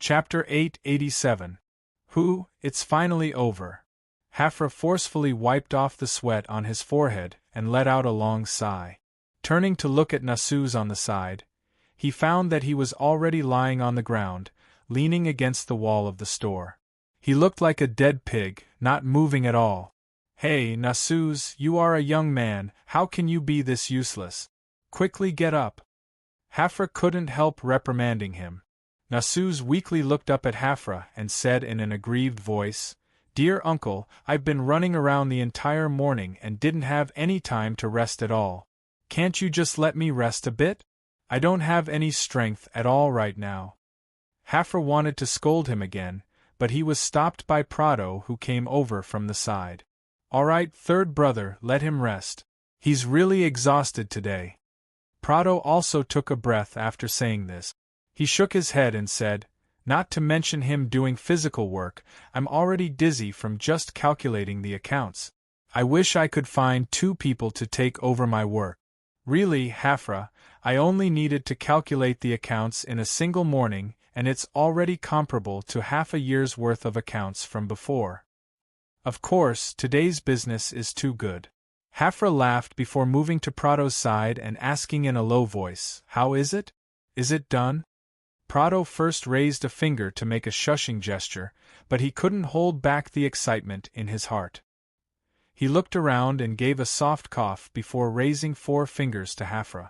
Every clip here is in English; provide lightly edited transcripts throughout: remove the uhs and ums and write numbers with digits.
Chapter 887. It's finally over. Hafra forcefully wiped off the sweat on his forehead and let out a long sigh. Turning to look at Nasuz on the side, he found that he was already lying on the ground, leaning against the wall of the store. He looked like a dead pig, not moving at all. "Hey, Nasuz, you are a young man, how can you be this useless? Quickly get up." Hafra couldn't help reprimanding him. Nasuz weakly looked up at Hafra and said in an aggrieved voice, "Dear uncle, I've been running around the entire morning and didn't have any time to rest at all. Can't you just let me rest a bit? I don't have any strength at all right now." Hafra wanted to scold him again, but he was stopped by Prado, who came over from the side. "All right, third brother, let him rest. He's really exhausted today." Prado also took a breath after saying this. He shook his head and said, "Not to mention him doing physical work, I'm already dizzy from just calculating the accounts. I wish I could find 2 people to take over my work. Really, Hafra, I only needed to calculate the accounts in a single morning, and it's already comparable to half a year's worth of accounts from before. Of course, today's business is too good." Hafra laughed before moving to Prado's side and asking in a low voice, "How is it? Is it done?" Prado first raised a finger to make a shushing gesture, but he couldn't hold back the excitement in his heart. He looked around and gave a soft cough before raising 4 fingers to Hafra.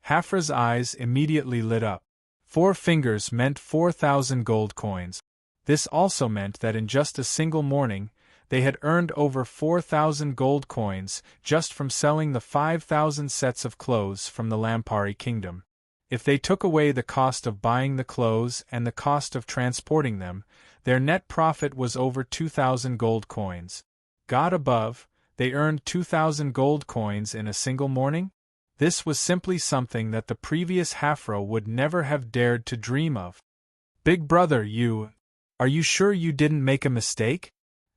Hafra's eyes immediately lit up. 4 fingers meant 4,000 gold coins. This also meant that in just a single morning, they had earned over 4,000 gold coins just from selling the 5,000 sets of clothes from the Lampari kingdom. If they took away the cost of buying the clothes and the cost of transporting them, their net profit was over 2,000 gold coins. God above, they earned 2,000 gold coins in a single morning? This was simply something that the previous Hafra would never have dared to dream of. "Big brother, are you sure you didn't make a mistake?"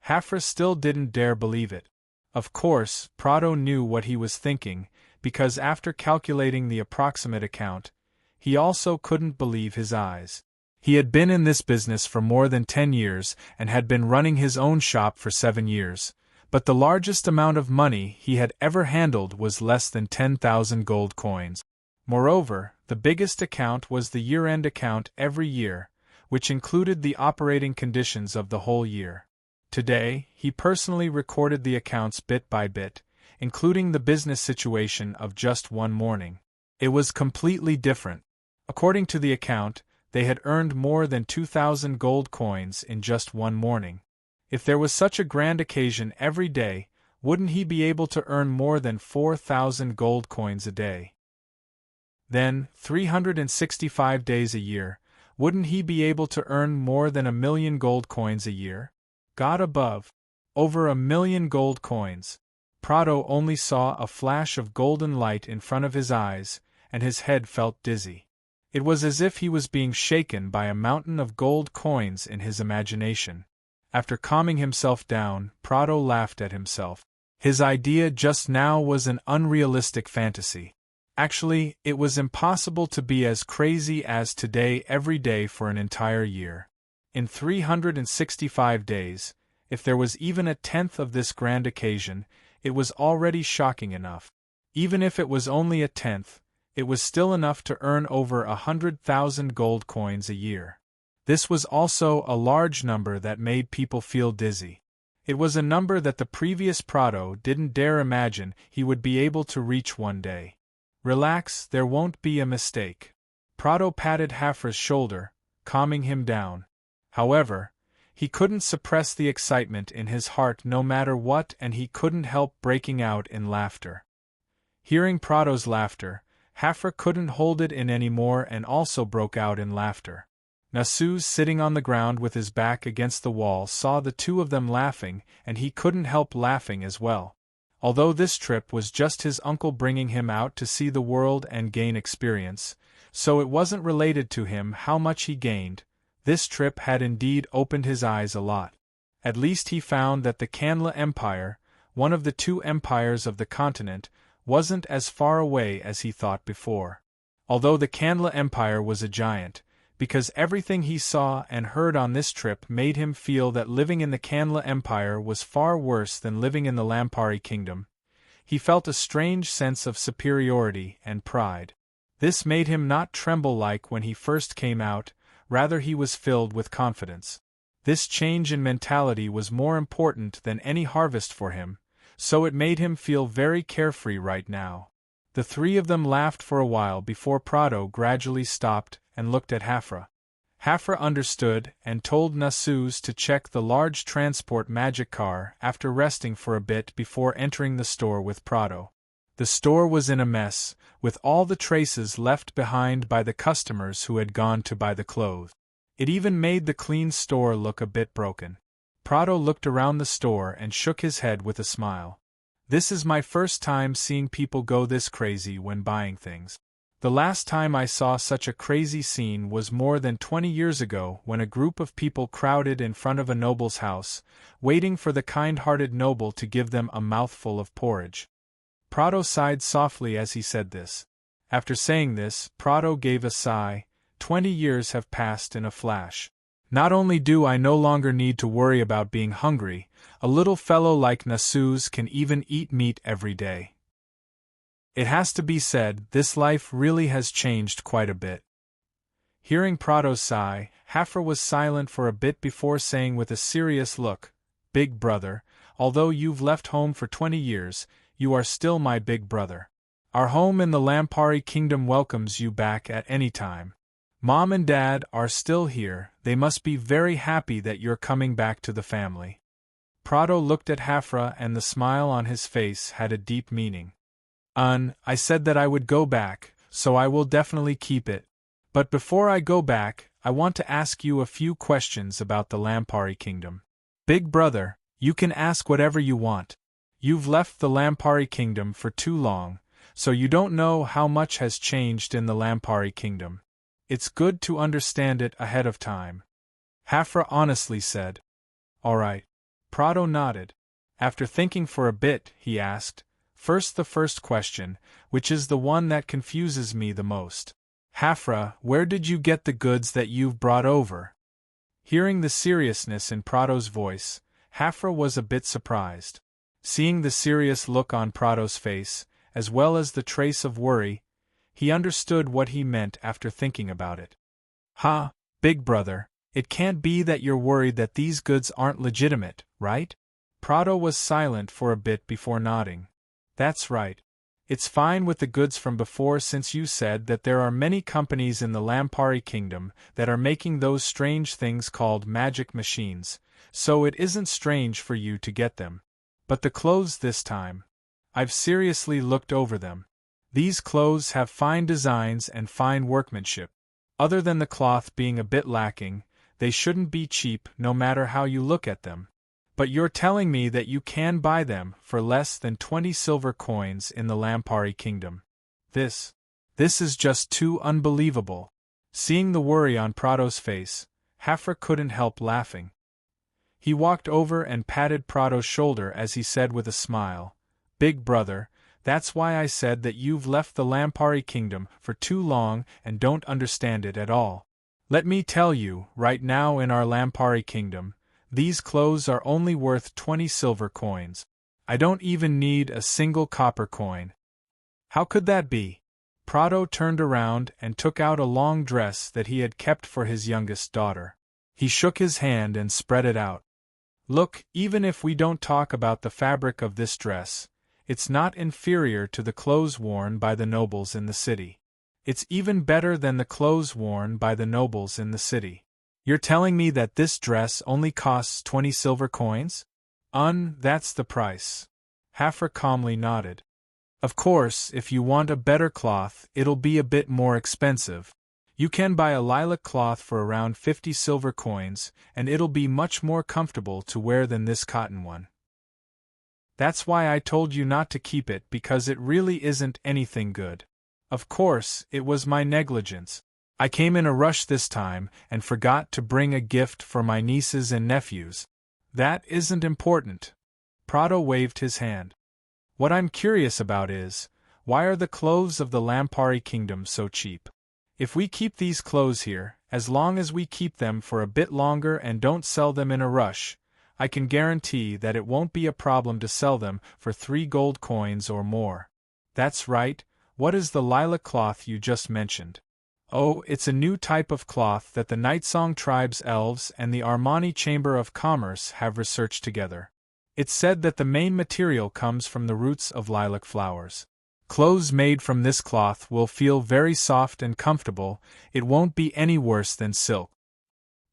Hafra still didn't dare believe it. Of course, Prado knew what he was thinking, because after calculating the approximate account, he also couldn't believe his eyes. He had been in this business for more than 10 years and had been running his own shop for 7 years, but the largest amount of money he had ever handled was less than 10,000 gold coins. Moreover, the biggest account was the year-end account every year, which included the operating conditions of the whole year. Today, he personally recorded the accounts bit by bit, including the business situation of just one morning. It was completely different. According to the account, they had earned more than 2,000 gold coins in just one morning. If there was such a grand occasion every day, wouldn't he be able to earn more than 4,000 gold coins a day? Then, 365 days a year, wouldn't he be able to earn more than 1,000,000 gold coins a year? God above! Over 1,000,000 gold coins! Prado only saw a flash of golden light in front of his eyes, and his head felt dizzy. It was as if he was being shaken by a mountain of gold coins in his imagination. After calming himself down, Prado laughed at himself. His idea just now was an unrealistic fantasy. Actually, it was impossible to be as crazy as today every day for an entire year. In 365 days, if there was even a tenth of this grand occasion, it was already shocking enough. Even if it was only a tenth, it was still enough to earn over 100,000 gold coins a year. This was also a large number that made people feel dizzy. It was a number that the previous Prado didn't dare imagine he would be able to reach one day. "Relax, there won't be a mistake." Prado patted Hafra's shoulder, calming him down. However, he couldn't suppress the excitement in his heart no matter what, and he couldn't help breaking out in laughter. Hearing Prado's laughter, Hafra couldn't hold it in anymore and also broke out in laughter. Nasuz, sitting on the ground with his back against the wall, saw the two of them laughing, and he couldn't help laughing as well. Although this trip was just his uncle bringing him out to see the world and gain experience, so it wasn't related to him how much he gained, this trip had indeed opened his eyes a lot. At least he found that the Kanla Empire, one of the 2 empires of the continent, wasn't as far away as he thought before. Although the Kanla Empire was a giant, because everything he saw and heard on this trip made him feel that living in the Kanla Empire was far worse than living in the Lampari Kingdom. He felt a strange sense of superiority and pride. This made him not tremble like when he first came out, rather he was filled with confidence. This change in mentality was more important than any harvest for him, so it made him feel very carefree right now. The three of them laughed for a while before Prado gradually stopped and looked at Hafra. Hafra understood and told Nasuz to check the large transport magic car after resting for a bit before entering the store with Prado. The store was in a mess, with all the traces left behind by the customers who had gone to buy the clothes. It even made the clean store look a bit broken. Prado looked around the store and shook his head with a smile. This is my first time seeing people go this crazy when buying things. The last time I saw such a crazy scene was more than 20 years ago when a group of people crowded in front of a noble's house, waiting for the kind-hearted noble to give them a mouthful of porridge. Prado sighed softly as he said this. After saying this, Prado gave a sigh. 20 years have passed in a flash. Not only do I no longer need to worry about being hungry, a little fellow like Nasuz can even eat meat every day. It has to be said, this life really has changed quite a bit. Hearing Prado's sigh, Hafra was silent for a bit before saying with a serious look, "Big brother, although you've left home for 20 years, you are still my big brother. Our home in the Lampari Kingdom welcomes you back at any time. Mom and Dad are still here, they must be very happy that you're coming back to the family." Prado looked at Hafra and the smile on his face had a deep meaning. I said that I would go back, so I will definitely keep it. But before I go back, I want to ask you a few questions about the Lampari Kingdom. Big brother, you can ask whatever you want. You've left the Lampari Kingdom for too long, so you don't know how much has changed in the Lampari Kingdom. It's good to understand it ahead of time. Hafra honestly said. All right. Prado nodded. After thinking for a bit, he asked, "First the first question, which is the one that confuses me the most. Hafra, where did you get the goods that you've brought over?" Hearing the seriousness in Prado's voice, Hafra was a bit surprised. Seeing the serious look on Prado's face, as well as the trace of worry, he understood what he meant after thinking about it. "Ha, big brother, it can't be that you're worried that these goods aren't legitimate, right?" Prado was silent for a bit before nodding. "That's right. It's fine with the goods from before since you said that there are many companies in the Lampari Kingdom that are making those strange things called magic machines, so it isn't strange for you to get them. But the clothes this time. I've seriously looked over them. These clothes have fine designs and fine workmanship. Other than the cloth being a bit lacking, they shouldn't be cheap no matter how you look at them. But you're telling me that you can buy them for less than 20 silver coins in the Lampari Kingdom. This is just too unbelievable." Seeing the worry on Prado's face, Hafra couldn't help laughing. He walked over and patted Prado's shoulder as he said with a smile, "Big brother, that's why I said that you've left the Lampari Kingdom for too long and don't understand it at all. Let me tell you, right now in our Lampari Kingdom, these clothes are only worth 20 silver coins. I don't even need a single copper coin." "How could that be?" Prado turned around and took out a long dress that he had kept for his youngest daughter. He shook his hand and spread it out. "Look, even if we don't talk about the fabric of this dress, it's not inferior to the clothes worn by the nobles in the city. It's even better than the clothes worn by the nobles in the city. You're telling me that this dress only costs 20 silver coins?" That's the price." Hafra calmly nodded. "Of course, if you want a better cloth, it'll be a bit more expensive. You can buy a lilac cloth for around 50 silver coins, and it'll be much more comfortable to wear than this cotton one. That's why I told you not to keep it, because it really isn't anything good. Of course, it was my negligence. I came in a rush this time and forgot to bring a gift for my nieces and nephews. That isn't important." Prado waved his hand. "What I'm curious about is, why are the clothes of the Lampari Kingdom so cheap? If we keep these clothes here, As long as we keep them for a bit longer and don't sell them in a rush, I can guarantee that it won't be a problem to sell them for 3 gold coins or more. That's right, what is the lilac cloth you just mentioned? Oh, it's a new type of cloth that the Nightsong Tribe's elves and the Armani Chamber of Commerce have researched together. It's said that the main material comes from the roots of lilac flowers. Clothes made from this cloth will feel very soft and comfortable, it won't be any worse than silk.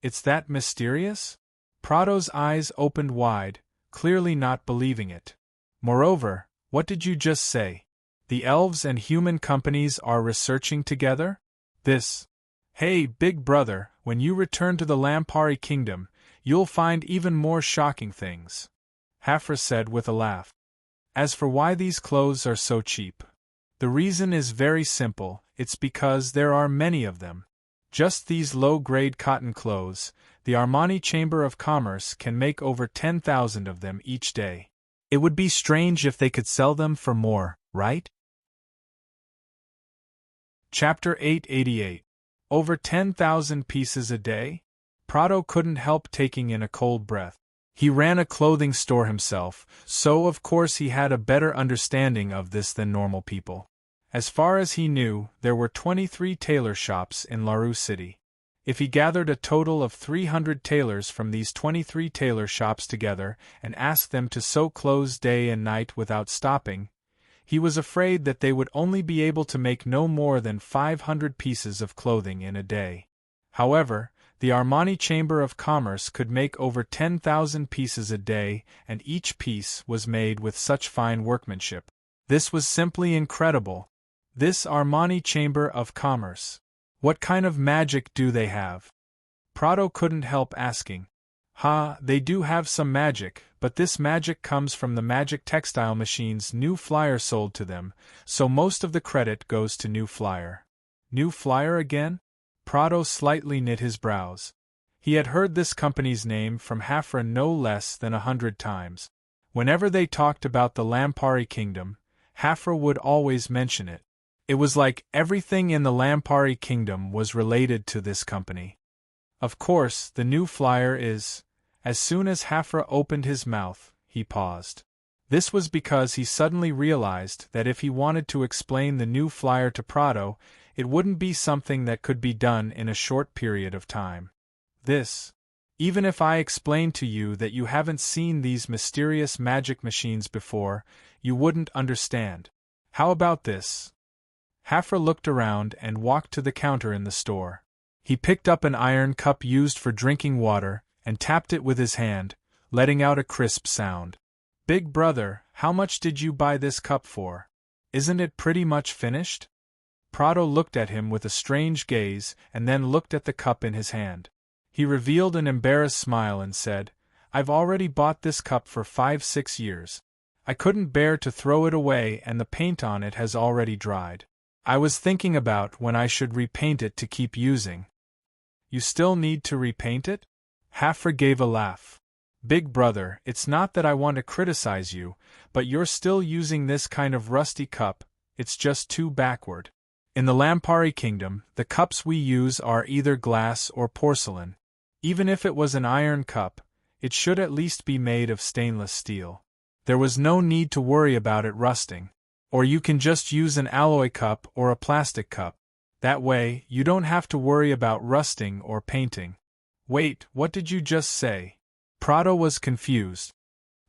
It's that mysterious? Prado's eyes opened wide, clearly not believing it. Moreover, what did you just say? The elves and human companies are researching together? This. Hey, big brother, when you return to the Lampari Kingdom, you'll find even more shocking things. Hafra said with a laugh. As for why these clothes are so cheap, the reason is very simple, it's because there are many of them. Just these low-grade cotton clothes, the Armani Chamber of Commerce can make over 10,000 of them each day. It would be strange if they could sell them for more, right? Chapter 888. Over 10,000 pieces a day? Prado couldn't help taking in a cold breath. He ran a clothing store himself, so of course he had a better understanding of this than normal people. As far as he knew, there were 23 tailor shops in Larue City. If he gathered a total of 300 tailors from these 23 tailor shops together and asked them to sew clothes day and night without stopping, he was afraid that they would only be able to make no more than 500 pieces of clothing in a day. However, the Armani Chamber of Commerce could make over 10,000 pieces a day, and each piece was made with such fine workmanship. This was simply incredible. This Armani Chamber of Commerce. What kind of magic do they have? Prado couldn't help asking. They do have some magic, but this magic comes from the Magic Textile Machine's New Flyer sold to them, so most of the credit goes to New Flyer. New Flyer again? Prado slightly knit his brows. He had heard this company's name from Hafra no less than 100 times. Whenever they talked about the Lampari Kingdom, Hafra would always mention it. It was like everything in the Lampari Kingdom was related to this company. Of course, the New Flyer is... As soon as Hafra opened his mouth, he paused. This was because he suddenly realized that if he wanted to explain the New Flyer to Prado, it wouldn't be something that could be done in a short period of time. Even if I explain to you that you haven't seen these mysterious magic machines before, you wouldn't understand. How about this? Hafra looked around and walked to the counter in the store. He picked up an iron cup used for drinking water and tapped it with his hand, letting out a crisp sound. Big brother, how much did you buy this cup for? Isn't it pretty much finished? Prado looked at him with a strange gaze and then looked at the cup in his hand. He revealed an embarrassed smile and said, I've already bought this cup for 5-6 years. I couldn't bear to throw it away and the paint on it has already dried. I was thinking about when I should repaint it to keep using. You still need to repaint it? Hafra gave a laugh. Big brother, it's not that I want to criticize you, but you're still using this kind of rusty cup, it's just too backward. In the Lampari Kingdom, the cups we use are either glass or porcelain. Even if it was an iron cup, it should at least be made of stainless steel. There was no need to worry about it rusting. Or you can just use an alloy cup or a plastic cup. That way, you don't have to worry about rusting or painting. Wait, what did you just say? Prado was confused.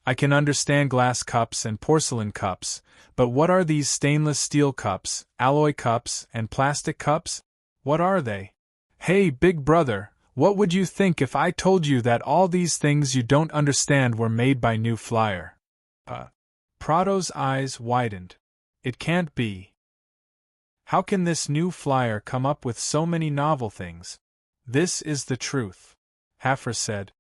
I can understand glass cups and porcelain cups, but what are these stainless steel cups, alloy cups, and plastic cups? What are they? Hey, big brother, what would you think if I told you that all these things you don't understand were made by New Flyer? Prado's eyes widened. It can't be. How can this New Flyer come up with so many novel things? This is the truth, Hafra said.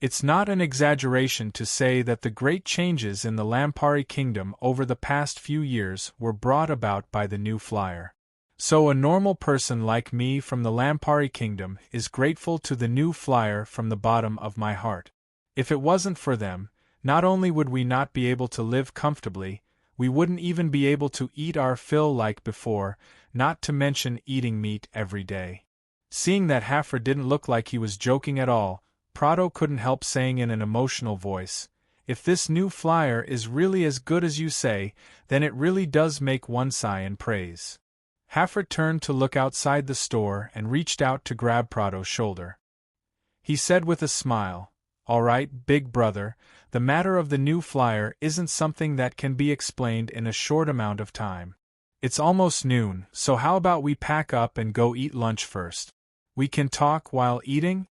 It's not an exaggeration to say that the great changes in the Lampari Kingdom over the past few years were brought about by the New Flyer. So a normal person like me from the Lampari Kingdom is grateful to the New Flyer from the bottom of my heart. If it wasn't for them, not only would we not be able to live comfortably, we wouldn't even be able to eat our fill like before, not to mention eating meat every day. Seeing that Hafra didn't look like he was joking at all, Prado couldn't help saying in an emotional voice, "If this new flyer is really as good as you say, then it really does make one sigh in praise." Hafra turned to look outside the store and reached out to grab Prado's shoulder. He said with a smile, "All right, big brother, the matter of the new flyer isn't something that can be explained in a short amount of time. It's almost noon, so how about we pack up and go eat lunch first? We can talk while eating?"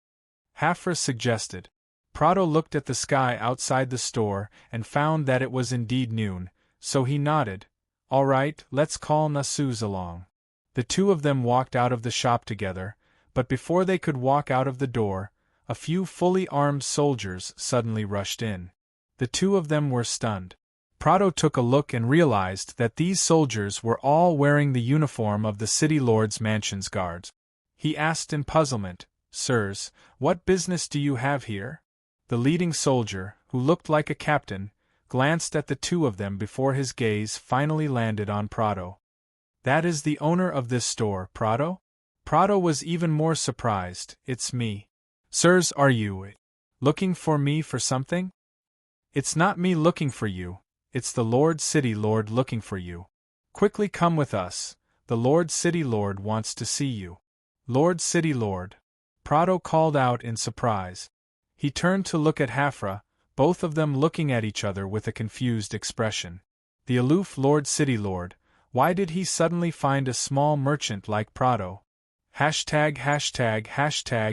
Hafra suggested. Prado looked at the sky outside the store and found that it was indeed noon, so he nodded. "All right, let's call Nasuz along." The two of them walked out of the shop together, but before they could walk out of the door, a few fully armed soldiers suddenly rushed in. The two of them were stunned. Prado took a look and realized that these soldiers were all wearing the uniform of the city lord's mansion's guards. He asked in puzzlement, "Sirs, what business do you have here?" The leading soldier, who looked like a captain, glanced at the two of them before his gaze finally landed on Prado. "That is the owner of this store, Prado?" Prado was even more surprised. "It's me." "Sirs, are you looking for me for something?" "It's not me looking for you, it's the Lord City Lord looking for you. Quickly come with us, the Lord City Lord wants to see you." "Lord City Lord?" Prado called out in surprise. He turned to look at Hafra, both of them looking at each other with a confused expression. The aloof Lord City Lord, why did he suddenly find a small merchant like Prado? #####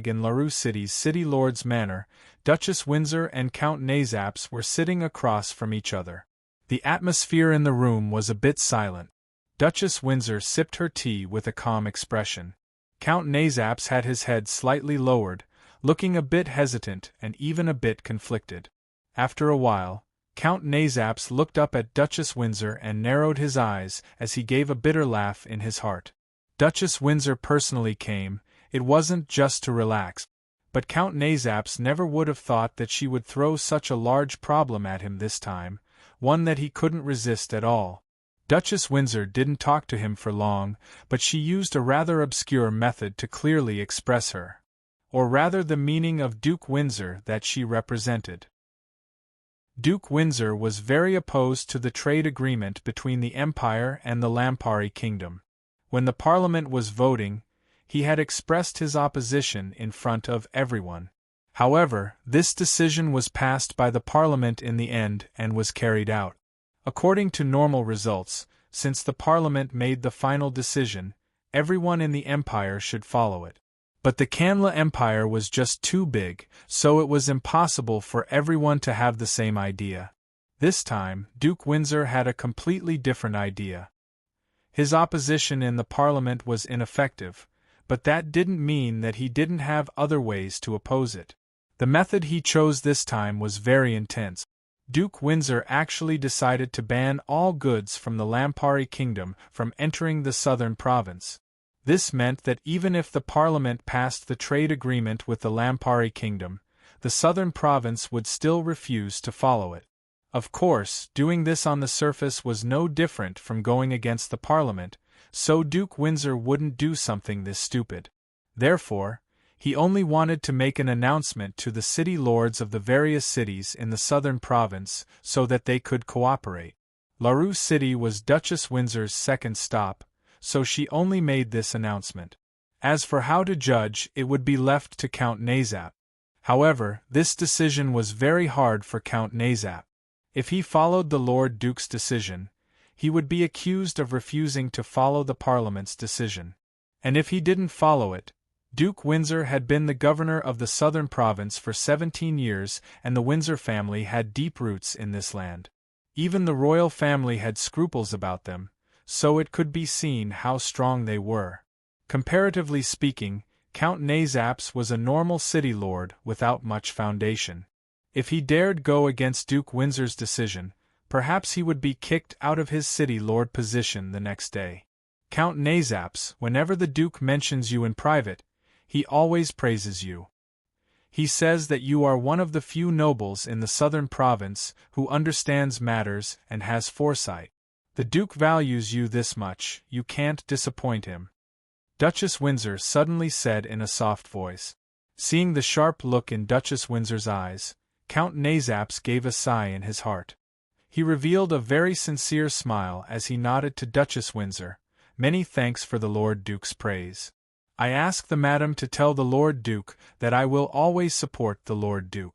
In LaRue City's City Lord's manor, Duchess Windsor and Count Nazaps were sitting across from each other. The atmosphere in the room was a bit silent. Duchess Windsor sipped her tea with a calm expression. Count Nazaps had his head slightly lowered, looking a bit hesitant and even a bit conflicted. After a while, Count Nazaps looked up at Duchess Windsor and narrowed his eyes as he gave a bitter laugh in his heart. Duchess Windsor personally came, it wasn't just to relax. But Count Nazaps never would have thought that she would throw such a large problem at him this time, one that he couldn't resist at all. Duchess Windsor didn't talk to him for long, but she used a rather obscure method to clearly express her, or rather the meaning of Duke Windsor that she represented. Duke Windsor was very opposed to the trade agreement between the Empire and the Lampari Kingdom. When the Parliament was voting, he had expressed his opposition in front of everyone. However, this decision was passed by the Parliament in the end and was carried out. According to normal results, since the Parliament made the final decision, everyone in the Empire should follow it. But the Kanla Empire was just too big, so it was impossible for everyone to have the same idea. This time, Duke Windsor had a completely different idea. His opposition in the Parliament was ineffective, but that didn't mean that he didn't have other ways to oppose it. The method he chose this time was very intense. Duke Windsor actually decided to ban all goods from the Lampari Kingdom from entering the southern province. This meant that even if the Parliament passed the trade agreement with the Lampari Kingdom, the southern province would still refuse to follow it. Of course, doing this on the surface was no different from going against the Parliament, so Duke Windsor wouldn't do something this stupid. Therefore, he only wanted to make an announcement to the city lords of the various cities in the southern province so that they could cooperate. LaRue City was Duchess Windsor's second stop, so she only made this announcement. As for how to judge, it would be left to Count Nazap. However, this decision was very hard for Count Nazap. If he followed the Lord Duke's decision, he would be accused of refusing to follow the Parliament's decision. And if he didn't follow it, Duke Windsor had been the governor of the southern province for 17 years, and the Windsor family had deep roots in this land. Even the royal family had scruples about them, so it could be seen how strong they were. Comparatively speaking, Count Nazaps was a normal city lord without much foundation. If he dared go against Duke Windsor's decision, perhaps he would be kicked out of his city lord position the next day. Count Nazaps, whenever the Duke mentions you in private, he always praises you. He says that you are one of the few nobles in the southern province who understands matters and has foresight. The Duke values you this much, you can't disappoint him. Duchess Windsor suddenly said in a soft voice. Seeing the sharp look in Duchess Windsor's eyes, Count Nazaps gave a sigh in his heart. He revealed a very sincere smile as he nodded to Duchess Windsor. Many thanks for the Lord Duke's praise. I ask the Madam to tell the Lord Duke that I will always support the Lord Duke.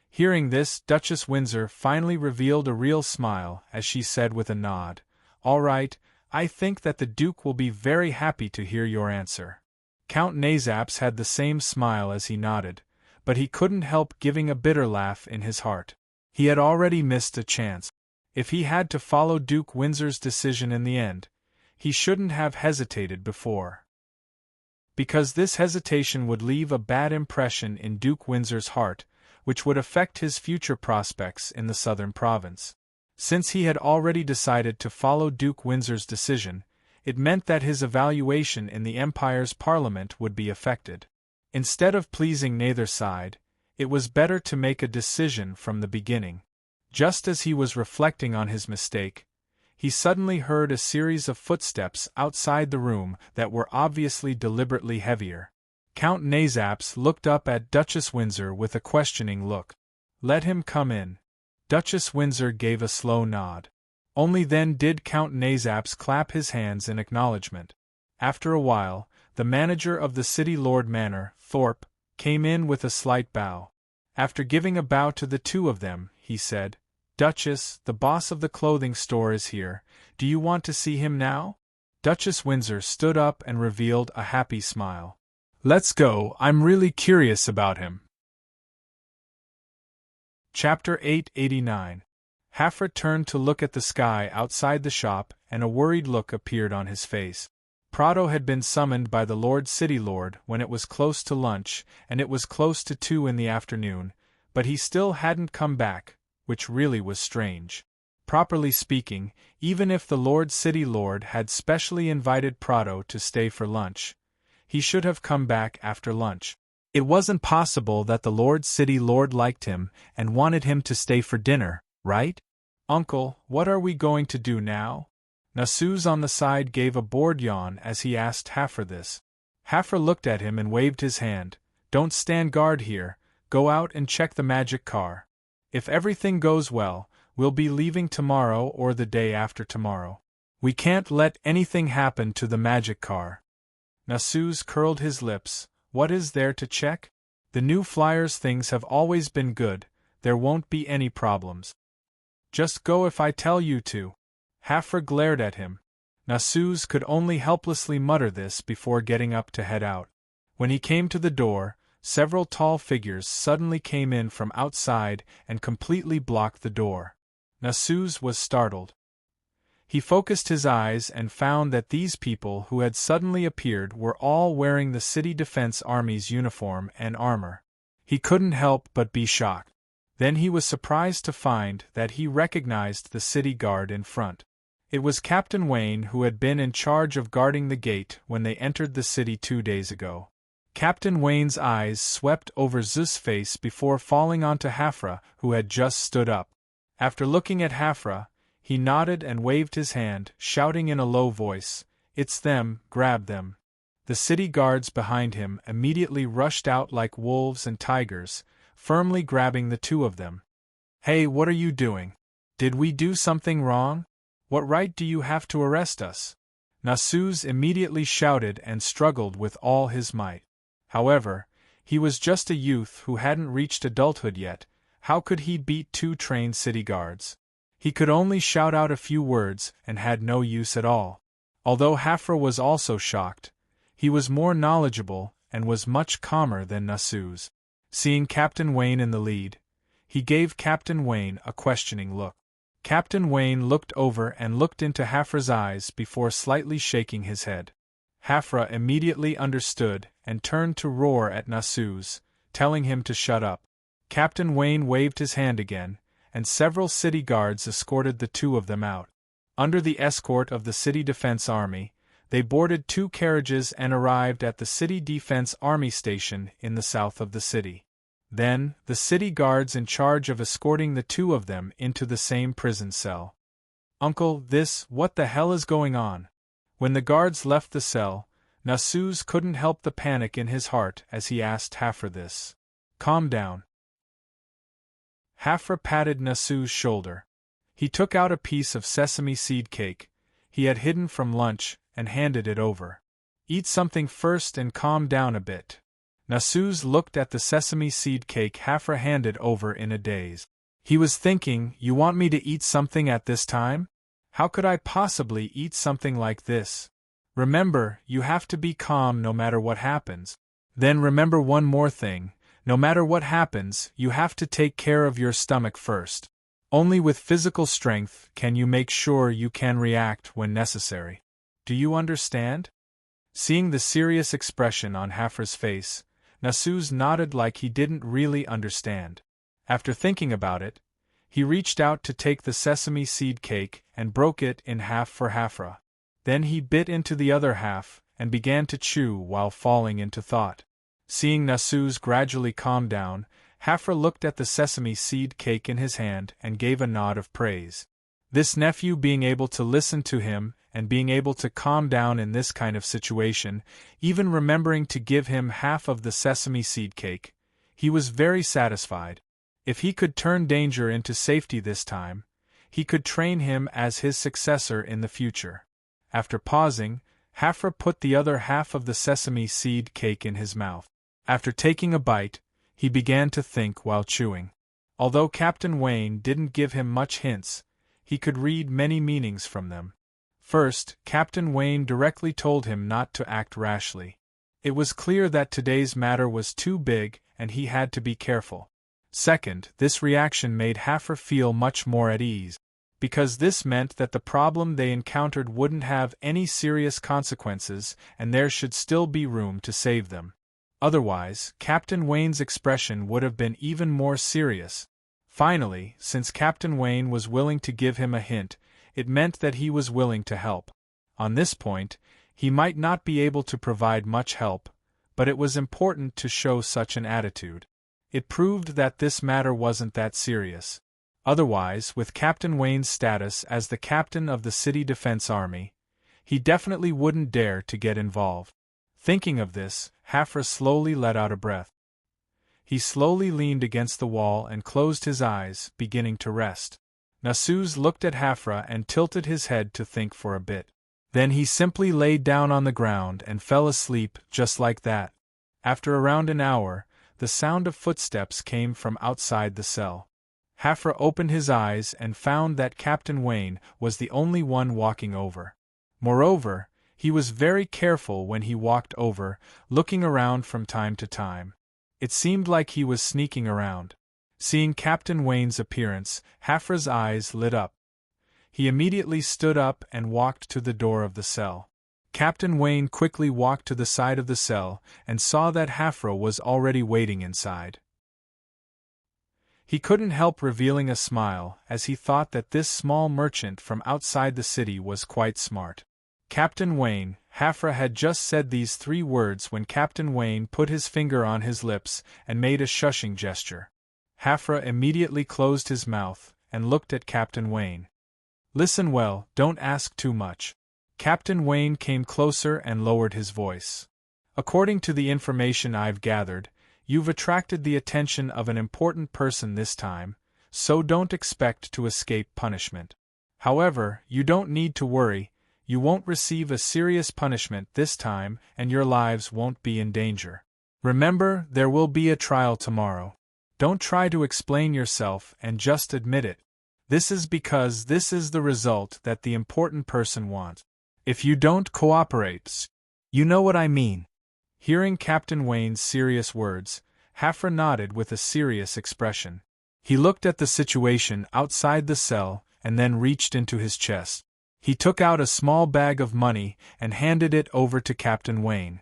Hearing this, Duchess Windsor finally revealed a real smile as she said with a nod, All right, I think that the Duke will be very happy to hear your answer. Count Nazaps had the same smile as he nodded, but he couldn't help giving a bitter laugh in his heart. He had already missed a chance. If he had to follow Duke Windsor's decision in the end, he shouldn't have hesitated before. Because this hesitation would leave a bad impression in Duke Windsor's heart, which would affect his future prospects in the southern province. Since he had already decided to follow Duke Windsor's decision, it meant that his evaluation in the Empire's parliament would be affected. Instead of pleasing neither side, it was better to make a decision from the beginning. Just as he was reflecting on his mistake, he suddenly heard a series of footsteps outside the room that were obviously deliberately heavier. Count Nazaps looked up at Duchess Windsor with a questioning look. Let him come in. Duchess Windsor gave a slow nod. Only then did Count Nazaps clap his hands in acknowledgement. After a while, the manager of the City Lord Manor, Thorpe, came in with a slight bow. After giving a bow to the two of them, he said, Duchess, the boss of the clothing store is here. Do you want to see him now? Duchess Windsor stood up and revealed a happy smile. Let's go, I'm really curious about him. Chapter 889. Hafra turned to look at the sky outside the shop, and a worried look appeared on his face. Prado had been summoned by the Lord City Lord when it was close to lunch, and it was close to 2 in the afternoon, but he still hadn't come back, which really was strange. Properly speaking, even if the Lord City Lord had specially invited Prado to stay for lunch, he should have come back after lunch. It wasn't possible that the Lord City Lord liked him and wanted him to stay for dinner, right? Uncle, what are we going to do now? Nasuz on the side gave a bored yawn as he asked Hafra this. Hafra looked at him and waved his hand. Don't stand guard here, go out and check the magic car. If everything goes well, we'll be leaving tomorrow or the day after tomorrow. We can't let anything happen to the magic car. Nasuz curled his lips. What is there to check? The new flyers things have always been good, there won't be any problems. Just go if I tell you to. Hafra glared at him. Nasuz could only helplessly mutter this before getting up to head out. When he came to the door, several tall figures suddenly came in from outside and completely blocked the door. Nasuz was startled. He focused his eyes and found that these people who had suddenly appeared were all wearing the City Defense Army's uniform and armor. He couldn't help but be shocked. Then he was surprised to find that he recognized the city guard in front. It was Captain Wayne who had been in charge of guarding the gate when they entered the city 2 days ago. Captain Wayne's eyes swept over Zeus' face before falling onto Hafra, who had just stood up. After looking at Hafra, he nodded and waved his hand, shouting in a low voice, It's them, grab them. The city guards behind him immediately rushed out like wolves and tigers, firmly grabbing the two of them. Hey, what are you doing? Did we do something wrong? What right do you have to arrest us? Nasuz immediately shouted and struggled with all his might. However, he was just a youth who hadn't reached adulthood yet. How could he beat 2 trained city guards? He could only shout out a few words and had no use at all. Although Hafra was also shocked, he was more knowledgeable and was much calmer than Nasuz. Seeing Captain Wayne in the lead, he gave Captain Wayne a questioning look. Captain Wayne looked over and looked into Hafra's eyes before slightly shaking his head. Hafra immediately understood and turned to roar at Nasuz, telling him to shut up. Captain Wayne waved his hand again, and several city guards escorted the two of them out. Under the escort of the City Defense Army, they boarded 2 carriages and arrived at the City Defense Army station in the south of the city. Then, the city guards in charge of escorting the two of them into the same prison cell. Uncle, what the hell is going on? When the guards left the cell, Nasuz couldn't help the panic in his heart as he asked Hafra this. Calm down. Hafra patted Nasuz's shoulder. He took out a piece of sesame seed cake he had hidden from lunch and handed it over. Eat something first and calm down a bit. Nasuz looked at the sesame seed cake Hafra handed over in a daze. He was thinking, you want me to eat something at this time? How could I possibly eat something like this? Remember, you have to be calm no matter what happens. Then remember one more thing, no matter what happens, you have to take care of your stomach first. Only with physical strength can you make sure you can react when necessary. Do you understand? Seeing the serious expression on Hafra's face, Nasuz nodded like he didn't really understand. After thinking about it, he reached out to take the sesame seed cake and broke it in half for Hafra. Then he bit into the other half and began to chew while falling into thought. Seeing Nasuz gradually calm down, Hafra looked at the sesame seed cake in his hand and gave a nod of praise. This nephew being able to listen to him and being able to calm down in this kind of situation, even remembering to give him half of the sesame seed cake, he was very satisfied. If he could turn danger into safety this time, he could train him as his successor in the future. After pausing, Hafra put the other half of the sesame seed cake in his mouth. After taking a bite, he began to think while chewing. Although Captain Wayne didn't give him much hints, he could read many meanings from them. First, Captain Wayne directly told him not to act rashly. It was clear that today's matter was too big and he had to be careful. Second, this reaction made Hafra feel much more at ease, because this meant that the problem they encountered wouldn't have any serious consequences and there should still be room to save them. Otherwise, Captain Wayne's expression would have been even more serious. Finally, since Captain Wayne was willing to give him a hint, it meant that he was willing to help. On this point, he might not be able to provide much help, but it was important to show such an attitude. It proved that this matter wasn't that serious. Otherwise, with Captain Wayne's status as the captain of the City Defense Army, he definitely wouldn't dare to get involved. Thinking of this, Hafra slowly let out a breath. He slowly leaned against the wall and closed his eyes, beginning to rest. Nasuz looked at Hafra and tilted his head to think for a bit. Then he simply laid down on the ground and fell asleep just like that. After around an hour, the sound of footsteps came from outside the cell. Hafra opened his eyes and found that Captain Wayne was the only one walking over. Moreover, he was very careful when he walked over, looking around from time to time. It seemed like he was sneaking around. Seeing Captain Wayne's appearance, Hafra's eyes lit up. He immediately stood up and walked to the door of the cell. Captain Wayne quickly walked to the side of the cell and saw that Hafra was already waiting inside. He couldn't help revealing a smile as he thought that this small merchant from outside the city was quite smart. Captain Wayne, Hafra had just said these 3 words when Captain Wayne put his finger on his lips and made a shushing gesture. Hafra immediately closed his mouth and looked at Captain Wayne. Listen well, don't ask too much. Captain Wayne came closer and lowered his voice. According to the information I've gathered, you've attracted the attention of an important person this time, so don't expect to escape punishment. However, you don't need to worry, you won't receive a serious punishment this time and your lives won't be in danger. Remember, there will be a trial tomorrow. Don't try to explain yourself and just admit it. This is because this is the result that the important person wants. If you don't cooperate, you know what I mean. Hearing Captain Wayne's serious words, Hafra nodded with a serious expression. He looked at the situation outside the cell and then reached into his chest. He took out a small bag of money and handed it over to Captain Wayne.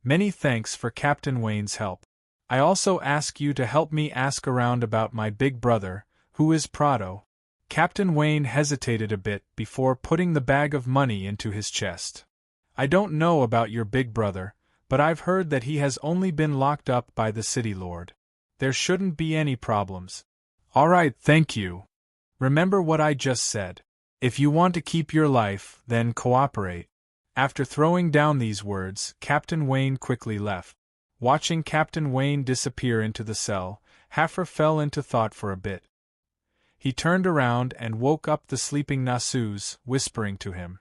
Many thanks for Captain Wayne's help. I also ask you to help me ask around about my big brother, who is Prado. Captain Wayne hesitated a bit before putting the bag of money into his chest. I don't know about your big brother, but I've heard that he has only been locked up by the city lord. There shouldn't be any problems. All right, thank you. Remember what I just said. If you want to keep your life, then cooperate. After throwing down these words, Captain Wayne quickly left. Watching Captain Wayne disappear into the cell, Hafra fell into thought for a bit. He turned around and woke up the sleeping Nasuz, whispering to him.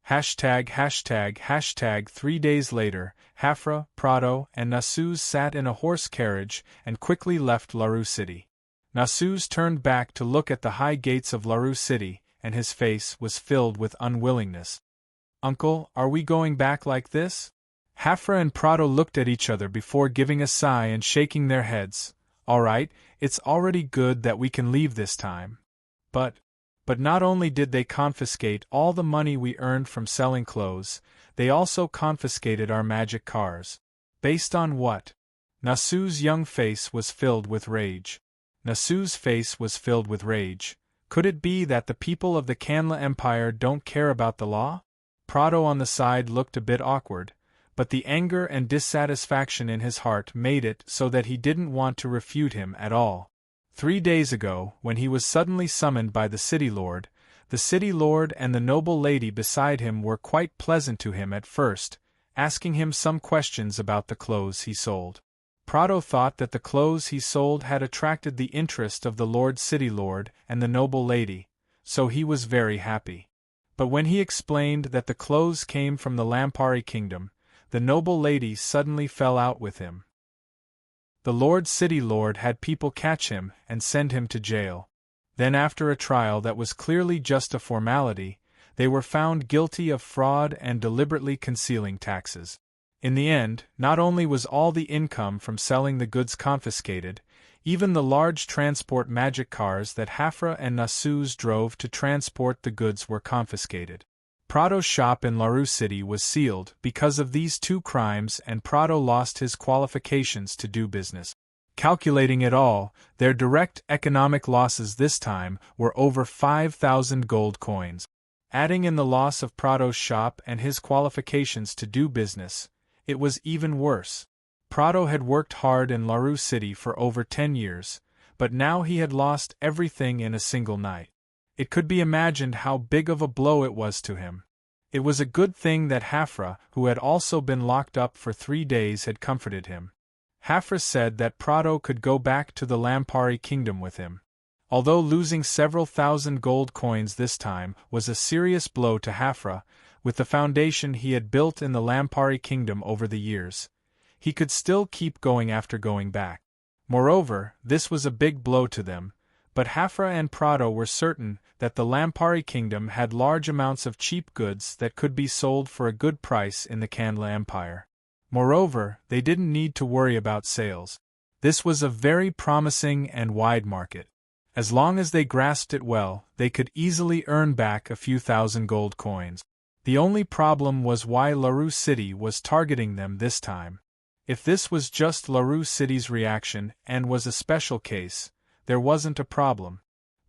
####. 3 days later, Hafra, Prado, and Nasuz sat in a horse carriage and quickly left Larue City. Nasuz turned back to look at the high gates of Larue City, and his face was filled with unwillingness. "Uncle, are we going back like this?" Hafra and Prado looked at each other before giving a sigh and shaking their heads. "All right, it's already good that we can leave this time. But not only did they confiscate all the money we earned from selling clothes, they also confiscated our magic cars. Based on what?" Nasuz's young face was filled with rage. Could it be that the people of the Kanla Empire don't care about the law? Prado on the side looked a bit awkward, but the anger and dissatisfaction in his heart made it so that he didn't want to refute him at all. 3 days ago, when he was suddenly summoned by the city lord and the noble lady beside him were quite pleasant to him at first, asking him some questions about the clothes he sold. Prado thought that the clothes he sold had attracted the interest of the city lord and the noble lady, so he was very happy. But when he explained that the clothes came from the Lampari kingdom, the noble lady suddenly fell out with him. The city lord had people catch him and send him to jail. Then after a trial that was clearly just a formality, they were found guilty of fraud and deliberately concealing taxes. In the end, not only was all the income from selling the goods confiscated, even the large transport magic cars that Hafra and Nasuz drove to transport the goods were confiscated. Prado's shop in Larue City was sealed because of these 2 crimes, and Prado lost his qualifications to do business. Calculating it all, their direct economic losses this time were over 5,000 gold coins. Adding in the loss of Prado's shop and his qualifications to do business, it was even worse. Prado had worked hard in Larue City for over 10 years, but now he had lost everything in a single night. It could be imagined how big of a blow it was to him. It was a good thing that Hafra, who had also been locked up for 3 days, had comforted him. Hafra said that Prado could go back to the Lampari kingdom with him. Although losing several thousand gold coins this time was a serious blow to Hafra, with the foundation he had built in the Lampari kingdom over the years, he could still keep going after going back. Moreover, this was a big blow to them, but Hafra and Prado were certain that the Lampari kingdom had large amounts of cheap goods that could be sold for a good price in the Kanla Empire. Moreover, they didn't need to worry about sales. This was a very promising and wide market. As long as they grasped it well, they could easily earn back a few thousand gold coins. The only problem was why Larue City was targeting them this time. If this was just Larue City's reaction and was a special case, there wasn't a problem.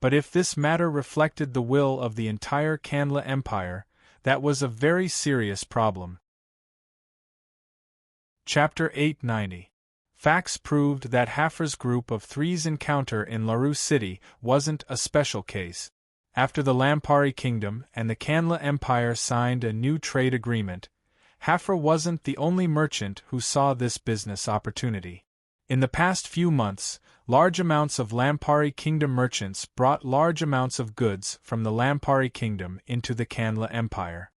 But if this matter reflected the will of the entire Kanla Empire, that was a very serious problem. Chapter 890. Facts proved that Hafra's group of 3's encounter in Larue City wasn't a special case. After the Lampari Kingdom and the Kanla Empire signed a new trade agreement, Hafra wasn't the only merchant who saw this business opportunity. In the past few months, large amounts of Lampari Kingdom merchants brought large amounts of goods from the Lampari Kingdom into the Kanla Empire.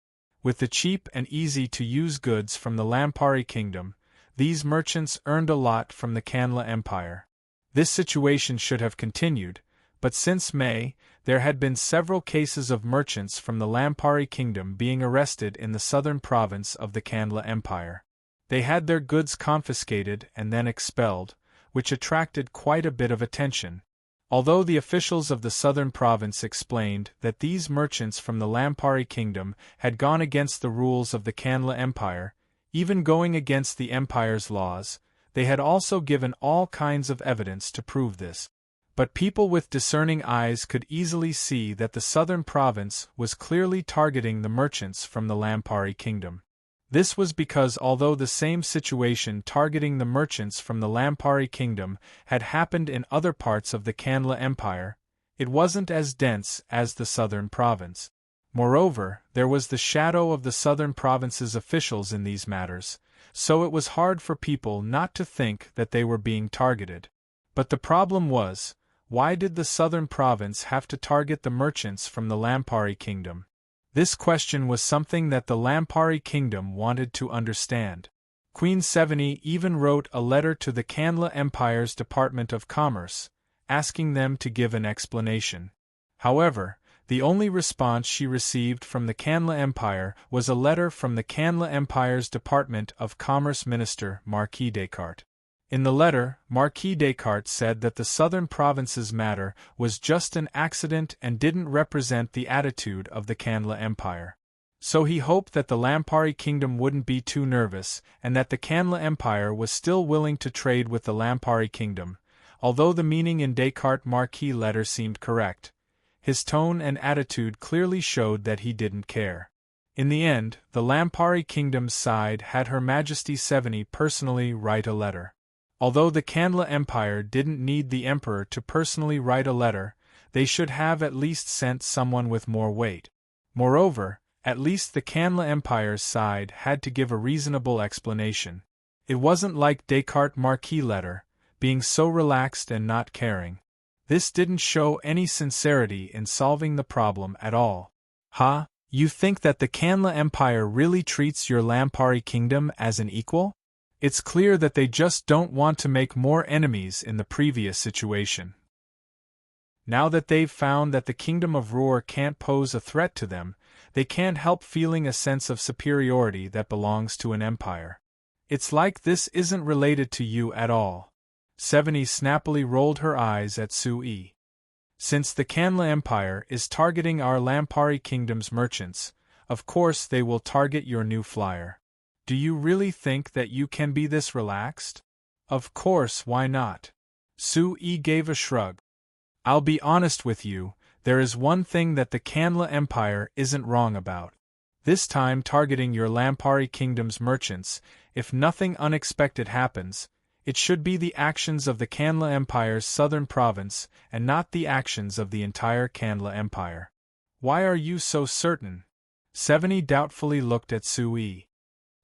With the cheap and easy-to-use goods from the Lampari Kingdom, these merchants earned a lot from the Kanla Empire. This situation should have continued, but since May, there had been several cases of merchants from the Lampari Kingdom being arrested in the southern province of the Kanla Empire. They had their goods confiscated and then expelled, which attracted quite a bit of attention. Although the officials of the southern province explained that these merchants from the Lampari Kingdom had gone against the rules of the Kanla Empire, even going against the Empire's laws, they had also given all kinds of evidence to prove this. But people with discerning eyes could easily see that the southern province was clearly targeting the merchants from the Lampari Kingdom. This was because although the same situation targeting the merchants from the Lampari Kingdom had happened in other parts of the Kanla Empire, it wasn't as dense as the southern province. Moreover, there was the shadow of the southern province's officials in these matters, so it was hard for people not to think that they were being targeted. But the problem was, why did the southern province have to target the merchants from the Lampari kingdom? This question was something that the Lampari kingdom wanted to understand. Queen Serene even wrote a letter to the Kanla Empire's Department of Commerce, asking them to give an explanation. However, the only response she received from the Kanla Empire was a letter from the Kanla Empire's Department of Commerce Minister Marquis Descartes. In the letter, Marquis Descartes said that the southern province's matter was just an accident and didn't represent the attitude of the Kanla Empire. So he hoped that the Lampari kingdom wouldn't be too nervous and that the Kanla Empire was still willing to trade with the Lampari kingdom, although the meaning in Descartes' Marquis letter seemed correct. His tone and attitude clearly showed that he didn't care. In the end, the Lampari kingdom's side had Her Majesty Serene personally write a letter. Although the Kanla Empire didn't need the emperor to personally write a letter, they should have at least sent someone with more weight. Moreover, at least the Kanla Empire's side had to give a reasonable explanation. It wasn't like Descartes' Marquis letter, being so relaxed and not caring. This didn't show any sincerity in solving the problem at all. Ha, you think that the Kanla Empire really treats your Lampari kingdom as an equal? It's clear that they just don't want to make more enemies in the previous situation. Now that they've found that the Kingdom of Roer can't pose a threat to them, they can't help feeling a sense of superiority that belongs to an empire. It's like this isn't related to you at all. Serene snappily rolled her eyes at Sui. Since the Kanla Empire is targeting our Lampari kingdom's merchants, of course they will target your new flyer. Do you really think that you can be this relaxed? Of course, why not? Sui gave a shrug. I'll be honest with you, there is one thing that the Kanla Empire isn't wrong about. This time targeting your Lampari kingdom's merchants, if nothing unexpected happens, it should be the actions of the Kanla Empire's southern province and not the actions of the entire Kanla Empire. Why are you so certain? Serene doubtfully looked at Sui.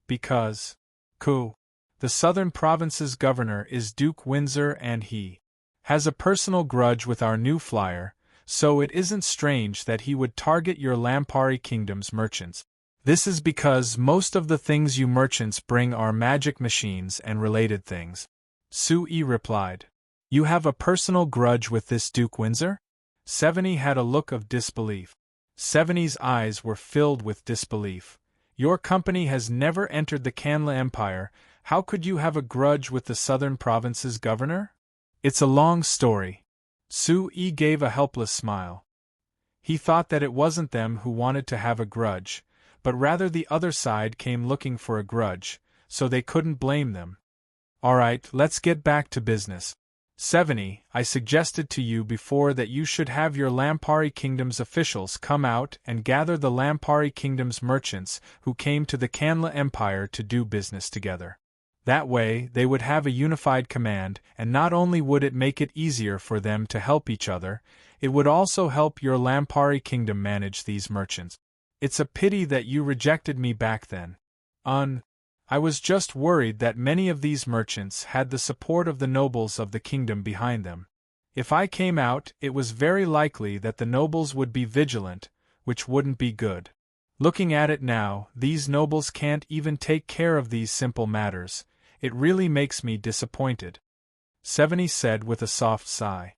Because, the southern province's governor is Duke Windsor and he has a personal grudge with our new flyer, so it isn't strange that he would target your Lampari kingdom's merchants. This is because most of the things you merchants bring are magic machines and related things. Sui replied. You have a personal grudge with this Duke Windsor? Serene had a look of disbelief. Serene's eyes were filled with disbelief. Your company has never entered the Kanla Empire, how could you have a grudge with the southern province's governor? It's a long story. Sui gave a helpless smile. He thought that it wasn't them who wanted to have a grudge, but rather the other side came looking for a grudge, so they couldn't blame them. Alright, let's get back to business. Serene, I suggested to you before that you should have your Lampari Kingdom's officials come out and gather the Lampari Kingdom's merchants who came to the Kanla Empire to do business together. That way, they would have a unified command, and not only would it make it easier for them to help each other, it would also help your Lampari Kingdom manage these merchants. It's a pity that you rejected me back then. I was just worried that many of these merchants had the support of the nobles of the kingdom behind them. If I came out, it was very likely that the nobles would be vigilant, which wouldn't be good. Looking at it now, these nobles can't even take care of these simple matters. It really makes me disappointed. Serene said with a soft sigh.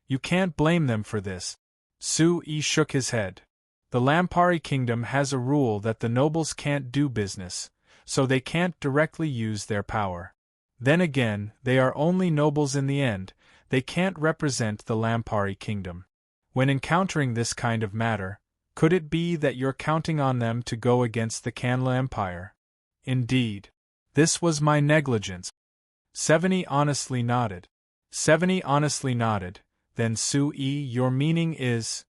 You can't blame them for this. Sui shook his head. The Lampari Kingdom has a rule that the nobles can't do business, so they can't directly use their power. Then again, they are only nobles in the end, they can't represent the Lampari Kingdom. When encountering this kind of matter, could it be that you're counting on them to go against the Kanla Empire? Indeed. This was my negligence. Serene honestly nodded. Then Sui, your meaning is?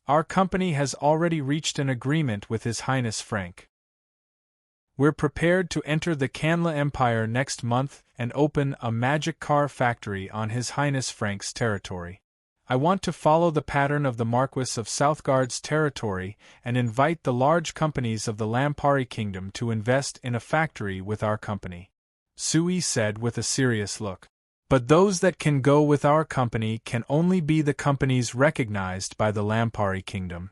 Our company has already reached an agreement with His Highness Frank. We're prepared to enter the Kanla Empire next month and open a magic car factory on His Highness Frank's territory. I want to follow the pattern of the Marquis of Southgard's territory and invite the large companies of the Lampari Kingdom to invest in a factory with our company," Sui said with a serious look. "But those that can go with our company can only be the companies recognized by the Lampari Kingdom."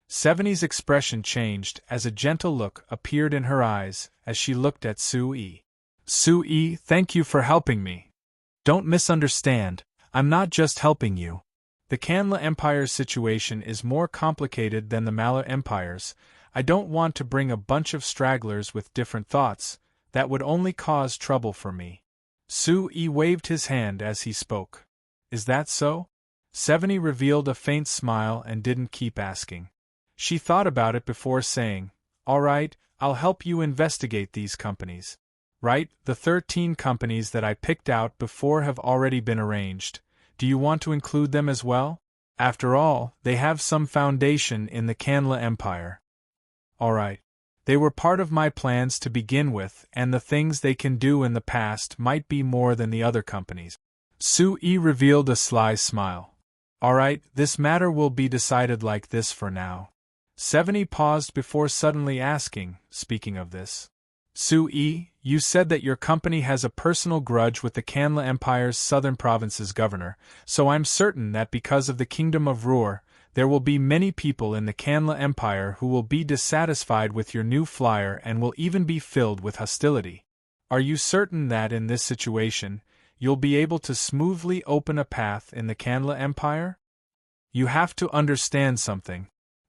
Seveni's expression changed as a gentle look appeared in her eyes as she looked at Sui. "Sui, thank you for helping me. Don't misunderstand, I'm not just helping you. The Kanla Empire's situation is more complicated than the Mala Empire's. I don't want to bring a bunch of stragglers with different thoughts, that would only cause trouble for me." Sui waved his hand as he spoke. "Is that so?" Seveni revealed a faint smile and didn't keep asking. She thought about it before saying, "All right, I'll help you investigate these companies. Right, the 13 companies that I picked out before have already been arranged. Do you want to include them as well? After all, they have some foundation in the Kanla Empire." "All right. They were part of my plans to begin with, and the things they can do in the past might be more than the other companies." Sui revealed a sly smile. "All right, this matter will be decided like this for now." Seveni paused before suddenly asking, "Speaking of this, Sui, you said that your company has a personal grudge with the Kanla Empire's southern province's governor, so I'm certain that because of the Kingdom of Ruhr, there will be many people in the Kanla Empire who will be dissatisfied with your new flyer and will even be filled with hostility. Are you certain that in this situation, you'll be able to smoothly open a path in the Kanla Empire? You have to understand something."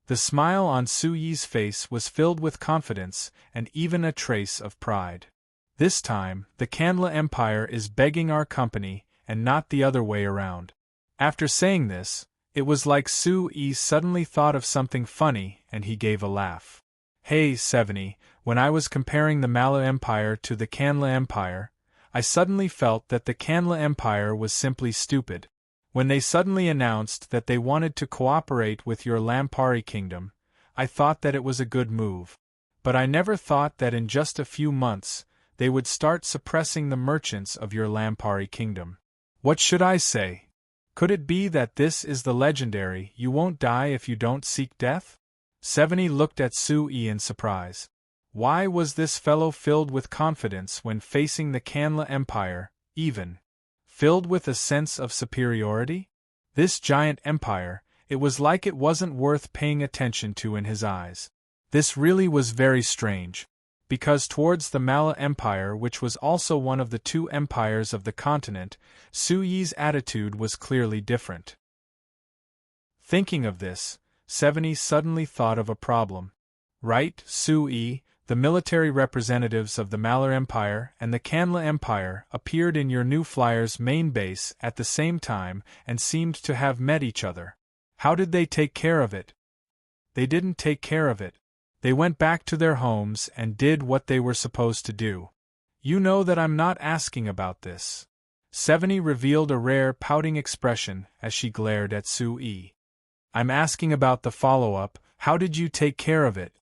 The smile on Suyi's face was filled with confidence and even a trace of pride. "This time, the Kanla Empire is begging our company, and not the other way around." After saying this, it was like Sui suddenly thought of something funny and he gave a laugh. "Hey, Seveni, when I was comparing the Mala Empire to the Kanla Empire, I suddenly felt that the Kanla Empire was simply stupid. When they suddenly announced that they wanted to cooperate with your Lampari Kingdom, I thought that it was a good move. But I never thought that in just a few months, they would start suppressing the merchants of your Lampari Kingdom. What should I say? Could it be that this is the legendary 'you won't die if you don't seek death'?" Seveni looked at Sui in surprise. Why was this fellow filled with confidence when facing the Kanla Empire, even filled with a sense of superiority? This giant empire, it was like it wasn't worth paying attention to in his eyes. This really was very strange, because towards the Mala Empire, which was also one of the 2 empires of the continent, Suyi's attitude was clearly different. Thinking of this, Seveni suddenly thought of a problem. "Right, Sui, the military representatives of the Malar Empire and the Kanla Empire appeared in your new flyer's main base at the same time and seemed to have met each other. How did they take care of it?" "They didn't take care of it. They went back to their homes and did what they were supposed to do. You know that I'm not asking about this." Seveni revealed a rare pouting expression as she glared at Sui. "I'm asking about the follow-up. How did you take care of it?"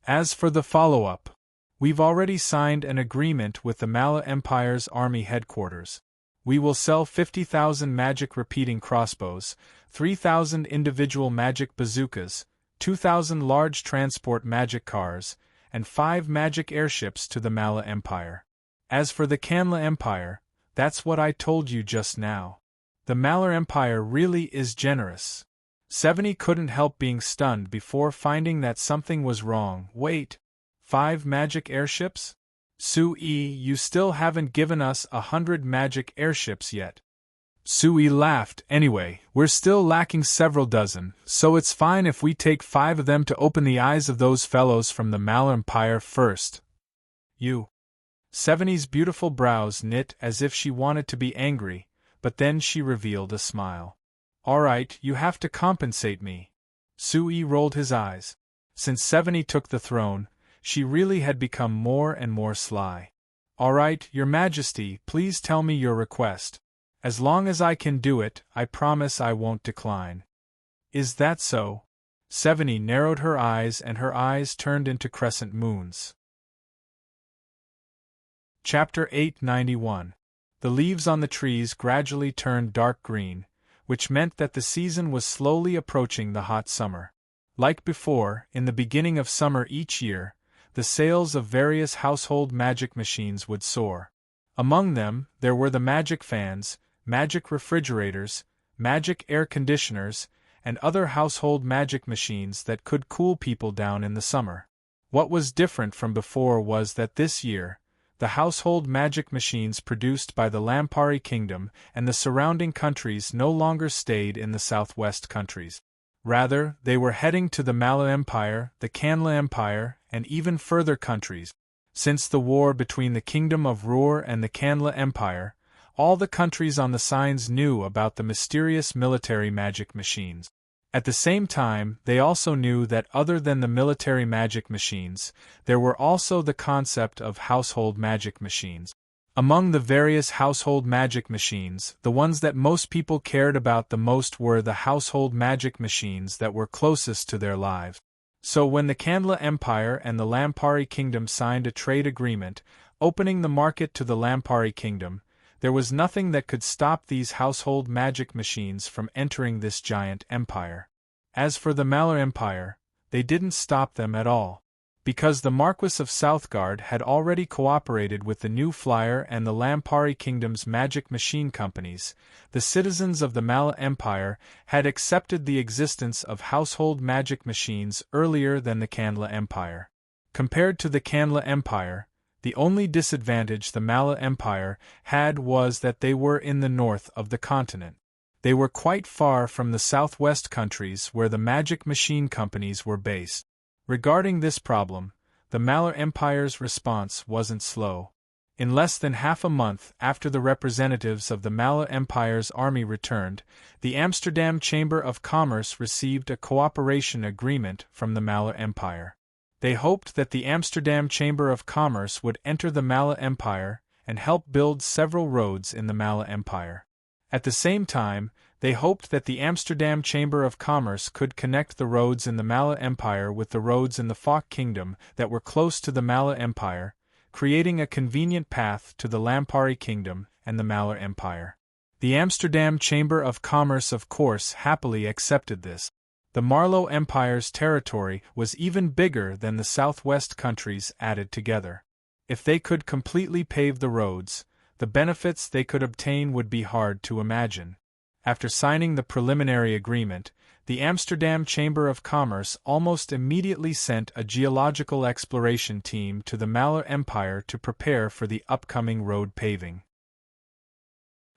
"As for the follow-up, we've already signed an agreement with the Mala Empire's army headquarters. We will sell 50,000 magic repeating crossbows, 3,000 individual magic bazookas, 2,000 large transport magic cars, and 5 magic airships to the Mala Empire. As for the Kanla Empire, that's what I told you just now. The Malar Empire really is generous." Seveni couldn't help being stunned before finding that something was wrong. "Wait, 5 magic airships? Sui, you still haven't given us 100 magic airships yet." Sui laughed. "Anyway, we're still lacking several dozen, so it's fine if we take 5 of them to open the eyes of those fellows from the Malar Empire first." "You?" Seveni's beautiful brows knit as if she wanted to be angry, but then she revealed a smile. "All right, you have to compensate me." Sui rolled his eyes. Since Seveni took the throne, she really had become more and more sly. "All right, Your Majesty, please tell me your request. As long as I can do it, I promise I won't decline." "Is that so?" Seveni narrowed her eyes and her eyes turned into crescent moons. Chapter 891. The leaves on the trees gradually turned dark green, which meant that the season was slowly approaching the hot summer. Like before, in the beginning of summer each year, the sales of various household magic machines would soar. Among them, there were the magic fans, magic refrigerators, magic air conditioners, and other household magic machines that could cool people down in the summer. What was different from before was that this year, the household magic machines produced by the Lampari Kingdom and the surrounding countries no longer stayed in the southwest countries. Rather, they were heading to the Mala Empire, the Kanla Empire, and even further countries. Since the war between the Kingdom of Roor and the Kanla Empire, all the countries on the signs knew about the mysterious military magic machines. At the same time, they also knew that other than the military magic machines, there were also the concept of household magic machines. Among the various household magic machines, the ones that most people cared about the most were the household magic machines that were closest to their lives. So when the Kanla Empire and the Lampari Kingdom signed a trade agreement, opening the market to the Lampari Kingdom, there was nothing that could stop these household magic machines from entering this giant empire. As for the Malar Empire, they didn't stop them at all. Because the Marquis of Southgard had already cooperated with the New Flyer and the Lampari Kingdom's magic machine companies, the citizens of the Mala Empire had accepted the existence of household magic machines earlier than the Kanla Empire. Compared to the Kanla Empire, the only disadvantage the Mala Empire had was that they were in the north of the continent. They were quite far from the southwest countries where the magic machine companies were based. Regarding this problem, the Malar Empire's response wasn't slow. In less than half a month after the representatives of the Malar Empire's army returned, the Amsterdam Chamber of Commerce received a cooperation agreement from the Malar Empire. They hoped that the Amsterdam Chamber of Commerce would enter the Mala Empire and help build several roads in the Mala Empire. At the same time, they hoped that the Amsterdam Chamber of Commerce could connect the roads in the Mala Empire with the roads in the Falk Kingdom that were close to the Mala Empire, creating a convenient path to the Lampari Kingdom and the Mala Empire. The Amsterdam Chamber of Commerce, of course, happily accepted this. The Marlow Empire's territory was even bigger than the southwest countries added together. If they could completely pave the roads, the benefits they could obtain would be hard to imagine. After signing the preliminary agreement, the Amsterdam Chamber of Commerce almost immediately sent a geological exploration team to the Malar Empire to prepare for the upcoming road paving.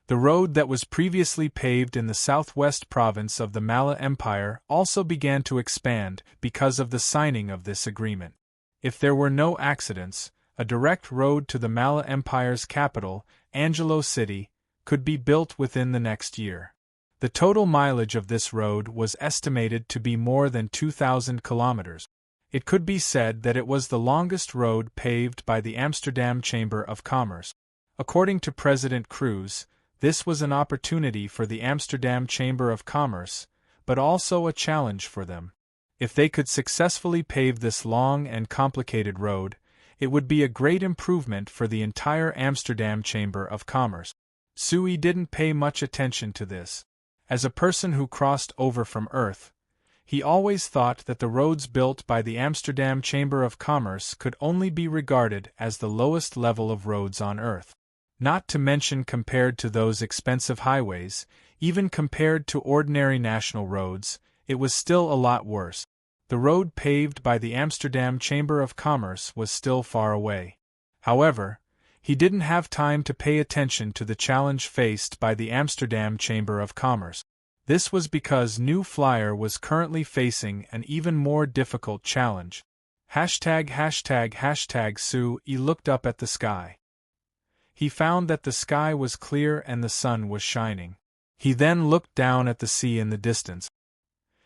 The road that was previously paved in the southwest province of the Mala Empire also began to expand because of the signing of this agreement. If there were no accidents, a direct road to the Mala Empire's capital, Angelo City, could be built within the next year. The total mileage of this road was estimated to be more than 2,000 kilometers. It could be said that it was the longest road paved by the Amsterdam Chamber of Commerce. According to President Cruz, this was an opportunity for the Amsterdam Chamber of Commerce, but also a challenge for them. If they could successfully pave this long and complicated road, it would be a great improvement for the entire Amsterdam Chamber of Commerce. Sui didn't pay much attention to this. As a person who crossed over from Earth, he always thought that the roads built by the Amsterdam Chamber of Commerce could only be regarded as the lowest level of roads on Earth. Not to mention compared to those expensive highways, even compared to ordinary national roads, it was still a lot worse. The road paved by the Amsterdam Chamber of Commerce was still far away. However, he didn't have time to pay attention to the challenge faced by the Amsterdam Chamber of Commerce. This was because New Flyer was currently facing an even more difficult challenge. Sui looked up at the sky. He found that the sky was clear and the sun was shining. He then looked down at the sea in the distance.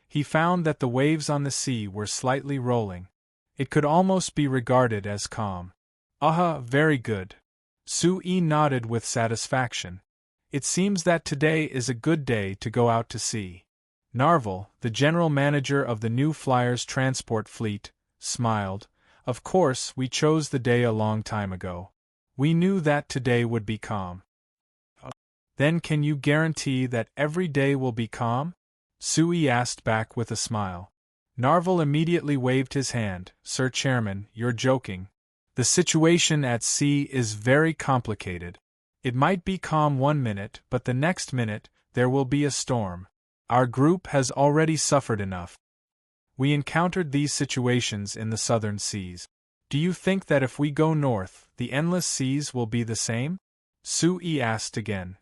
He found that the waves on the sea were slightly rolling. It could almost be regarded as calm. Very good. Sui nodded with satisfaction. It seems that today is a good day to go out to sea. Narvel, the general manager of the New Flyer's transport fleet, smiled. Of course, we chose the day a long time ago. We knew that today would be calm. Then can you guarantee that every day will be calm? Sui asked back with a smile. Narvel immediately waved his hand. Sir Chairman, you're joking. The situation at sea is very complicated. It might be calm one minute, but the next minute, there will be a storm. Our group has already suffered enough. We encountered these situations in the southern seas. Do you think that if we go north, the endless seas will be the same? Sui asked again.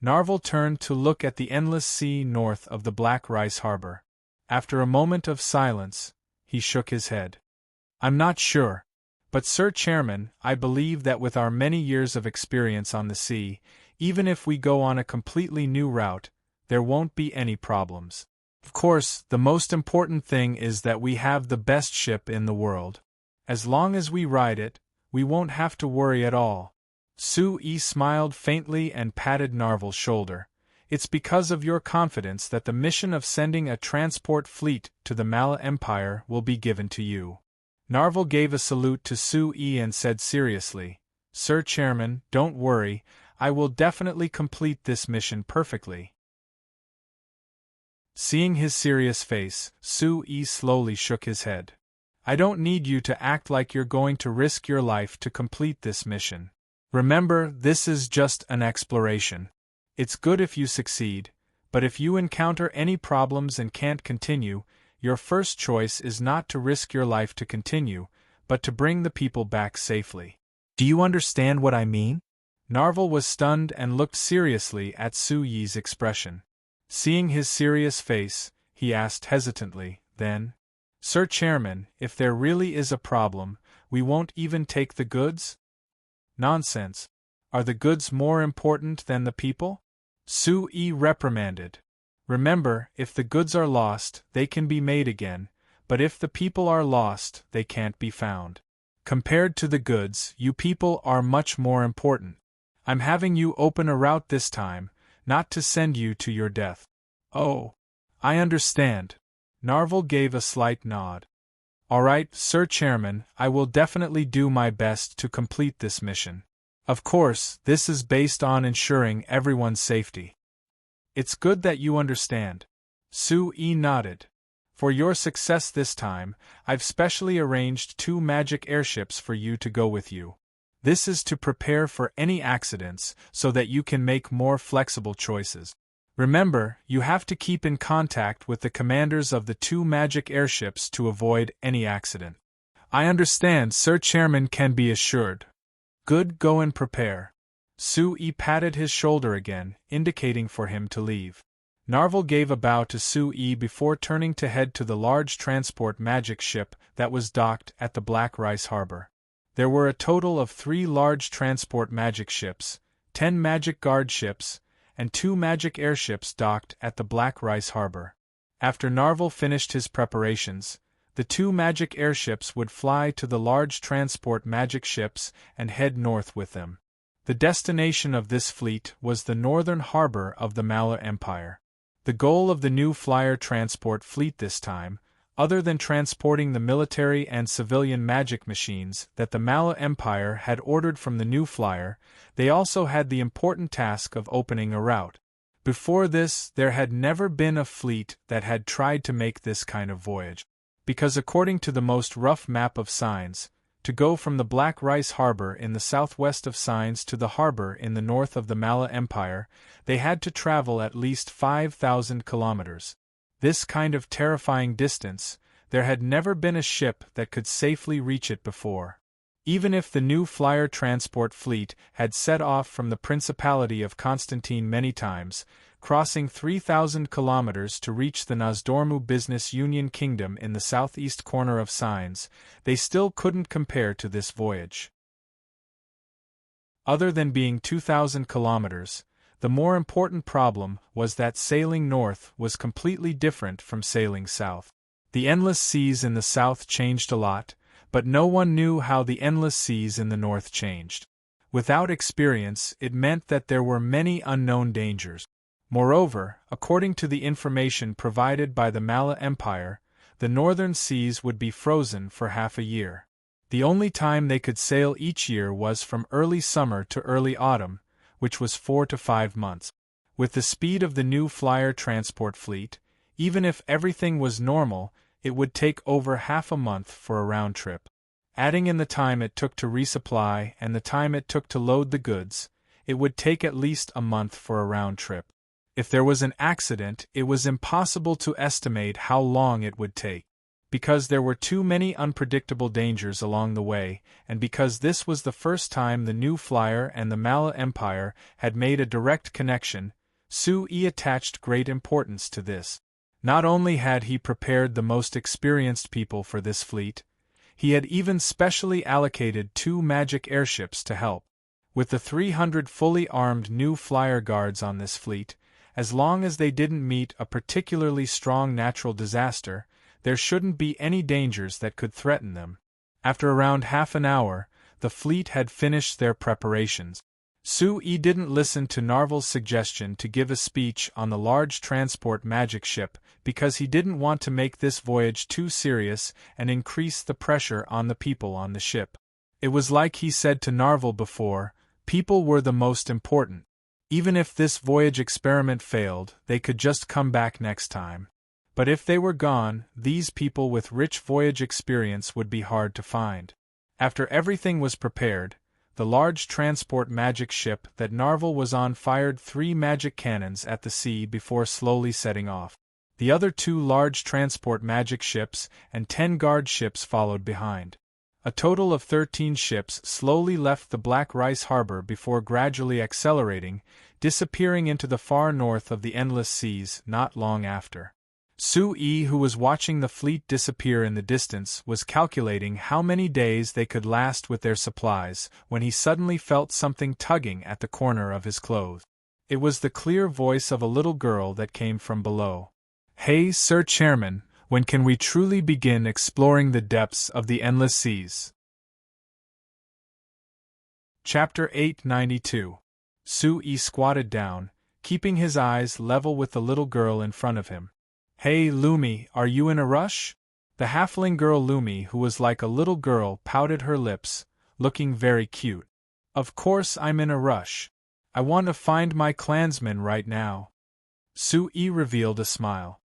Narvel turned to look at the endless sea north of the Black Rice Harbor. After a moment of silence, he shook his head. I'm not sure. But Sir Chairman, I believe that with our many years of experience on the sea, even if we go on a completely new route, there won't be any problems. Of course, the most important thing is that we have the best ship in the world. As long as we ride it, we won't have to worry at all. Sui smiled faintly and patted Narvel's shoulder. It's because of your confidence that the mission of sending a transport fleet to the Mala Empire will be given to you. Narvel gave a salute to Sui and said seriously, Sir Chairman, don't worry, I will definitely complete this mission perfectly. Seeing his serious face, Sui slowly shook his head. I don't need you to act like you're going to risk your life to complete this mission. Remember, this is just an exploration. It's good if you succeed, but if you encounter any problems and can't continue, your first choice is not to risk your life to continue, but to bring the people back safely. Do you understand what I mean? Narvel was stunned and looked seriously at Sui's expression. Seeing his serious face, he asked hesitantly, then, Sir Chairman, if there really is a problem, we won't even take the goods? Nonsense. Are the goods more important than the people? Sui reprimanded. Remember, if the goods are lost, they can be made again, but if the people are lost, they can't be found. Compared to the goods, you people are much more important. I'm having you open a route this time, not to send you to your death. Oh, I understand. Narvel gave a slight nod. All right, Sir Chairman, I will definitely do my best to complete this mission. Of course, this is based on ensuring everyone's safety. It's good that you understand. Sui nodded. For your success this time, I've specially arranged 2 magic airships for you to go with you. This is to prepare for any accidents so that you can make more flexible choices. Remember, you have to keep in contact with the commanders of the 2 magic airships to avoid any accident. I understand, Sir Chairman can be assured. Good, go and prepare. Sui patted his shoulder again, indicating for him to leave. Narvel gave a bow to Sui before turning to head to the large transport magic ship that was docked at the Black Rice Harbor. There were a total of 3 large transport magic ships, 10 magic guard ships, and 2 magic airships docked at the Black Rice Harbor. After Narvel finished his preparations, the 2 magic airships would fly to the large transport magic ships and head north with them. The destination of this fleet was the northern harbor of the Mala Empire. The goal of the new flyer transport fleet this time, other than transporting the military and civilian magic machines that the Mala Empire had ordered from the new flyer, they also had the important task of opening a route. Before this, there had never been a fleet that had tried to make this kind of voyage. Because according to the most rough map of Signs, to go from the Black Rice Harbor in the southwest of Signs to the harbor in the north of the Mala Empire, they had to travel at least 5,000 kilometers. This kind of terrifying distance, there had never been a ship that could safely reach it before. Even if the new flyer transport fleet had set off from the Principality of Constantine many times, crossing 3,000 kilometers to reach the Nozdormu Business Union Kingdom in the southeast corner of Signs, they still couldn't compare to this voyage. Other than being 2,000 kilometers, the more important problem was that sailing north was completely different from sailing south. The endless seas in the south changed a lot, but no one knew how the endless seas in the north changed. Without experience, it meant that there were many unknown dangers. Moreover, according to the information provided by the Mala Empire, the northern seas would be frozen for half a year. The only time they could sail each year was from early summer to early autumn, which was 4 to 5 months. With the speed of the new flyer transport fleet, even if everything was normal, it would take over half a month for a round trip. Adding in the time it took to resupply and the time it took to load the goods, it would take at least a month for a round trip. If there was an accident, it was impossible to estimate how long it would take. Because there were too many unpredictable dangers along the way, and because this was the first time the new flyer and the Mala Empire had made a direct connection, Sui attached great importance to this. Not only had he prepared the most experienced people for this fleet, he had even specially allocated 2 magic airships to help. With the 300 fully armed new flyer guards on this fleet, as long as they didn't meet a particularly strong natural disaster, there shouldn't be any dangers that could threaten them. After around half an hour, the fleet had finished their preparations. Sui didn't listen to Narvel's suggestion to give a speech on the large transport magic ship because he didn't want to make this voyage too serious and increase the pressure on the people on the ship. It was like he said to Narvel before, people were the most important. Even if this voyage experiment failed, they could just come back next time. But if they were gone, these people with rich voyage experience would be hard to find. After everything was prepared, the large transport magic ship that Narvel was on fired 3 magic cannons at the sea before slowly setting off. The other 2 large transport magic ships and 10 guard ships followed behind. A total of 13 ships slowly left the Black Rice Harbor before gradually accelerating, disappearing into the far north of the endless seas not long after. Sui, who was watching the fleet disappear in the distance, was calculating how many days they could last with their supplies when he suddenly felt something tugging at the corner of his clothes. It was the clear voice of a little girl that came from below. "Hey, Sir Chairman, when can we truly begin exploring the depths of the endless seas?" Chapter 892. Sui squatted down, keeping his eyes level with the little girl in front of him. "Hey, Lumi, are you in a rush?" The halfling girl Lumi, who was like a little girl, pouted her lips, looking very cute. "Of course I'm in a rush. I want to find my clansmen right now." Sui revealed a smile.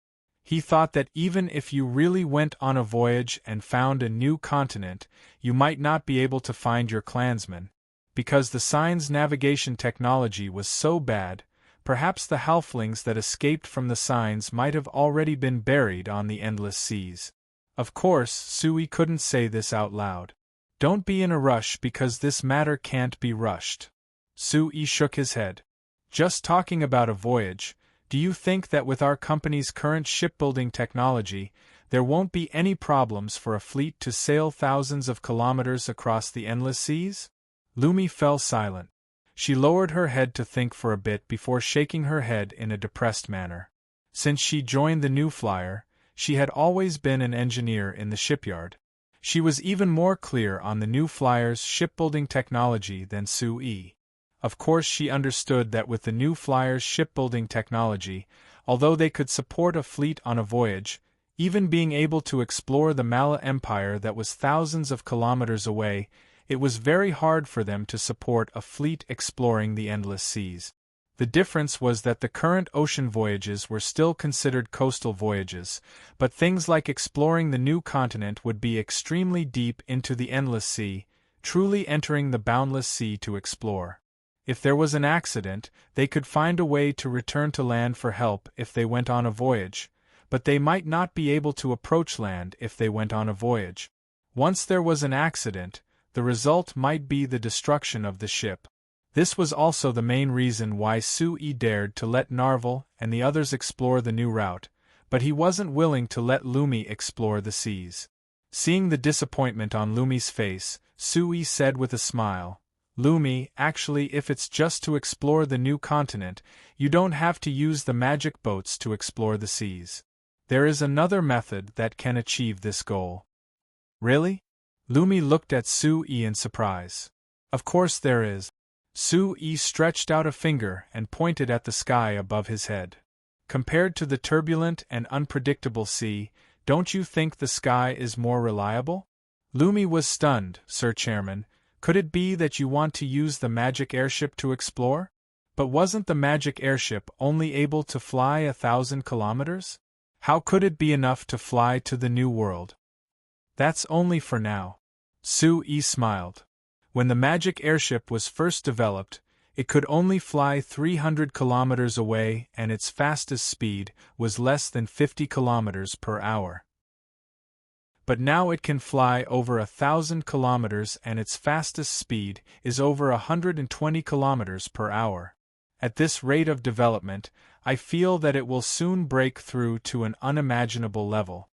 He thought that even if you really went on a voyage and found a new continent, you might not be able to find your clansmen. Because the sign's navigation technology was so bad, perhaps the halflings that escaped from the signs might have already been buried on the endless seas. Of course, Sui couldn't say this out loud. "Don't be in a rush because this matter can't be rushed." Sui shook his head. "Just talking about a voyage, do you think that with our company's current shipbuilding technology, there won't be any problems for a fleet to sail thousands of kilometers across the endless seas?" Lumi fell silent. She lowered her head to think for a bit before shaking her head in a depressed manner. Since she joined the new flyer, she had always been an engineer in the shipyard. She was even more clear on the new flyer's shipbuilding technology than Sui. Of course she understood that with the new flyer's shipbuilding technology, although they could support a fleet on a voyage, even being able to explore the Mala Empire that was thousands of kilometers away, it was very hard for them to support a fleet exploring the endless seas. The difference was that the current ocean voyages were still considered coastal voyages, but things like exploring the new continent would be extremely deep into the endless sea, truly entering the boundless sea to explore. If there was an accident, they could find a way to return to land for help if they went on a voyage, but they might not be able to approach land if they went on a voyage. Once there was an accident, the result might be the destruction of the ship. This was also the main reason why Sui dared to let Narvel and the others explore the new route, but he wasn't willing to let Lumi explore the seas. Seeing the disappointment on Lumi's face, Sui said with a smile, "Lumi, actually if it's just to explore the new continent, you don't have to use the magic boats to explore the seas. There is another method that can achieve this goal." "Really?" Lumi looked at Sui in surprise. "Of course there is." Sui stretched out a finger and pointed at the sky above his head. "Compared to the turbulent and unpredictable sea, don't you think the sky is more reliable?" Lumi was stunned. "Sir Chairman, could it be that you want to use the magic airship to explore?" But wasn't the magic airship only able to fly 1,000 kilometers? How could it be enough to fly to the new world? That's only for now. Sue-Yi smiled. When the magic airship was first developed, it could only fly 300 kilometers away and its fastest speed was less than 50 kilometers per hour. But now it can fly over 1,000 kilometers and its fastest speed is over 120 kilometers per hour. At this rate of development, I feel that it will soon break through to an unimaginable level.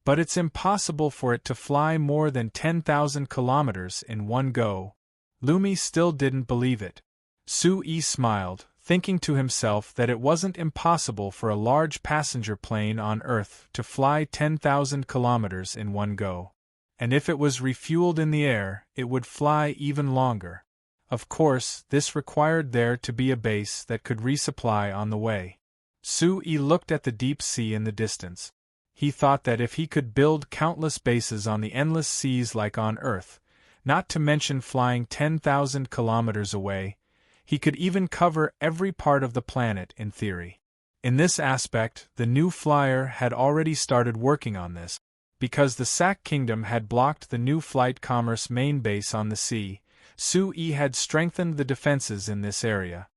But it's impossible for it to fly more than 10,000 kilometers in one go. Lumi still didn't believe it. Sue-Yi smiled, thinking to himself that it wasn't impossible for a large passenger plane on Earth to fly 10,000 kilometers in one go. And if it was refueled in the air, it would fly even longer. Of course, this required there to be a base that could resupply on the way. Sue-Yi looked at the deep sea in the distance. He thought that if he could build countless bases on the endless seas like on Earth, not to mention flying 10,000 kilometers away, he could even cover every part of the planet in theory. In this aspect, the new flyer had already started working on this. Because the Sac Kingdom had blocked the new flight commerce main base on the sea, Sue-Yi had strengthened the defenses in this area.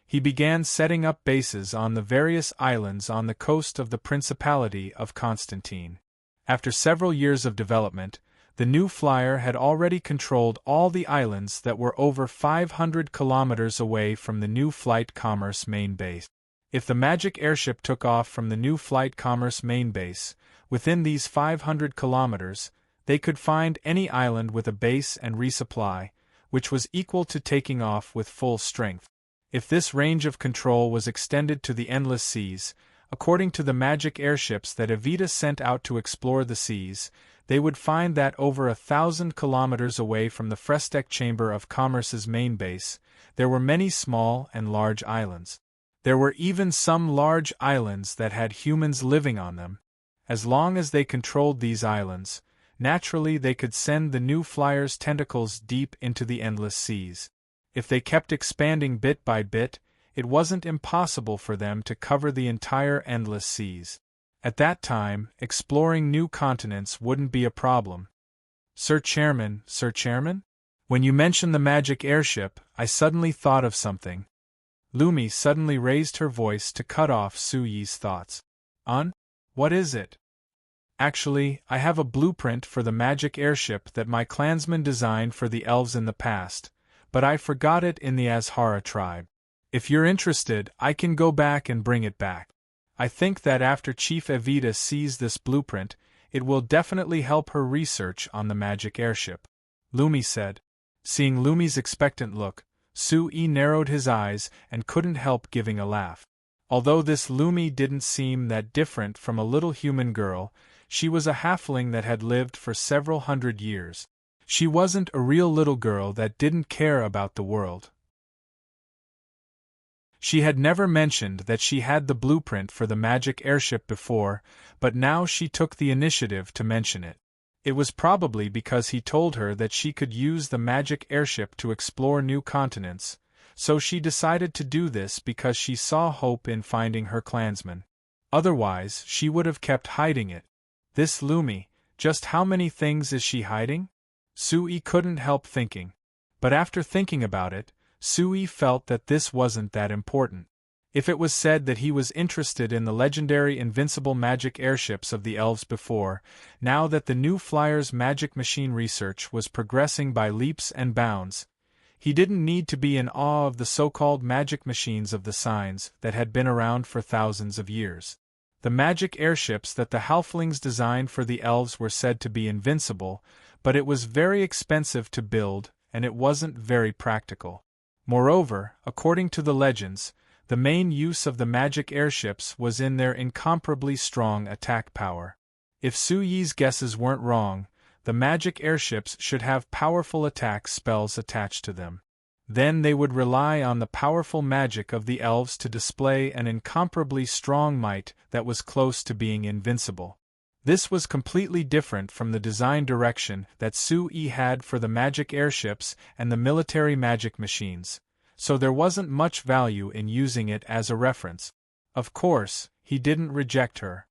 He began setting up bases on the various islands on the coast of the Principality of Constantine. After several years of development, the new flyer had already controlled all the islands that were over 500 kilometers away from the new flight commerce main base. If the magic airship took off from the new flight commerce main base, within these 500 kilometers, they could find any island with a base and resupply, which was equal to taking off with full strength. If this range of control was extended to the endless seas, according to the magic airships that Evita sent out to explore the seas, they would find that over 1,000 kilometers away from the Frestec Chamber of Commerce's main base, there were many small and large islands. There were even some large islands that had humans living on them. As long as they controlled these islands, naturally they could send the new flyer's tentacles deep into the endless seas. If they kept expanding bit by bit, it wasn't impossible for them to cover the entire endless seas. At that time, exploring new continents wouldn't be a problem. Sir Chairman, When you mentioned the magic airship, I suddenly thought of something. Lumi suddenly raised her voice to cut off Sue-Yi's thoughts. What is it? Actually, I have a blueprint for the magic airship that my clansmen designed for the elves in the past, but I forgot it in the Azhara tribe. If you're interested, I can go back and bring it back. I think that after Chief Evita sees this blueprint, it will definitely help her research on the magic airship, Lumi said. Seeing Lumi's expectant look, Sue-Yi narrowed his eyes and couldn't help giving a laugh. Although this Lumi didn't seem that different from a little human girl, she was a halfling that had lived for several hundred years. She wasn't a real little girl that didn't care about the world. She had never mentioned that she had the blueprint for the magic airship before, but now she took the initiative to mention it. It was probably because he told her that she could use the magic airship to explore new continents, so she decided to do this because she saw hope in finding her clansmen. Otherwise, she would have kept hiding it. This Lumi, just how many things is she hiding? Sue-Yi couldn't help thinking. But after thinking about it, Sue-Yi felt that this wasn't that important. If it was said that he was interested in the legendary invincible magic airships of the elves before, now that the new flyer's magic machine research was progressing by leaps and bounds, he didn't need to be in awe of the so-called magic machines of the signs that had been around for thousands of years. The magic airships that the halflings designed for the elves were said to be invincible, but it was very expensive to build, and it wasn't very practical. Moreover, according to the legends, the main use of the magic airships was in their incomparably strong attack power. If Sue-Yi's guesses weren't wrong, the magic airships should have powerful attack spells attached to them. Then they would rely on the powerful magic of the elves to display an incomparably strong might that was close to being invincible. This was completely different from the design direction that Sue-Yi had for the magic airships and the military magic machines, so there wasn't much value in using it as a reference. Of course, he didn't reject her.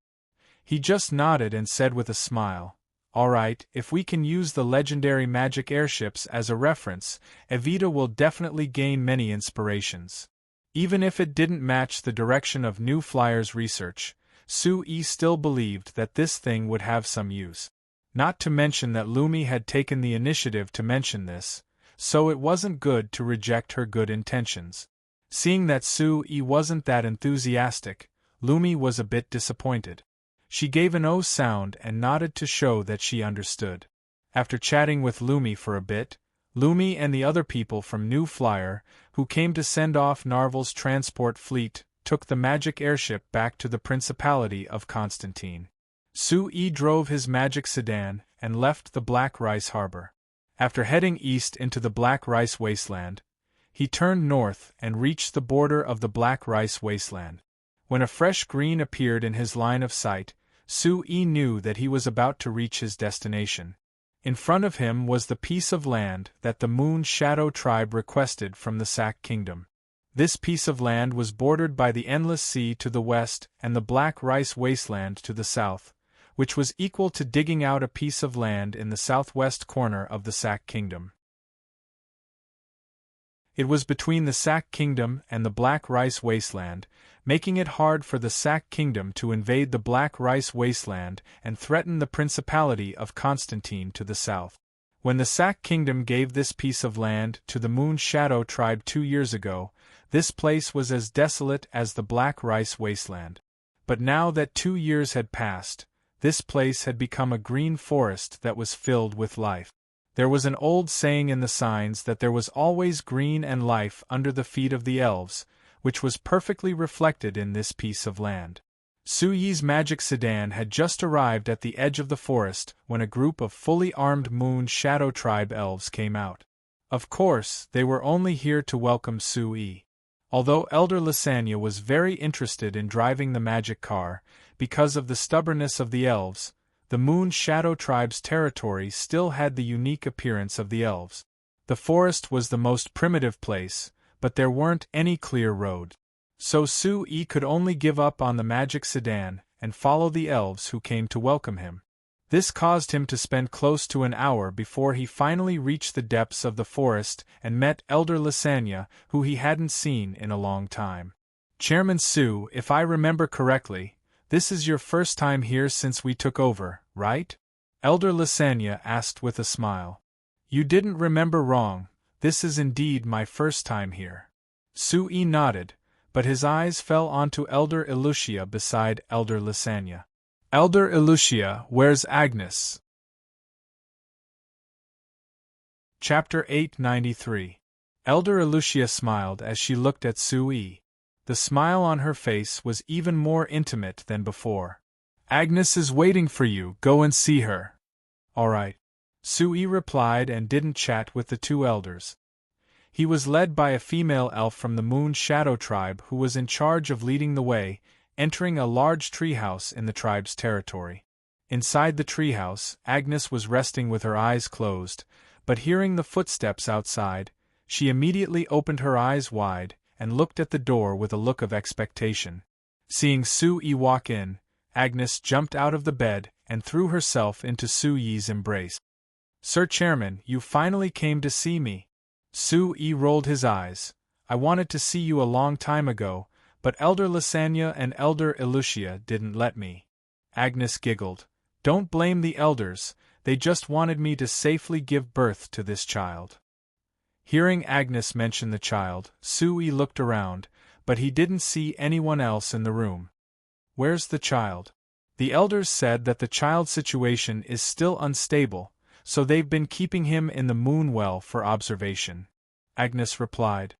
He just nodded and said with a smile, "Alright, if we can use the legendary magic airships as a reference, Evita will definitely gain many inspirations." Even if it didn't match the direction of New Flyer's research, Sue still believed that this thing would have some use. Not to mention that Lumi had taken the initiative to mention this, so it wasn't good to reject her good intentions. Seeing that Sue wasn't that enthusiastic, Lumi was a bit disappointed. She gave an "oh" sound and nodded to show that she understood. After chatting with Lumi for a bit, Lumi and the other people from New Flyer, who came to send off Narvel's transport fleet, took the magic airship back to the Principality of Constantine. Sue drove his magic sedan and left the Black Rice Harbor. After heading east into the Black Rice Wasteland, he turned north and reached the border of the Black Rice Wasteland. When a fresh green appeared in his line of sight, Sue knew that he was about to reach his destination. In front of him was the piece of land that the Moon Shadow tribe requested from the Sac Kingdom. This piece of land was bordered by the Endless Sea to the west and the Black Rice Wasteland to the south, which was equal to digging out a piece of land in the southwest corner of the Sac Kingdom. It was between the Sac Kingdom and the Black Rice Wasteland, making it hard for the Sac Kingdom to invade the Black Rice Wasteland and threaten the Principality of Constantine to the south. When the Sac Kingdom gave this piece of land to the Moon Shadow tribe 2 years ago, this place was as desolate as the Black Rice Wasteland. But now that 2 years had passed, this place had become a green forest that was filled with life. There was an old saying in the signs that there was always green and life under the feet of the elves, which was perfectly reflected in this piece of land. Suyi's magic sedan had just arrived at the edge of the forest when a group of fully armed Moon Shadow Tribe elves came out. Of course, they were only here to welcome Suyi. Although Elder Lysania was very interested in driving the magic car, because of the stubbornness of the elves, the Moon Shadow Tribe's territory still had the unique appearance of the elves. The forest was the most primitive place, but there weren't any clear roads. So Suyi could only give up on the magic sedan and follow the elves who came to welcome him. This caused him to spend close to an hour before he finally reached the depths of the forest and met Elder Lysania, who he hadn't seen in a long time. "Chairman Su, if I remember correctly, this is your first time here since we took over, right?" Elder Lysania asked with a smile. "You didn't remember wrong, this is indeed my first time here." Suyi nodded, but his eyes fell onto Elder Elucia beside Elder Lysania. "Elder Elucia, where's Agnes?" Chapter 893. Elder Elucia smiled as she looked at Suyi. The smile on her face was even more intimate than before. "Agnes is waiting for you, go and see her." "All right," Suyi replied and didn't chat with the two elders. He was led by a female elf from the Moon Shadow tribe who was in charge of leading the way, entering a large treehouse in the tribe's territory. Inside the treehouse, Agnes was resting with her eyes closed, but hearing the footsteps outside, she immediately opened her eyes wide and looked at the door with a look of expectation. Seeing Suyi walk in, Agnes jumped out of the bed and threw herself into Suyi's embrace. "Sir Chairman, you finally came to see me." Suyi rolled his eyes. "I wanted to see you a long time ago, but Elder Lysania and Elder Elucia didn't let me." Agnes giggled. "Don't blame the elders, they just wanted me to safely give birth to this child." Hearing Agnes mention the child, Suyi looked around, but he didn't see anyone else in the room. "Where's the child?" "The elders said that the child's situation is still unstable, so they've been keeping him in the moon well for observation," Agnes replied.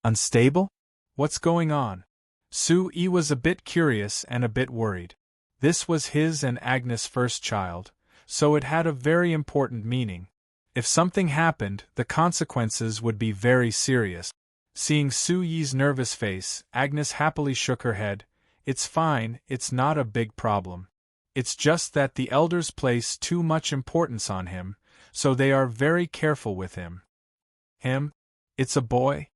"Unstable? What's going on?" Suyi was a bit curious and a bit worried. This was his and Agnes' first child, so it had a very important meaning. If something happened, the consequences would be very serious. Seeing Suyi's nervous face, Agnes happily shook her head. "It's fine, it's not a big problem. It's just that the elders place too much importance on him, so they are very careful with him." "Him? It's a boy?"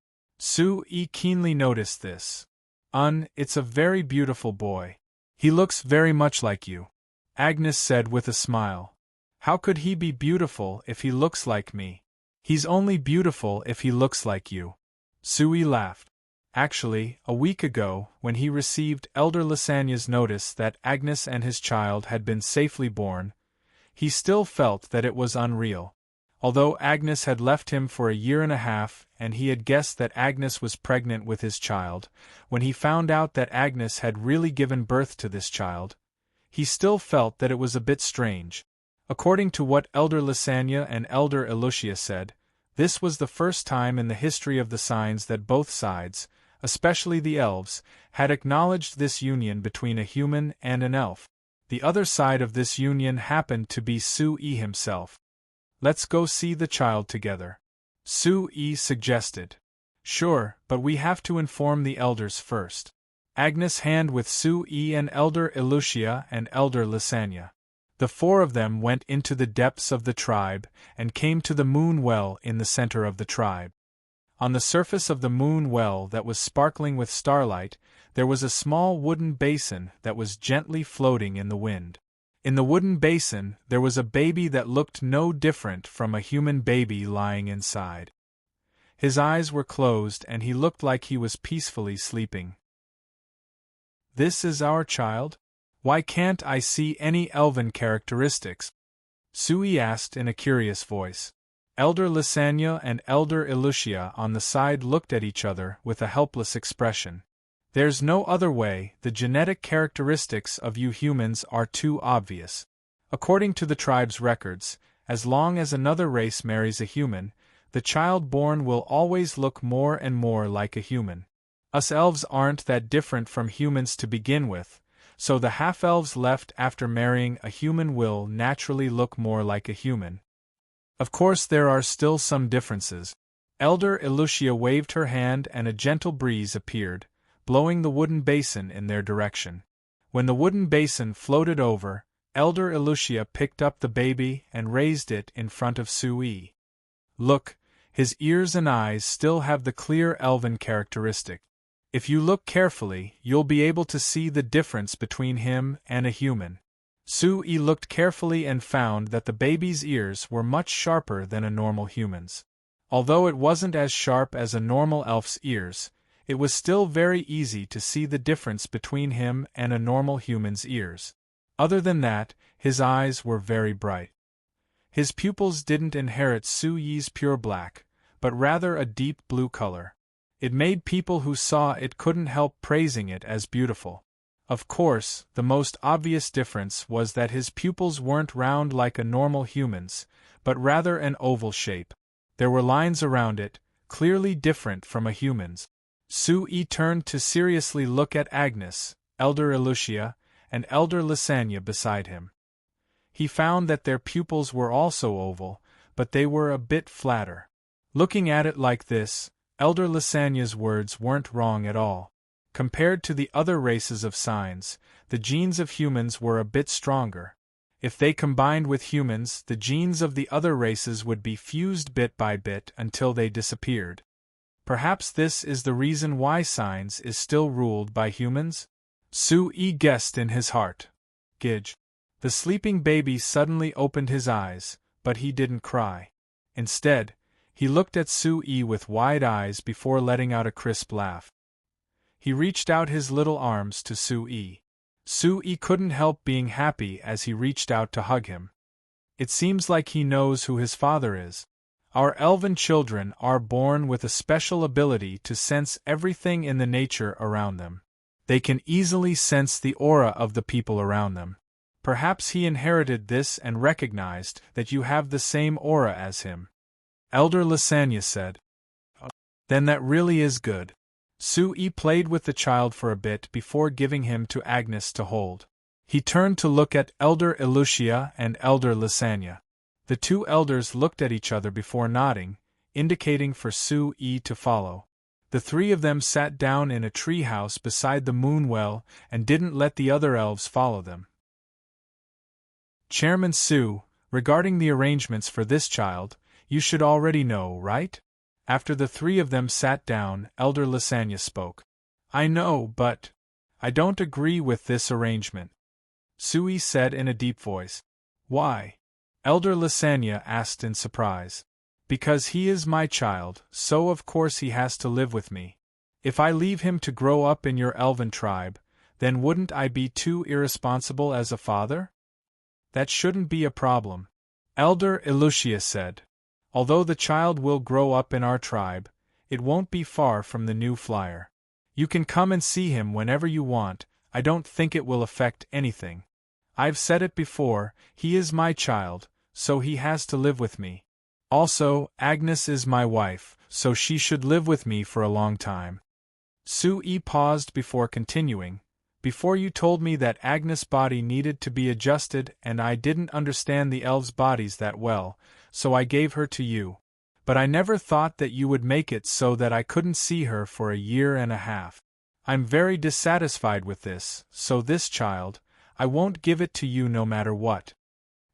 Sue keenly noticed this. It's a very beautiful boy. He looks very much like you," Agnes said with a smile. "How could he be beautiful if he looks like me?" "He's only beautiful if he looks like you." Sue laughed. Actually, a week ago, when he received Elder Lasagna's notice that Agnes and his child had been safely born, he still felt that it was unreal. Although Agnes had left him for a year and a half and he had guessed that Agnes was pregnant with his child, when he found out that Agnes had really given birth to this child, he still felt that it was a bit strange. According to what Elder Lasagna and Elder Elucia said, this was the first time in the history of the signs that both sides, especially the elves, had acknowledged this union between a human and an elf. The other side of this union happened to be Sue himself. "Let's go see the child together," Sue suggested. "Sure, but we have to inform the elders first." Agnes hand with Sue and Elder Elucia and Elder Lasagna. The four of them went into the depths of the tribe and came to the moon well in the center of the tribe. On the surface of the moon well that was sparkling with starlight, there was a small wooden basin that was gently floating in the wind. In the wooden basin, there was a baby that looked no different from a human baby lying inside. His eyes were closed and he looked like he was peacefully sleeping. "This is our child? Why can't I see any elven characteristics?" Sue asked in a curious voice. Elder Lasagna and Elder Elucia on the side looked at each other with a helpless expression. "There's no other way, the genetic characteristics of you humans are too obvious. According to the tribe's records, as long as another race marries a human, the child born will always look more and more like a human. Us elves aren't that different from humans to begin with, so the half-elves left after marrying a human will naturally look more like a human. Of course there are still some differences." Elder Elucia waved her hand and a gentle breeze appeared, blowing the wooden basin in their direction. When the wooden basin floated over, Elder Elucia picked up the baby and raised it in front of Sue. "Look, his ears and eyes still have the clear elven characteristic. If you look carefully, you'll be able to see the difference between him and a human." Sue looked carefully and found that the baby's ears were much sharper than a normal human's. Although it wasn't as sharp as a normal elf's ears, it was still very easy to see the difference between him and a normal human's ears. Other than that, his eyes were very bright. His pupils didn't inherit Sue's pure black, but rather a deep blue color. It made people who saw it couldn't help praising it as beautiful. Of course, the most obvious difference was that his pupils weren't round like a normal human's, but rather an oval shape. There were lines around it, clearly different from a human's. Sue turned to seriously look at Agnes, Elder Elucia, and Elder Lasagna beside him. He found that their pupils were also oval, but they were a bit flatter. Looking at it like this, Elder Lasagna's words weren't wrong at all. Compared to the other races of signs, the genes of humans were a bit stronger. If they combined with humans, the genes of the other races would be fused bit by bit until they disappeared. Perhaps this is the reason why signs is still ruled by humans? Sue guessed in his heart. Gidge. The sleeping baby suddenly opened his eyes, but he didn't cry. Instead, he looked at Sue with wide eyes before letting out a crisp laugh. He reached out his little arms to Sue. Sue couldn't help being happy as he reached out to hug him. It seems like he knows who his father is. Our elven children are born with a special ability to sense everything in the nature around them. They can easily sense the aura of the people around them. Perhaps he inherited this and recognized that you have the same aura as him. Elder Lasagna said. Then that really is good. Sue played with the child for a bit before giving him to Agnes to hold. He turned to look at Elder Elucia and Elder Lasagna. The two elders looked at each other before nodding, indicating for Sue to follow. The three of them sat down in a tree house beside the moon well and didn't let the other elves follow them. Chairman Sue, regarding the arrangements for this child, you should already know, right? After the three of them sat down, Elder Lysania spoke. I know, but I don't agree with this arrangement, Sui said in a deep voice. Why? Elder Lysania asked in surprise. Because he is my child, so of course he has to live with me. If I leave him to grow up in your elven tribe, then wouldn't I be too irresponsible as a father? That shouldn't be a problem, Elder Elucia said. Although the child will grow up in our tribe, it won't be far from the new flyer. You can come and see him whenever you want. I don't think it will affect anything. I've said it before, he is my child, so he has to live with me. Also, Agnes is my wife, so she should live with me for a long time. Sui paused before continuing. Before you told me that Agnes' body needed to be adjusted and I didn't understand the elves' bodies that well, so I gave her to you. But I never thought that you would make it so that I couldn't see her for a year and a half. I'm very dissatisfied with this, so this child, I won't give it to you no matter what.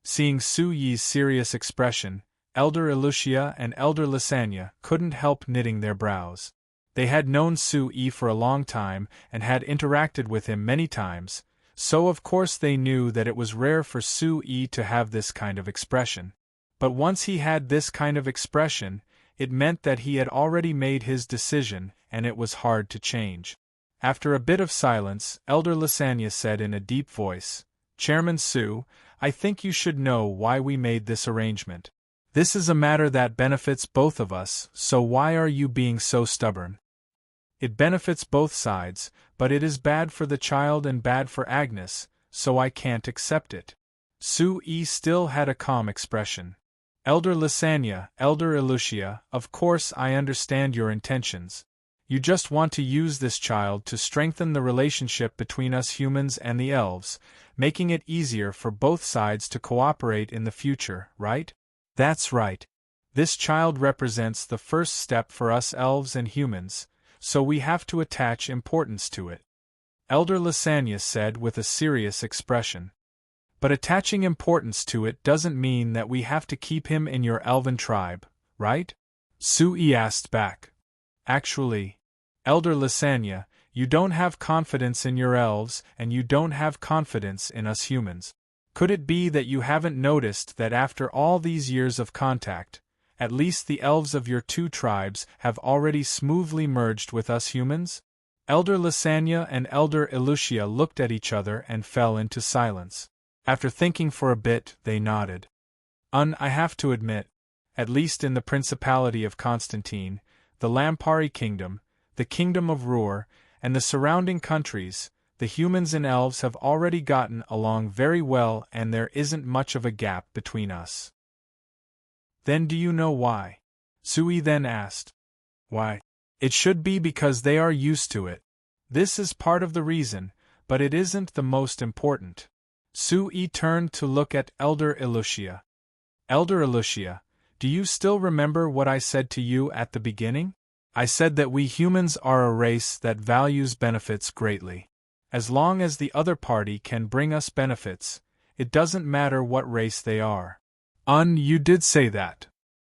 Seeing Suyi's serious expression, Elder Elucia and Elder Lysania couldn't help knitting their brows. They had known Sui for a long time and had interacted with him many times, so of course they knew that it was rare for Sui to have this kind of expression. But once he had this kind of expression, it meant that he had already made his decision, and it was hard to change. After a bit of silence, Elder Lysania said in a deep voice, Chairman Su, I think you should know why we made this arrangement. This is a matter that benefits both of us, so why are you being so stubborn? It benefits both sides, but it is bad for the child and bad for Agnes, so I can't accept it. Sui still had a calm expression. Elder Lysania, Elder Elucia, of course I understand your intentions. You just want to use this child to strengthen the relationship between us humans and the elves, making it easier for both sides to cooperate in the future, right? That's right. This child represents the first step for us elves and humans, so we have to attach importance to it. Elder Lysania said with a serious expression. But attaching importance to it doesn't mean that we have to keep him in your elven tribe, right? Sui asked back. Actually, Elder Lysania, you don't have confidence in your elves and you don't have confidence in us humans. Could it be that you haven't noticed that after all these years of contact, at least the elves of your two tribes have already smoothly merged with us humans? Elder Lysania and Elder Elucia looked at each other and fell into silence. After thinking for a bit, they nodded. I have to admit, at least in the Principality of Constantine, the Lampari Kingdom, the Kingdom of Ruhr, and the surrounding countries, the humans and elves have already gotten along very well and there isn't much of a gap between us. Then do you know why? Sui then asked. Why? It should be because they are used to it. This is part of the reason, but it isn't the most important. Sui turned to look at Elder Elucia. Elder Elucia, do you still remember what I said to you at the beginning? I said that we humans are a race that values benefits greatly. As long as the other party can bring us benefits, it doesn't matter what race they are. You did say that.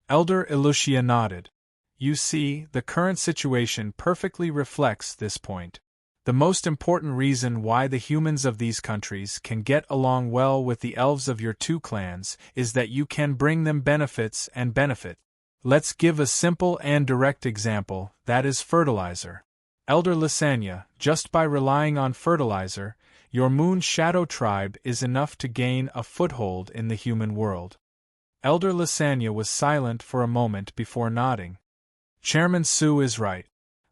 Elder Elucia nodded. You see, the current situation perfectly reflects this point. The most important reason why the humans of these countries can get along well with the elves of your two clans is that you can bring them benefits and benefit. Let's give a simple and direct example, that is fertilizer. Elder Lysania, just by relying on fertilizer, your Moon Shadow tribe is enough to gain a foothold in the human world. Elder Lysania was silent for a moment before nodding. Chairman Su is right.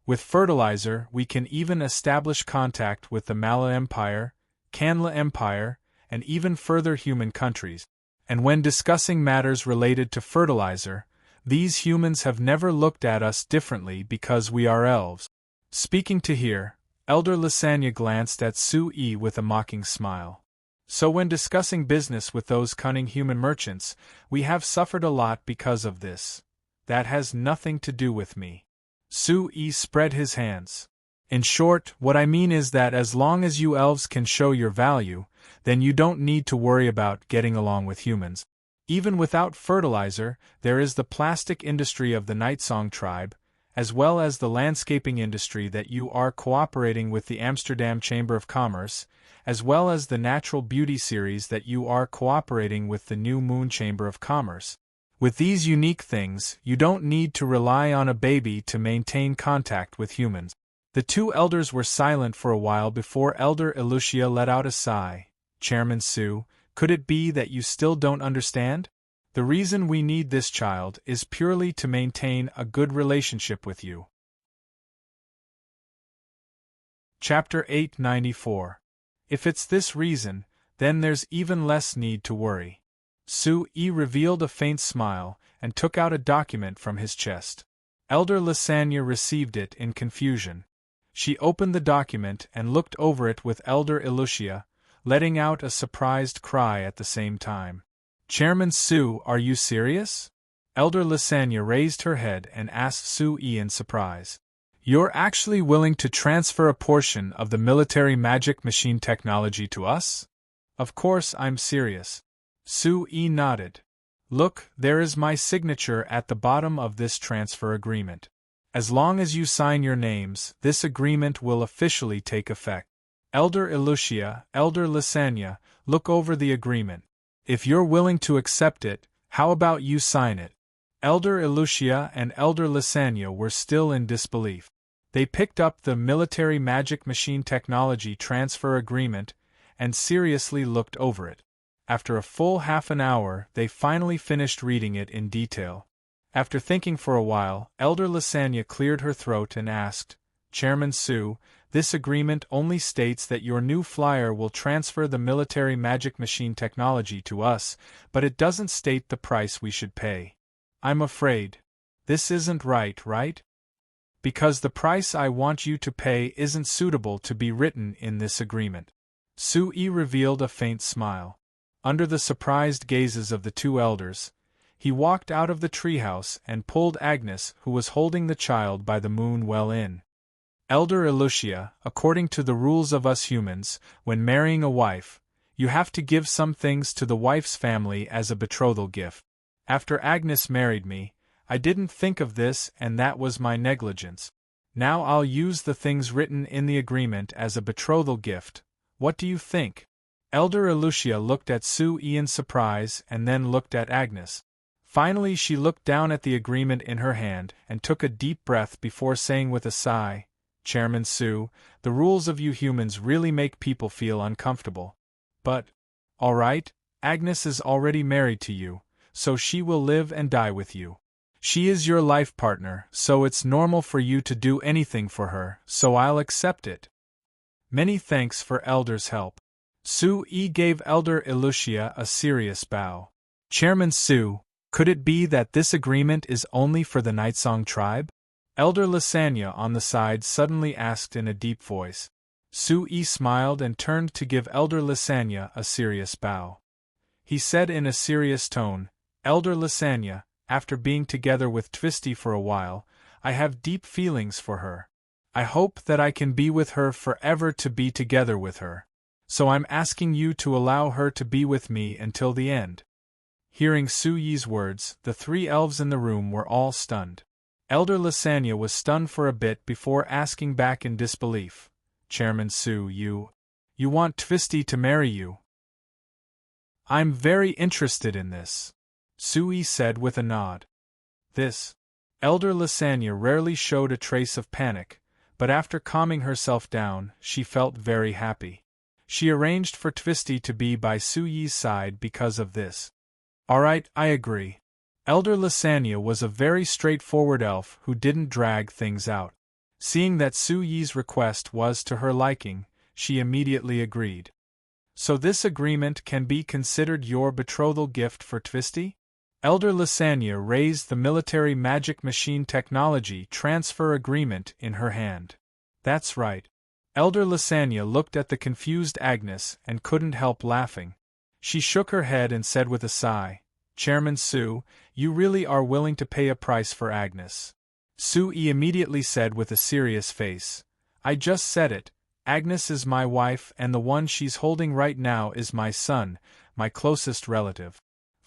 With fertilizer, we can even establish contact with the Mala Empire, Kanla Empire, and even further human countries. And when discussing matters related to fertilizer, these humans have never looked at us differently because we are elves. Speaking to here, Elder Lysania glanced at Sui with a mocking smile. So when discussing business with those cunning human merchants, we have suffered a lot because of this. That has nothing to do with me. Sui spread his hands. In short, what I mean is that as long as you elves can show your value, then you don't need to worry about getting along with humans. Even without fertilizer, there is the plastic industry of the Nightsong tribe, as well as the landscaping industry that you are cooperating with the Amsterdam Chamber of Commerce, as well as the natural beauty series that you are cooperating with the New Moon Chamber of Commerce. With these unique things, you don't need to rely on a baby to maintain contact with humans. The two elders were silent for a while before Elder Elucia let out a sigh. Chairman Sue, could it be that you still don't understand? The reason we need this child is purely to maintain a good relationship with you. Chapter 894. If it's this reason, then there's even less need to worry. Sue revealed a faint smile and took out a document from his chest. Elder Lasagna received it in confusion. She opened the document and looked over it with Elder Elucia, letting out a surprised cry at the same time. Chairman Sue, are you serious? Elder Lasagna raised her head and asked Sue in surprise. You're actually willing to transfer a portion of the military magic machine technology to us? Of course I'm serious. Sue nodded. Look, there is my signature at the bottom of this transfer agreement. As long as you sign your names, this agreement will officially take effect. Elder Elucia, Elder Lasagna, look over the agreement. If you're willing to accept it, how about you sign it? Elder Elucia and Elder Lasagna were still in disbelief. They picked up the military magic machine technology transfer agreement and seriously looked over it. After a full half an hour, they finally finished reading it in detail. After thinking for a while, Elder Lasagna cleared her throat and asked, Chairman Sue, this agreement only states that your new flyer will transfer the military magic machine technology to us, but it doesn't state the price we should pay. I'm afraid this isn't right? Because the price I want you to pay isn't suitable to be written in this agreement. Sue revealed a faint smile. Under the surprised gazes of the two elders, he walked out of the treehouse and pulled Agnes, who was holding the child, by the moon well in. Elder Elucia, according to the rules of us humans, when marrying a wife, you have to give some things to the wife's family as a betrothal gift. After Agnes married me, I didn't think of this, and that was my negligence. Now I'll use the things written in the agreement as a betrothal gift. What do you think? Elder Elucia looked at Sue in surprise and then looked at Agnes. Finally she looked down at the agreement in her hand and took a deep breath before saying with a sigh, Chairman Sue, the rules of you humans really make people feel uncomfortable. But, all right, Agnes is already married to you, so she will live and die with you. She is your life partner, so it's normal for you to do anything for her, so I'll accept it. Many thanks for Elder's help. Sue gave Elder Elucia a serious bow. Chairman Sue, could it be that this agreement is only for the Nightsong tribe? Elder Lasagna on the side suddenly asked in a deep voice. Sue smiled and turned to give Elder Lasagna a serious bow. He said in a serious tone, Elder Lasagna, after being together with Twisty for a while, I have deep feelings for her. I hope that I can be with her forever, to be together with her. So I'm asking you to allow her to be with me until the end. Hearing Suyi's words, the three elves in the room were all stunned. Elder Lasagna was stunned for a bit before asking back in disbelief, Chairman Sue, you want Twisty to marry you? I'm very interested in this, Sue said with a nod. This. Elder Lasagna rarely showed a trace of panic, but after calming herself down, she felt very happy. She arranged for Twisty to be by Suyi's side because of this. Alright, I agree. Elder Lasagna was a very straightforward elf who didn't drag things out. Seeing that Suyi's request was to her liking, she immediately agreed. So this agreement can be considered your betrothal gift for Twisty? Elder Lasagna raised the military magic machine technology transfer agreement in her hand. That's right. Elder Lasagna looked at the confused Agnes and couldn't help laughing. She shook her head and said with a sigh, Chairman Sue, you really are willing to pay a price for Agnes. Sue immediately said with a serious face, I just said it, Agnes is my wife and the one she's holding right now is my son, my closest relative.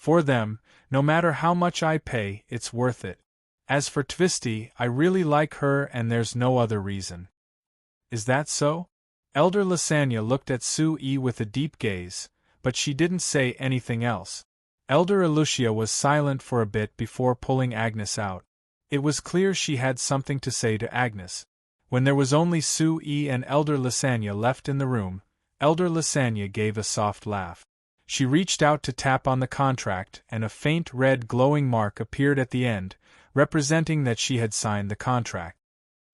For them, no matter how much I pay, it's worth it. As for Twisty, I really like her and there's no other reason. Is that so? Elder Lasagna looked at Sue with a deep gaze, but she didn't say anything else. Elder Elucia was silent for a bit before pulling Agnes out. It was clear she had something to say to Agnes. When there was only Sue and Elder Lasagna left in the room, Elder Lasagna gave a soft laugh. She reached out to tap on the contract, and a faint red glowing mark appeared at the end, representing that she had signed the contract.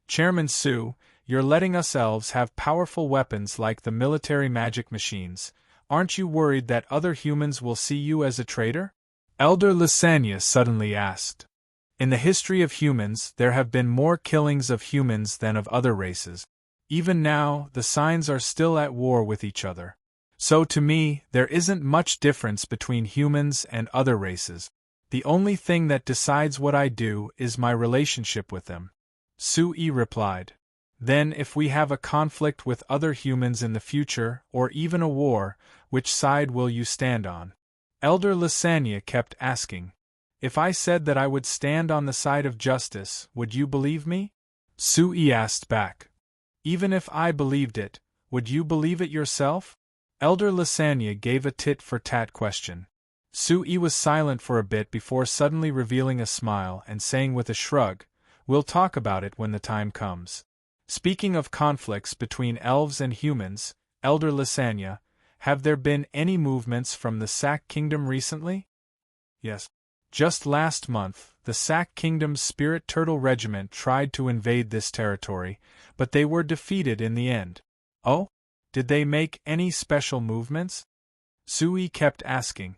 Chairman Sue, you're letting us elves have powerful weapons like the military magic machines. Aren't you worried that other humans will see you as a traitor? Elder Lasagna suddenly asked. In the history of humans, there have been more killings of humans than of other races. Even now, the signs are still at war with each other. So to me, there isn't much difference between humans and other races. The only thing that decides what I do is my relationship with them. Sue replied. Then if we have a conflict with other humans in the future, or even a war, which side will you stand on? Elder Lasagna kept asking. If I said that I would stand on the side of justice, would you believe me? Sue asked back. Even if I believed it, would you believe it yourself? Elder Lasagna gave a tit-for-tat question. Sue was silent for a bit before suddenly revealing a smile and saying with a shrug, "We'll talk about it when the time comes." Speaking of conflicts between elves and humans, Elder Lasagna, have there been any movements from the Sac Kingdom recently? Yes. Just last month, the Sac Kingdom's Spirit Turtle Regiment tried to invade this territory, but they were defeated in the end. Oh? Did they make any special movements? Sue kept asking.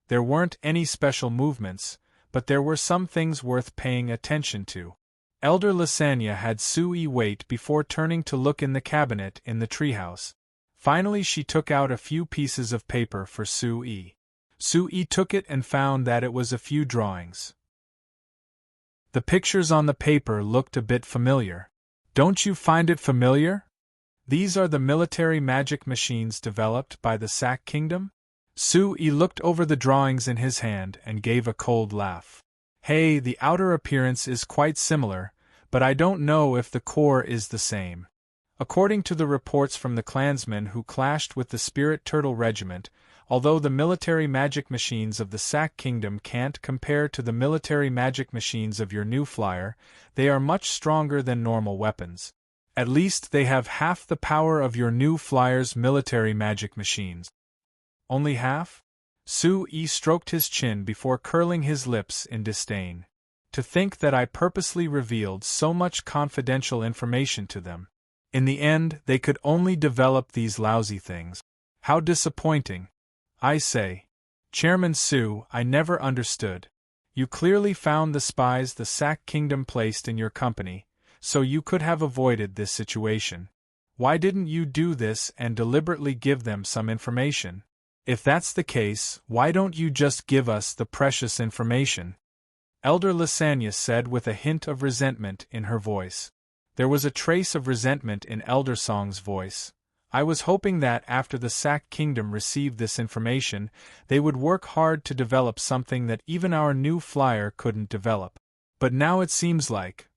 There weren't any special movements, but there were some things worth paying attention to. Elder Lasagna had Sue wait before turning to look in the cabinet in the treehouse. Finally she took out a few pieces of paper for Sue. Sue took it and found that it was a few drawings. The pictures on the paper looked a bit familiar. Don't you find it familiar? These are the military magic machines developed by the Sac Kingdom? Sue looked over the drawings in his hand and gave a cold laugh. Hey, the outer appearance is quite similar, but I don't know if the core is the same. According to the reports from the clansmen who clashed with the Spirit Turtle Regiment, although the military magic machines of the Sac Kingdom can't compare to the military magic machines of your new flyer, they are much stronger than normal weapons. At least they have half the power of your new flyer's military magic machines. Only half? Sue stroked his chin before curling his lips in disdain. To think that I purposely revealed so much confidential information to them. In the end, they could only develop these lousy things. How disappointing. I say. Chairman Sue, I never understood. You clearly found the spies the Sac Kingdom placed in your company, so you could have avoided this situation. Why didn't you do this and deliberately give them some information? If that's the case, why don't you just give us the precious information? Elder Lasagna said with a hint of resentment in her voice. There was a trace of resentment in Elder Song's voice. I was hoping that after the Sac Kingdom received this information, they would work hard to develop something that even our new flyer couldn't develop. But now it seems like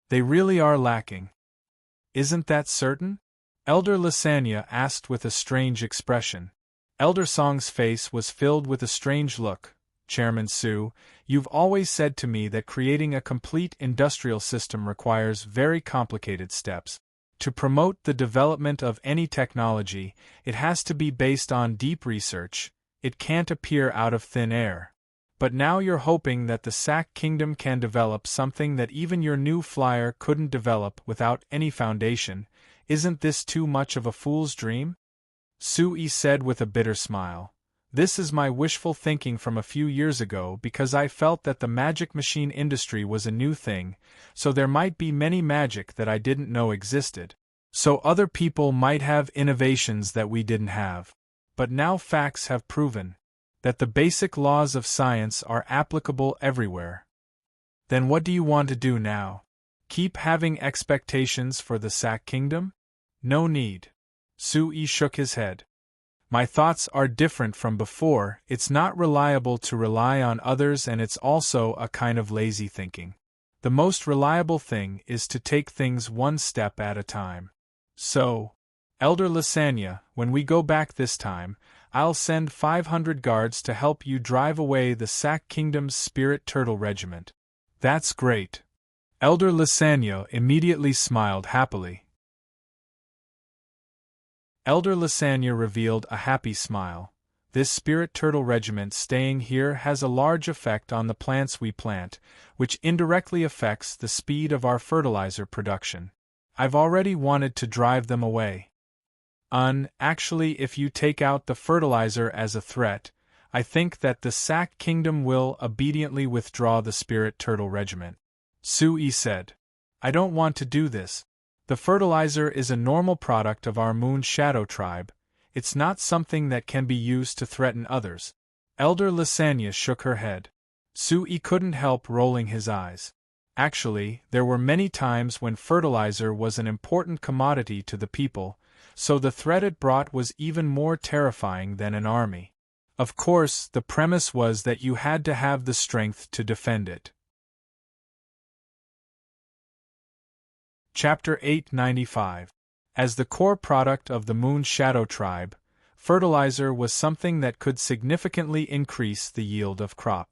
they really are lacking. Isn't that certain? Elder Lasagna asked with a strange expression. Elder Song's face was filled with a strange look. Chairman Sue, you've always said to me that creating a complete industrial system requires very complicated steps. To promote the development of any technology, it has to be based on deep research. It can't appear out of thin air. But now you're hoping that the Sac Kingdom can develop something that even your new flyer couldn't develop without any foundation. Isn't this too much of a fool's dream? Sue said with a bitter smile. This is my wishful thinking from a few years ago because I felt that the magic machine industry was a new thing, so there might be many magic that I didn't know existed. So other people might have innovations that we didn't have. But now facts have proven that the basic laws of science are applicable everywhere. Then what do you want to do now? Keep having expectations for the Sac Kingdom? No need. Sue shook his head. My thoughts are different from before. It's not reliable to rely on others, and it's also a kind of lazy thinking. The most reliable thing is to take things one step at a time. So, Elder Lysania, when we go back this time, I'll send 500 guards to help you drive away the Sac Kingdom's Spirit Turtle Regiment. That's great. Elder Lysania immediately smiled happily. Elder Lysania revealed a happy smile. This Spirit Turtle Regiment staying here has a large effect on the plants we plant, which indirectly affects the speed of our fertilizer production. I've already wanted to drive them away. Actually, if you take out the fertilizer as a threat, I think that the Sac Kingdom will obediently withdraw the Spirit Turtle Regiment. Sui said. I don't want to do this. The fertilizer is a normal product of our Moon Shadow tribe. It's not something that can be used to threaten others. Elder Lysania shook her head. Sui couldn't help rolling his eyes. Actually, there were many times when fertilizer was an important commodity to the people, so the threat it brought was even more terrifying than an army. Of course, the premise was that you had to have the strength to defend it. Chapter 895. As the core product of the Moon Shadow tribe, fertilizer was something that could significantly increase the yield of crop.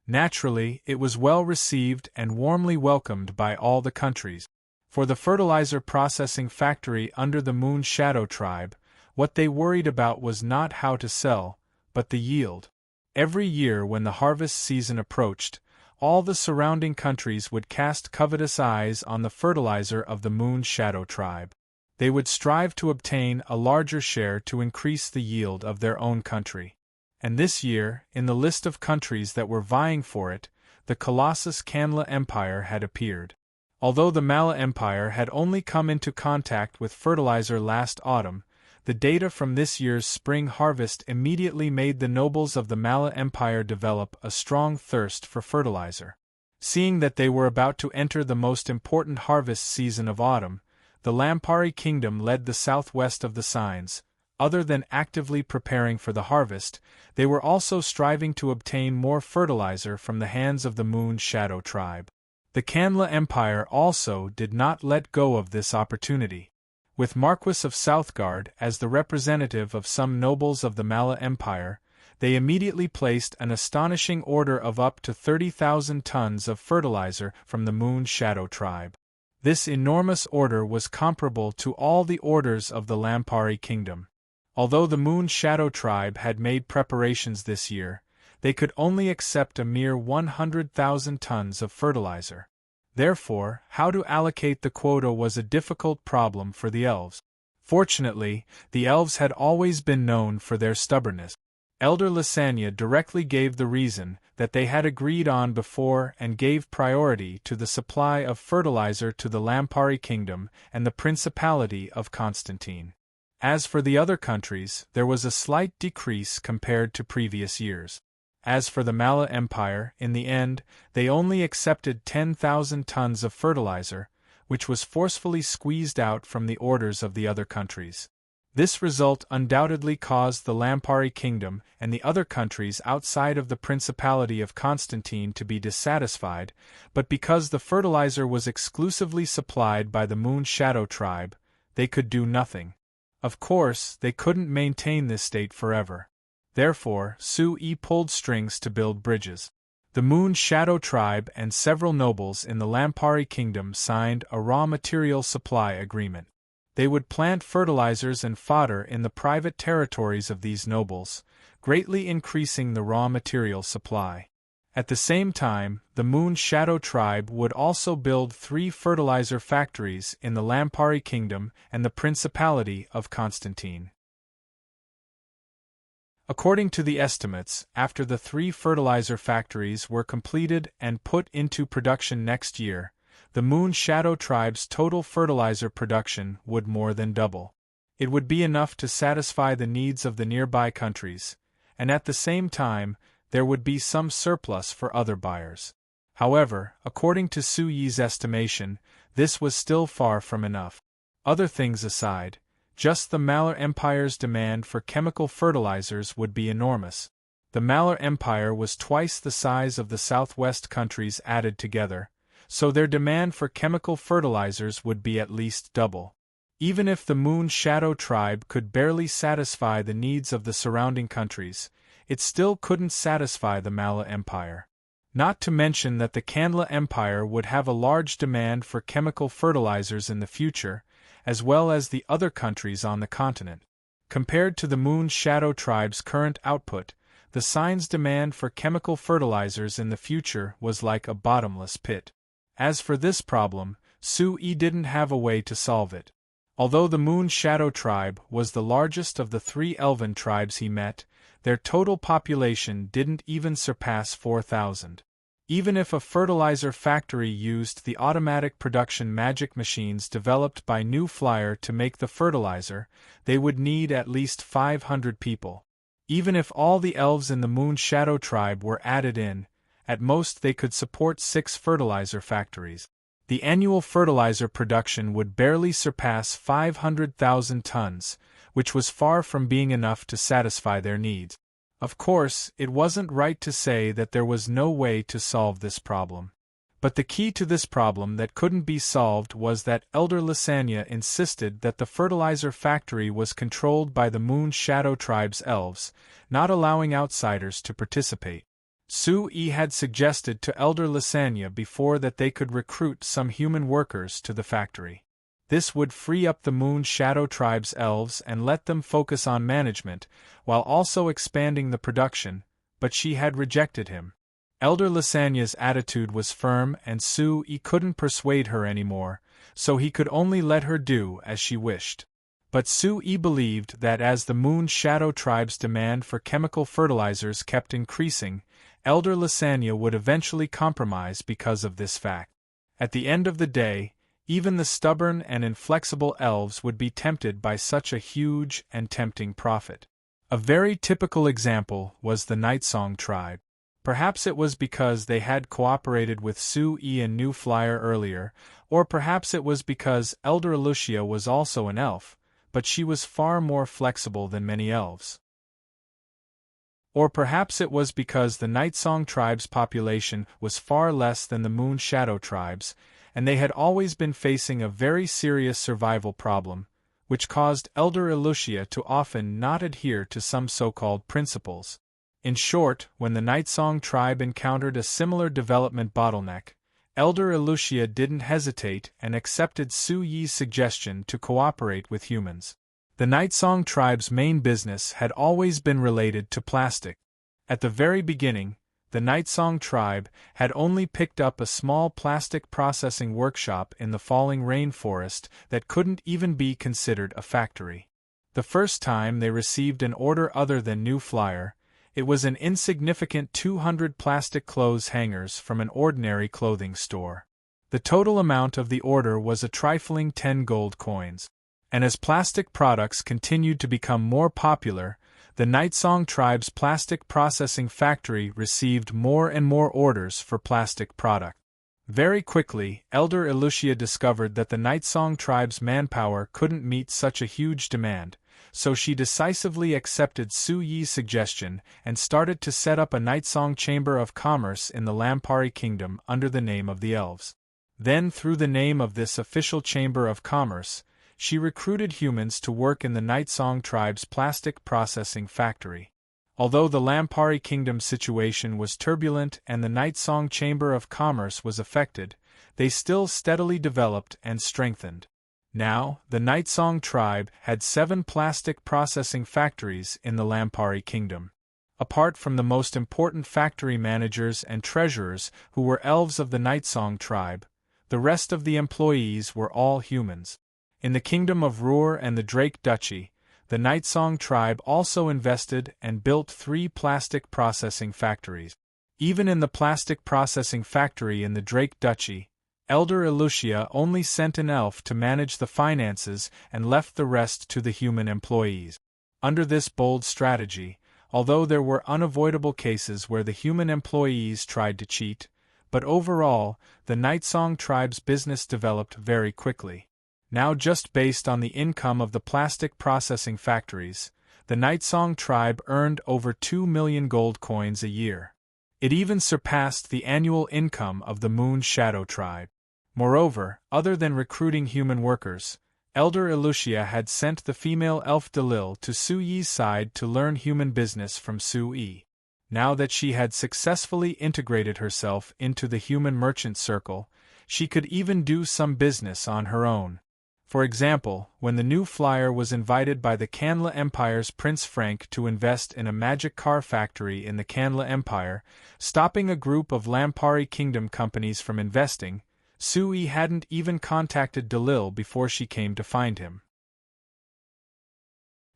Naturally, it was well received and warmly welcomed by all the countries. For the fertilizer processing factory under the Moon Shadow tribe, what they worried about was not how to sell, but the yield. Every year when the harvest season approached, all the surrounding countries would cast covetous eyes on the fertilizer of the Moon Shadow tribe. They would strive to obtain a larger share to increase the yield of their own country. And this year, in the list of countries that were vying for it, the Colossus Kanla Empire had appeared. Although the Mala Empire had only come into contact with fertilizer last autumn, the data from this year's spring harvest immediately made the nobles of the Mala Empire develop a strong thirst for fertilizer. Seeing that they were about to enter the most important harvest season of autumn, the Lampari Kingdom led the southwest of the signs. Other than actively preparing for the harvest, they were also striving to obtain more fertilizer from the hands of the Moon Shadow tribe. The Kanla Empire also did not let go of this opportunity. With Marquis of Southgard as the representative of some nobles of the Mala Empire, they immediately placed an astonishing order of up to 30,000 tons of fertilizer from the Moon Shadow tribe. This enormous order was comparable to all the orders of the Lampari Kingdom. Although the Moon Shadow tribe had made preparations this year, they could only accept a mere 100,000 tons of fertilizer. Therefore, how to allocate the quota was a difficult problem for the elves. Fortunately, the elves had always been known for their stubbornness. Elder Lysania directly gave the reason that they had agreed on before and gave priority to the supply of fertilizer to the Lampari Kingdom and the Principality of Constantine. As for the other countries, there was a slight decrease compared to previous years. As for the Mala Empire, in the end, they only accepted 10,000 tons of fertilizer, which was forcefully squeezed out from the orders of the other countries. This result undoubtedly caused the Lampari Kingdom and the other countries outside of the Principality of Constantine to be dissatisfied, but because the fertilizer was exclusively supplied by the Moon Shadow tribe, they could do nothing. Of course, they couldn't maintain this state forever. Therefore, Sui pulled strings to build bridges. The Moon Shadow tribe and several nobles in the Lampari Kingdom signed a raw material supply agreement. They would plant fertilizers and fodder in the private territories of these nobles, greatly increasing the raw material supply. At the same time, the Moon Shadow tribe would also build 3 fertilizer factories in the Lampari Kingdom and the Principality of Constantine. According to the estimates, after the 3 fertilizer factories were completed and put into production next year, the Moon Shadow tribe's total fertilizer production would more than double. It would be enough to satisfy the needs of the nearby countries, and at the same time, there would be some surplus for other buyers. However, according to Su Yi's estimation, this was still far from enough. Other things aside, Just the Malar Empire's demand for chemical fertilizers would be enormous. The Malar Empire was twice the size of the southwest countries added together, so their demand for chemical fertilizers would be at least double. Even if the Moon Shadow tribe could barely satisfy the needs of the surrounding countries, it still couldn't satisfy the Mala Empire. Not to mention that the Kandla Empire would have a large demand for chemical fertilizers in the future, as well as the other countries on the continent. Compared to the Moon Shadow tribe's current output, the Sign's demand for chemical fertilizers in the future was like a bottomless pit. As for this problem, Su-Yi didn't have a way to solve it. Although the Moon Shadow tribe was the largest of the 3 elven tribes he met, their total population didn't even surpass 4,000. Even if a fertilizer factory used the automatic production magic machines developed by New Flyer to make the fertilizer, they would need at least 500 people. Even if all the elves in the Moon Shadow tribe were added in, at most they could support 6 fertilizer factories. The annual fertilizer production would barely surpass 500,000 tons, which was far from being enough to satisfy their needs. Of course, it wasn't right to say that there was no way to solve this problem. But the key to this problem that couldn't be solved was that Elder Lysania insisted that the fertilizer factory was controlled by the Moon Shadow tribe's elves, not allowing outsiders to participate. Su-Yi had suggested to Elder Lysania before that they could recruit some human workers to the factory. This would free up the Moon Shadow tribe's elves and let them focus on management, while also expanding the production, but she had rejected him. Elder Lysania's attitude was firm and Su-Yi couldn't persuade her anymore, so he could only let her do as she wished. But Su-Yi believed that as the Moon Shadow tribe's demand for chemical fertilizers kept increasing, Elder Lysania would eventually compromise because of this fact. At the end of the day, even the stubborn and inflexible elves would be tempted by such a huge and tempting profit. A very typical example was the Nightsong tribe. Perhaps it was because they had cooperated with Su-Yi and New Flyer earlier, or perhaps it was because Elder Elucia was also an elf, but she was far more flexible than many elves. Or perhaps it was because the Nightsong tribe's population was far less than the Moon Shadow tribe's, and they had always been facing a very serious survival problem, which caused Elder Elucia to often not adhere to some so-called principles. In short, when the Nightsong tribe encountered a similar development bottleneck, Elder Elucia didn't hesitate and accepted Su-Yi's suggestion to cooperate with humans. The Nightsong tribe's main business had always been related to plastic. At the very beginning, the Nightsong tribe had only picked up a small plastic processing workshop in the falling rainforest that couldn't even be considered a factory. The first time they received an order other than New Flyer, it was an insignificant 200 plastic clothes hangers from an ordinary clothing store. The total amount of the order was a trifling 10 gold coins. And as plastic products continued to become more popular, the Nightsong tribe's plastic processing factory received more and more orders for plastic product. Very quickly, Elder Elucia discovered that the Nightsong tribe's manpower couldn't meet such a huge demand, so she decisively accepted Su-Yi's suggestion and started to set up a Nightsong Chamber of Commerce in the Lampari Kingdom under the name of the Elves. Then, through the name of this official Chamber of Commerce, she recruited humans to work in the Nightsong tribe's plastic processing factory. Although the Lampari Kingdom's situation was turbulent and the Nightsong Chamber of Commerce was affected, they still steadily developed and strengthened. Now, the Nightsong tribe had 7 plastic processing factories in the Lampari Kingdom. Apart from the most important factory managers and treasurers who were elves of the Nightsong tribe, the rest of the employees were all humans. In the Kingdom of Ruhr and the Drake Duchy, the Nightsong tribe also invested and built 3 plastic processing factories. Even in the plastic processing factory in the Drake Duchy, Elder Elucia only sent an elf to manage the finances and left the rest to the human employees. Under this bold strategy, although there were unavoidable cases where the human employees tried to cheat, but overall, the Nightsong tribe's business developed very quickly. Now, just based on the income of the plastic processing factories, the Nightsong tribe earned over 2 million gold coins a year. It even surpassed the annual income of the Moon Shadow tribe. Moreover, other than recruiting human workers, Elder Elucia had sent the female elf Delil to Su Yi's side to learn human business from Su Yi. Now that she had successfully integrated herself into the human merchant circle, she could even do some business on her own. For example, when the new flyer was invited by the Canla Empire's Prince Frank to invest in a magic car factory in the Canla Empire, stopping a group of Lampari Kingdom companies from investing, Su Yi hadn't even contacted Delil before she came to find him.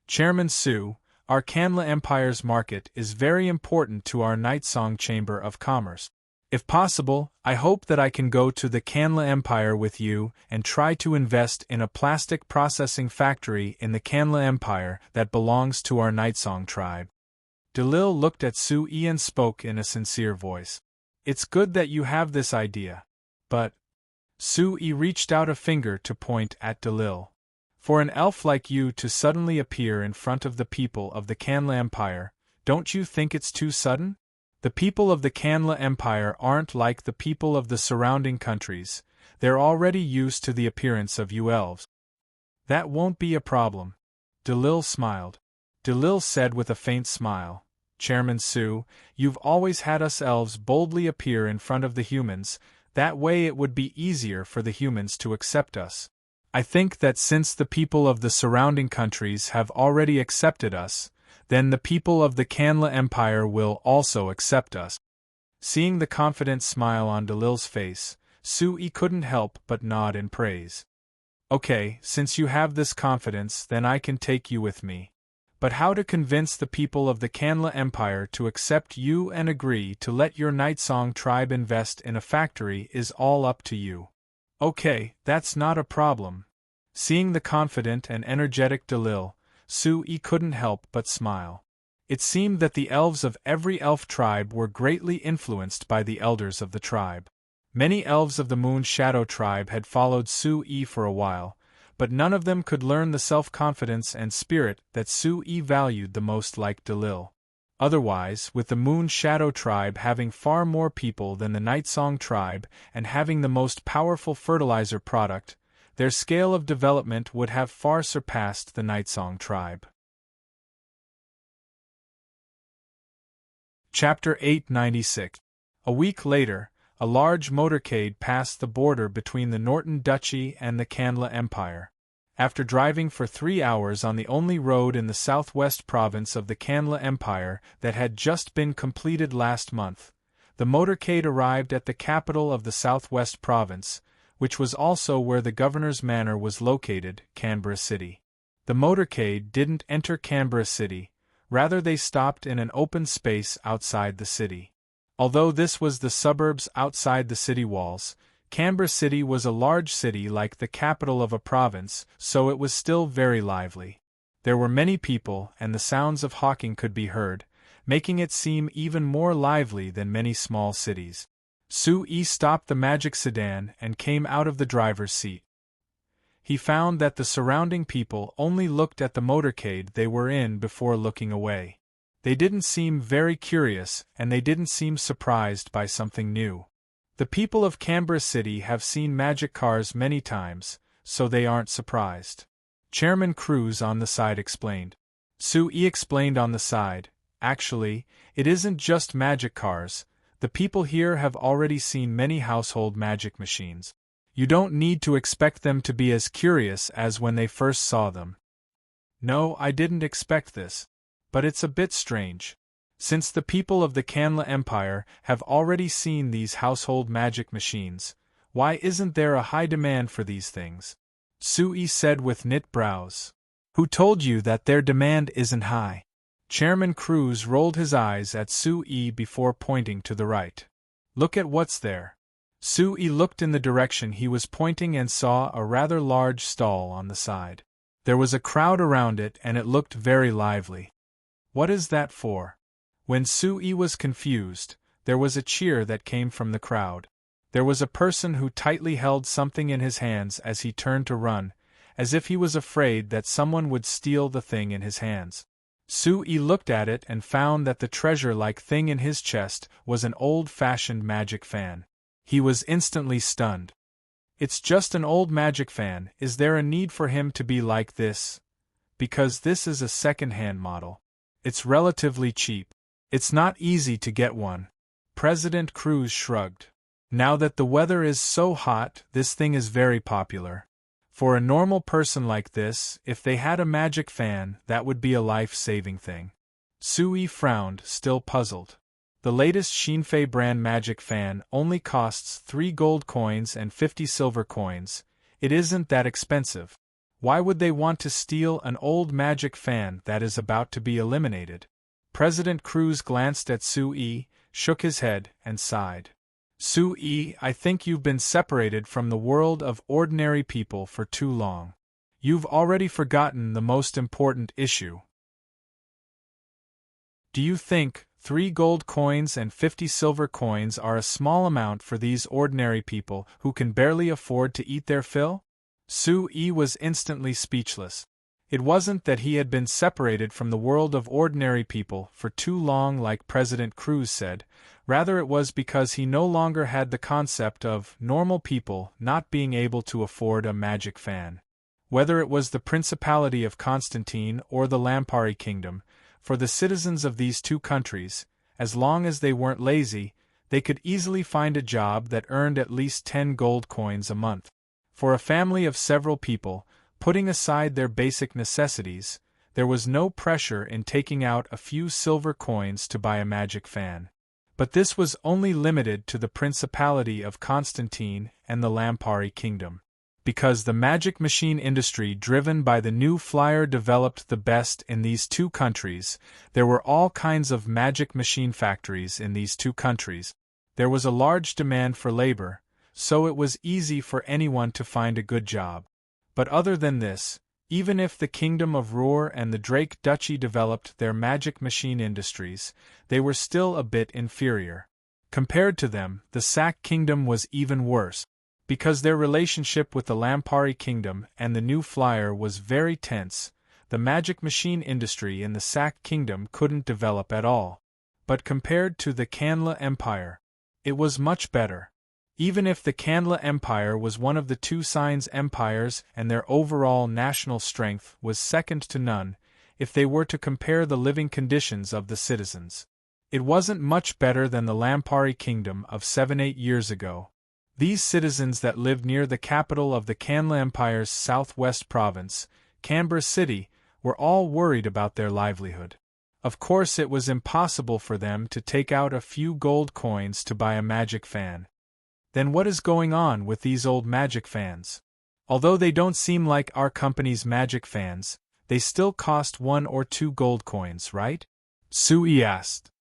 Chairman Su, our Canla Empire's market is very important to our Nightsong Chamber of Commerce. If possible, I hope that I can go to the Canla Empire with you and try to invest in a plastic processing factory in the Canla Empire that belongs to our Nightsong tribe. Delil looked at Su Yi and spoke in a sincere voice. It's good that you have this idea. But Su Yi reached out a finger to point at Delil. For an elf like you to suddenly appear in front of the people of the Canla Empire, don't you think it's too sudden? The people of the Canla Empire aren't like the people of the surrounding countries, they're already used to the appearance of you elves. That won't be a problem. Delil smiled. Delil said with a faint smile, Chairman Su, you've always had us elves boldly appear in front of the humans, that way it would be easier for the humans to accept us. I think that since the people of the surrounding countries have already accepted us, then the people of the Canla Empire will also accept us. Seeing the confident smile on Delil's face, Su Yi couldn't help but nod in praise. Okay, since you have this confidence, then I can take you with me. But how to convince the people of the Canla Empire to accept you and agree to let your Nightsong tribe invest in a factory is all up to you. Okay, that's not a problem. Seeing the confident and energetic Delil, Su Yi couldn't help but smile. It seemed that the elves of every elf tribe were greatly influenced by the elders of the tribe. Many elves of the Moon Shadow tribe had followed Su Yi for a while, but none of them could learn the self-confidence and spirit that Su Yi valued the most like Delil. Otherwise, with the Moon Shadow tribe having far more people than the Nightsong tribe and having the most powerful fertilizer product, their scale of development would have far surpassed the Nightsong tribe. Chapter 896. A week later, a large motorcade passed the border between the Norton Duchy and the Canla Empire. After driving for 3 hours on the only road in the southwest province of the Canla Empire that had just been completed last month, the motorcade arrived at the capital of the southwest province, which was also where the governor's manor was located, Canberra City. The motorcade didn't enter Canberra City, rather they stopped in an open space outside the city. Although this was the suburbs outside the city walls, Canberra City was a large city like the capital of a province, so it was still very lively. There were many people and the sounds of hawking could be heard, making it seem even more lively than many small cities. Su Yi stopped the magic sedan and came out of the driver's seat. He found that the surrounding people only looked at the motorcade they were in before looking away. They didn't seem very curious and they didn't seem surprised by something new. The people of Canberra City have seen magic cars many times, so they aren't surprised. Chairman Cruz on the side explained. Su Yi explained on the side, actually, it isn't just magic cars. The people here have already seen many household magic machines. You don't need to expect them to be as curious as when they first saw them. No, I didn't expect this. But it's a bit strange. Since the people of the Canla Empire have already seen these household magic machines, why isn't there a high demand for these things? Su Yi said with knit brows. Who told you that their demand isn't high? Chairman Cruz rolled his eyes at Su Yi before pointing to the right. Look at what's there. Su Yi looked in the direction he was pointing and saw a rather large stall on the side. There was a crowd around it and it looked very lively. What is that for? When Su Yi was confused, there was a cheer that came from the crowd. There was a person who tightly held something in his hands as he turned to run, as if he was afraid that someone would steal the thing in his hands. Sui looked at it and found that the treasure-like thing in his chest was an old-fashioned magic fan. He was instantly stunned. It's just an old magic fan. Is there a need for him to be like this? Because this is a second-hand model. It's relatively cheap. It's not easy to get one. President Cruz shrugged. Now that the weather is so hot, this thing is very popular. For a normal person like this, if they had a magic fan, that would be a life-saving thing. Sui frowned, still puzzled. The latest Shinfei brand magic fan only costs 3 gold coins and 50 silver coins. It isn't that expensive. Why would they want to steal an old magic fan that is about to be eliminated? President Cruz glanced at Sui, shook his head, and sighed. Sui, I think you've been separated from the world of ordinary people for too long. You've already forgotten the most important issue. Do you think 3 gold coins and 50 silver coins are a small amount for these ordinary people who can barely afford to eat their fill? Sui was instantly speechless. It wasn't that he had been separated from the world of ordinary people for too long like President Cruz said, rather it was because he no longer had the concept of normal people not being able to afford a magic fan. Whether it was the Principality of Constantine or the Lampari Kingdom, for the citizens of these two countries, as long as they weren't lazy, they could easily find a job that earned at least 10 gold coins a month. For a family of several people, putting aside their basic necessities, there was no pressure in taking out a few silver coins to buy a magic fan. But this was only limited to the Principality of Constantine and the Lampari Kingdom. Because the magic machine industry driven by the new flyer developed the best in these two countries, there were all kinds of magic machine factories in these two countries. There was a large demand for labor, so it was easy for anyone to find a good job. But other than this, even if the Kingdom of Roer and the Drake Duchy developed their magic machine industries, they were still a bit inferior. Compared to them, the Sac Kingdom was even worse. Because their relationship with the Lampari Kingdom and the new flyer was very tense, the magic machine industry in the Sac Kingdom couldn't develop at all. But compared to the Kanla Empire, it was much better. Even if the Kanla Empire was one of the two Signs empires and their overall national strength was second to none, if they were to compare the living conditions of the citizens, it wasn't much better than the Lampari Kingdom of 7-8 years ago. These citizens that lived near the capital of the Kanla Empire's southwest province, Canberra City, were all worried about their livelihood. Of course it was impossible for them to take out a few gold coins to buy a magic fan. Then what is going on with these old magic fans? Although they don't seem like our company's magic fans, they still cost 1 or 2 gold coins, right? Sui asked.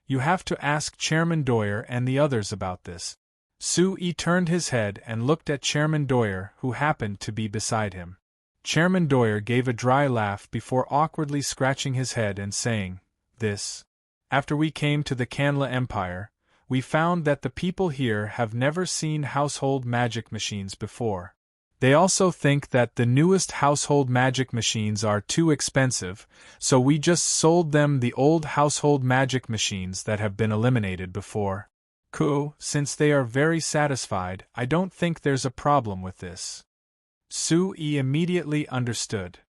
You have to ask Chairman Doyer and the others about this. Sui turned his head and looked at Chairman Doyer, who happened to be beside him. Chairman Doyer gave a dry laugh before awkwardly scratching his head and saying, "This. After we came to the Kanla Empire, we found that the people here have never seen household magic machines before. They also think that the newest household magic machines are too expensive, so we just sold them the old household magic machines that have been eliminated before. Since they are very satisfied, I don't think there's a problem with this." Sui immediately understood.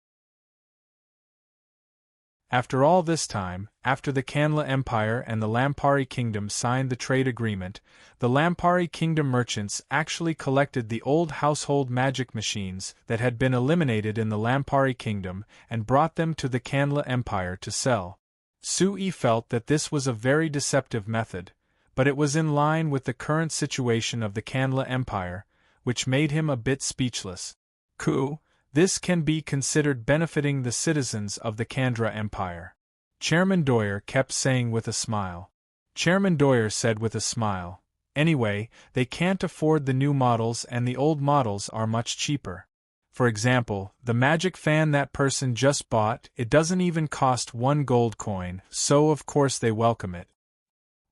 After all this time, after the Kanla Empire and the Lampari Kingdom signed the trade agreement, the Lampari Kingdom merchants actually collected the old household magic machines that had been eliminated in the Lampari Kingdom and brought them to the Kanla Empire to sell. Sui felt that this was a very deceptive method, but it was in line with the current situation of the Kanla Empire, which made him a bit speechless. This can be considered benefiting the citizens of the Kandra Empire. Chairman Doyer kept saying with a smile. Chairman Doyer said with a smile, "Anyway, they can't afford the new models and the old models are much cheaper. For example, the magic fan that person just bought, it doesn't even cost 1 gold coin, so of course they welcome it."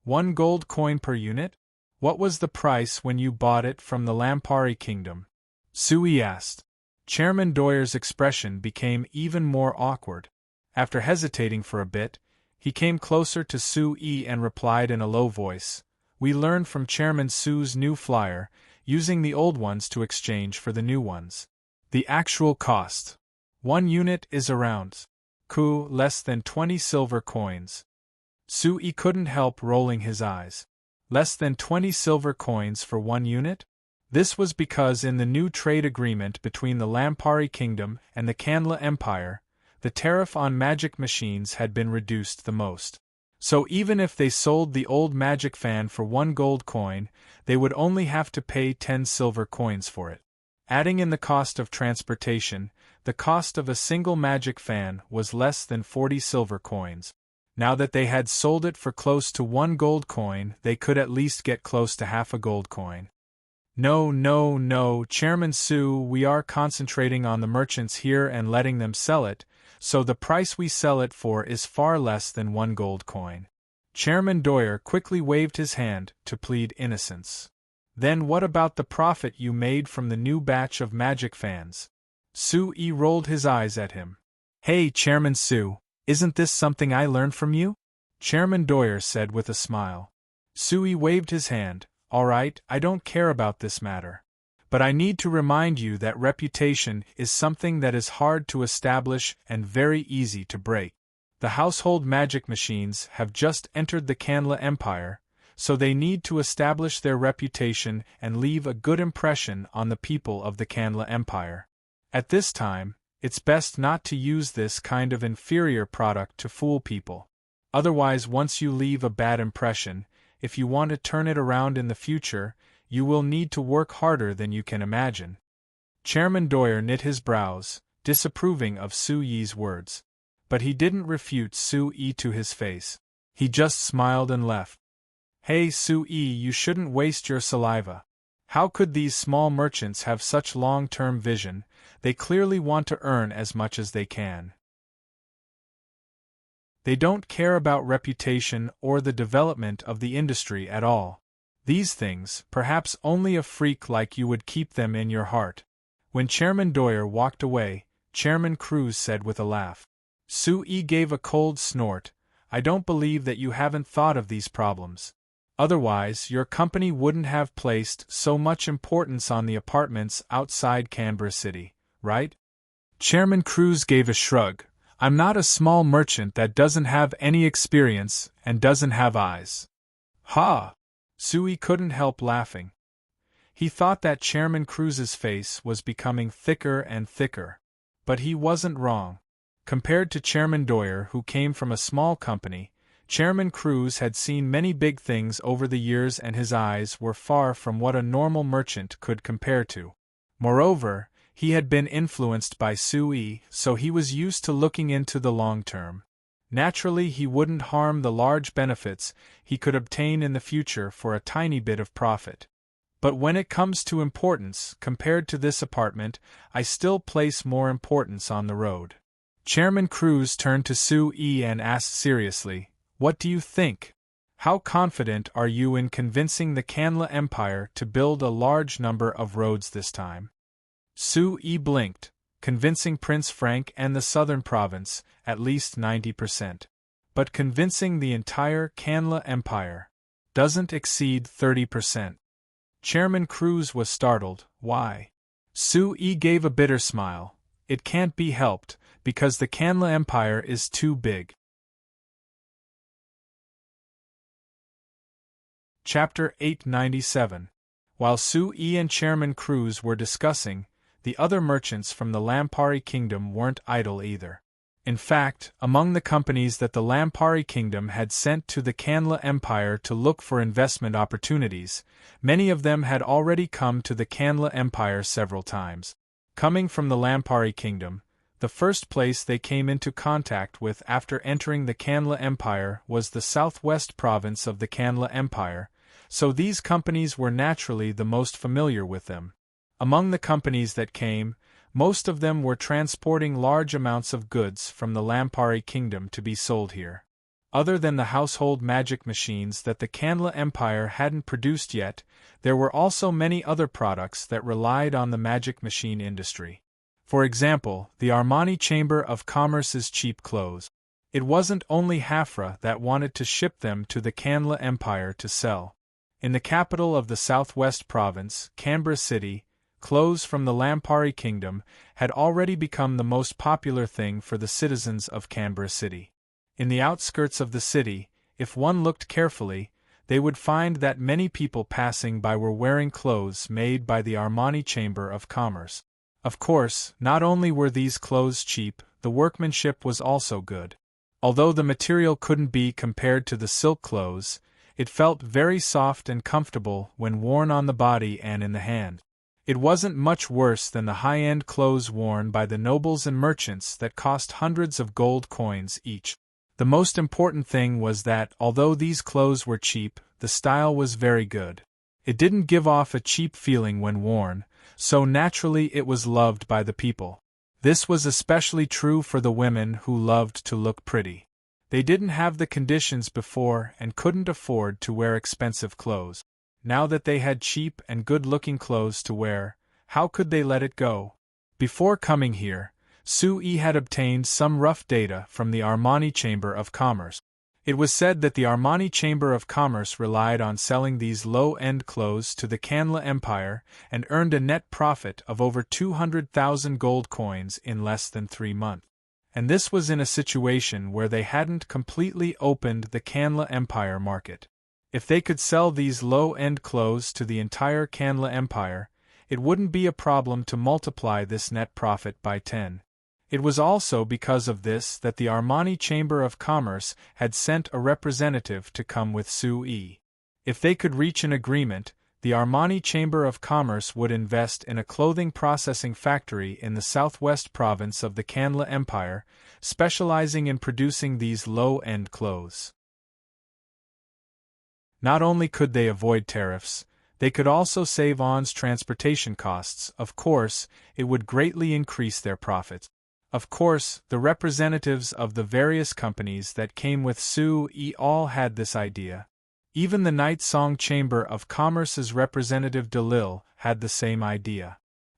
1 gold coin per unit? What was the price when you bought it from the Lampari Kingdom? Sui asked. Chairman Doyer's expression became even more awkward. After hesitating for a bit, he came closer to Sue and replied in a low voice, "We learned from Chairman Sue's new flyer, using the old ones to exchange for the new ones. The actual cost. 1 unit is around less than 20 silver coins." Sue couldn't help rolling his eyes. Less than 20 silver coins for 1 unit? This was because in the new trade agreement between the Lampari Kingdom and the Kanla Empire, the tariff on magic machines had been reduced the most. So even if they sold the old magic fan for 1 gold coin, they would only have to pay 10 silver coins for it. Adding in the cost of transportation, the cost of a single magic fan was less than 40 silver coins. Now that they had sold it for close to 1 gold coin, they could at least get close to half a gold coin. No, Chairman Sue, we are concentrating on the merchants here and letting them sell it, so the price we sell it for is far less than 1 gold coin. Chairman Doyer quickly waved his hand to plead innocence. Then what about the profit you made from the new batch of magic fans? Sue rolled his eyes at him. Hey, Chairman Sue, isn't this something I learned from you? Chairman Doyer said with a smile. Sue waved his hand. All right, I don't care about this matter. But I need to remind you that reputation is something that is hard to establish and very easy to break. The household magic machines have just entered the Kanla Empire, so they need to establish their reputation and leave a good impression on the people of the Kanla Empire. At this time, it's best not to use this kind of inferior product to fool people. Otherwise, once you leave a bad impression, if you want to turn it around in the future, you will need to work harder than you can imagine. Chairman Doyer knit his brows, disapproving of Sue Yi's words. But he didn't refute Sue Yi to his face. He just smiled and left. Hey Sue Yi, you shouldn't waste your saliva. How could these small merchants have such long-term vision? They clearly want to earn as much as they can. They don't care about reputation or the development of the industry at all. These things, perhaps only a freak like you would keep them in your heart. When Chairman Doyer walked away, Chairman Cruz said with a laugh. Sue gave a cold snort. I don't believe that you haven't thought of these problems. Otherwise, your company wouldn't have placed so much importance on the apartments outside Canberra City, right? Chairman Cruz gave a shrug. I'm not a small merchant that doesn't have any experience and doesn't have eyes. Ha! Sue couldn't help laughing. He thought that Chairman Cruz's face was becoming thicker and thicker. But he wasn't wrong. Compared to Chairman Doyer, who came from a small company, Chairman Cruz had seen many big things over the years and his eyes were far from what a normal merchant could compare to. Moreover, he had been influenced by Sue, so he was used to looking into the long term. Naturally, he wouldn't harm the large benefits he could obtain in the future for a tiny bit of profit. But when it comes to importance, compared to this apartment, I still place more importance on the road. Chairman Cruz turned to Sue and asked seriously, What do you think? How confident are you in convincing the Kanla Empire to build a large number of roads this time? Sue blinked, convincing Prince Frank and the southern province, at least 90%. But convincing the entire Kanla Empire doesn't exceed 30%. Chairman Cruz was startled. Why? Sue gave a bitter smile. It can't be helped, because the Kanla Empire is too big. Chapter 897. While Sue and Chairman Cruz were discussing, the other merchants from the Lampari Kingdom weren't idle either. In fact, among the companies that the Lampari Kingdom had sent to the Kanla Empire to look for investment opportunities, many of them had already come to the Kanla Empire several times. Coming from the Lampari Kingdom, the first place they came into contact with after entering the Kanla Empire was the southwest province of the Kanla Empire, so these companies were naturally the most familiar with them. Among the companies that came, most of them were transporting large amounts of goods from the Lampari Kingdom to be sold here. Other than the household magic machines that the Kanla Empire hadn't produced yet, there were also many other products that relied on the magic machine industry. For example, the Armani Chamber of Commerce's cheap clothes. It wasn't only Hafra that wanted to ship them to the Kanla Empire to sell. In the capital of the Southwest Province, Canberra City, clothes from the Lampari Kingdom had already become the most popular thing for the citizens of Canberra City. In the outskirts of the city, if one looked carefully, they would find that many people passing by were wearing clothes made by the Armani Chamber of Commerce. Of course, not only were these clothes cheap, the workmanship was also good. Although the material couldn't be compared to the silk clothes, it felt very soft and comfortable when worn on the body and in the hand. It wasn't much worse than the high-end clothes worn by the nobles and merchants that cost hundreds of gold coins each. The most important thing was that, although these clothes were cheap, the style was very good. It didn't give off a cheap feeling when worn, so naturally it was loved by the people. This was especially true for the women who loved to look pretty. They didn't have the conditions before and couldn't afford to wear expensive clothes. Now that they had cheap and good-looking clothes to wear, how could they let it go? Before coming here, Sui had obtained some rough data from the Armani Chamber of Commerce. It was said that the Armani Chamber of Commerce relied on selling these low-end clothes to the Kanla Empire and earned a net profit of over 200,000 gold coins in less than 3 months. And this was in a situation where they hadn't completely opened the Kanla Empire market. If they could sell these low-end clothes to the entire Kanla Empire, it wouldn't be a problem to multiply this net profit by 10. It was also because of this that the Armani Chamber of Commerce had sent a representative to come with Sui. If they could reach an agreement, the Armani Chamber of Commerce would invest in a clothing processing factory in the southwest province of the Kanla Empire, specializing in producing these low-end clothes. Not only could they avoid tariffs, they could also save on transportation costs. Of course, it would greatly increase their profits. Of course, the representatives of the various companies that came with Sui all had this idea. Even the Night Song Chamber of Commerce's representative Delil had the same idea.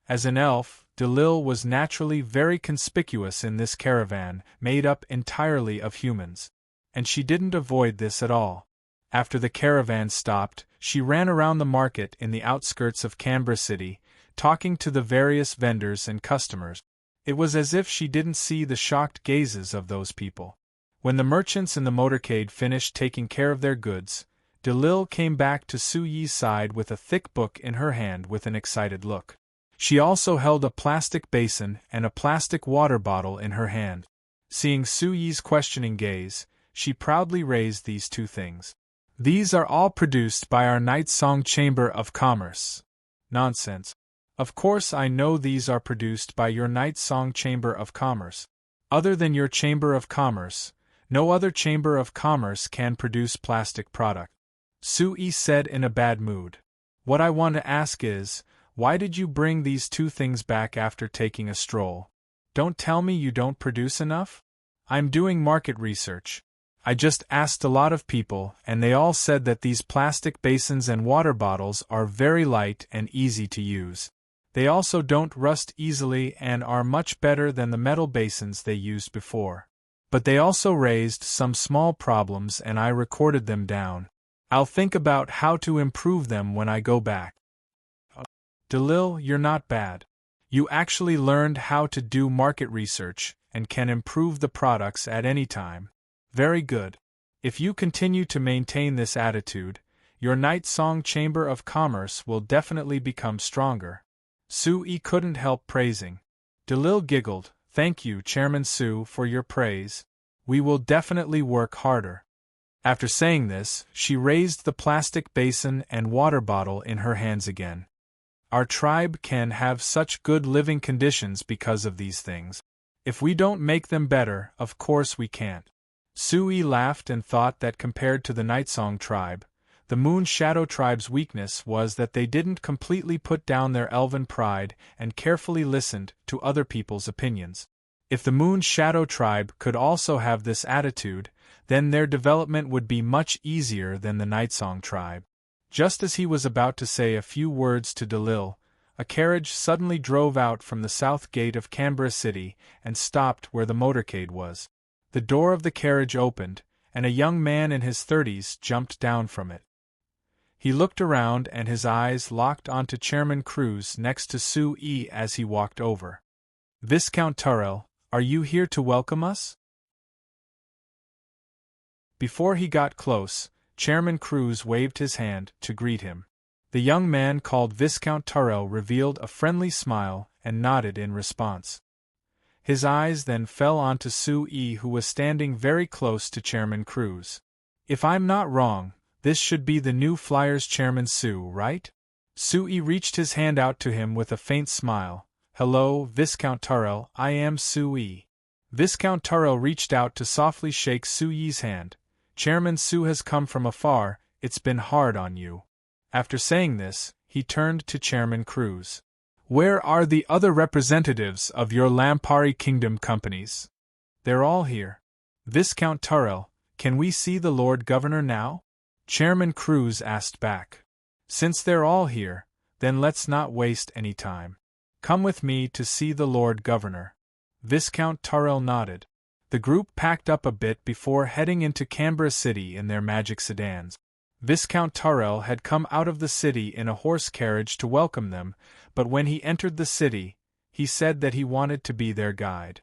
As an elf, Delil was naturally very conspicuous in this caravan, made up entirely of humans. And she didn't avoid this at all. After the caravan stopped, she ran around the market in the outskirts of Canberra City, talking to the various vendors and customers. It was as if she didn't see the shocked gazes of those people. When the merchants in the motorcade finished taking care of their goods, Delil came back to Suyi's side with a thick book in her hand with an excited look. She also held a plastic basin and a plastic water bottle in her hand. Seeing Suyi's questioning gaze, she proudly raised these two things. These are all produced by our Night Song Chamber of Commerce. Nonsense. Of course I know these are produced by your Night Song Chamber of Commerce. Other than your Chamber of Commerce, no other Chamber of Commerce can produce plastic product. Sui said in a bad mood. What I want to ask is, why did you bring these two things back after taking a stroll? Don't tell me you don't produce enough? I'm doing market research. I just asked a lot of people and they all said that these plastic basins and water bottles are very light and easy to use. They also don't rust easily and are much better than the metal basins they used before. But they also raised some small problems and I recorded them down. I'll think about how to improve them when I go back. Delil, you're not bad. You actually learned how to do market research and can improve the products at any time. Very good. If you continue to maintain this attitude, your Night Song Chamber of Commerce will definitely become stronger. Sui couldn't help praising. Delil giggled. Thank you, Chairman Su, for your praise. We will definitely work harder. After saying this, she raised the plastic basin and water bottle in her hands again. Our tribe can have such good living conditions because of these things. If we don't make them better, of course we can't. Sui laughed and thought that compared to the Nightsong tribe, the Moon Shadow tribe's weakness was that they didn't completely put down their elven pride and carefully listened to other people's opinions. If the Moon Shadow tribe could also have this attitude, then their development would be much easier than the Nightsong tribe. Just as he was about to say a few words to Delil, a carriage suddenly drove out from the south gate of Canberra City and stopped where the motorcade was. The door of the carriage opened, and a young man in his 30s jumped down from it. He looked around and his eyes locked onto Chairman Cruz next to Sue E as he walked over. "Viscount Turrell, are you here to welcome us?" Before he got close, Chairman Cruz waved his hand to greet him. The young man called Viscount Turrell revealed a friendly smile and nodded in response. His eyes then fell onto Sue E, who was standing very close to Chairman Cruz. "If I'm not wrong, this should be the new Flyers chairman, Sue, right?" Sue E reached his hand out to him with a faint smile. "Hello, Viscount Turrell, I am Sue E." Viscount Turrell reached out to softly shake Sue E's hand. "Chairman Sue has come from afar, it's been hard on you." After saying this, he turned to Chairman Cruz. "Where are the other representatives of your Lampari Kingdom companies?" "They're all here." "Viscount Turrell, can we see the Lord Governor now?" Chairman Cruz asked back. "Since they're all here, then let's not waste any time. Come with me to see the Lord Governor." Viscount Turrell nodded. The group packed up a bit before heading into Canberra City in their magic sedans. Viscount Turrell had come out of the city in a horse carriage to welcome them, but when he entered the city, he said that he wanted to be their guide.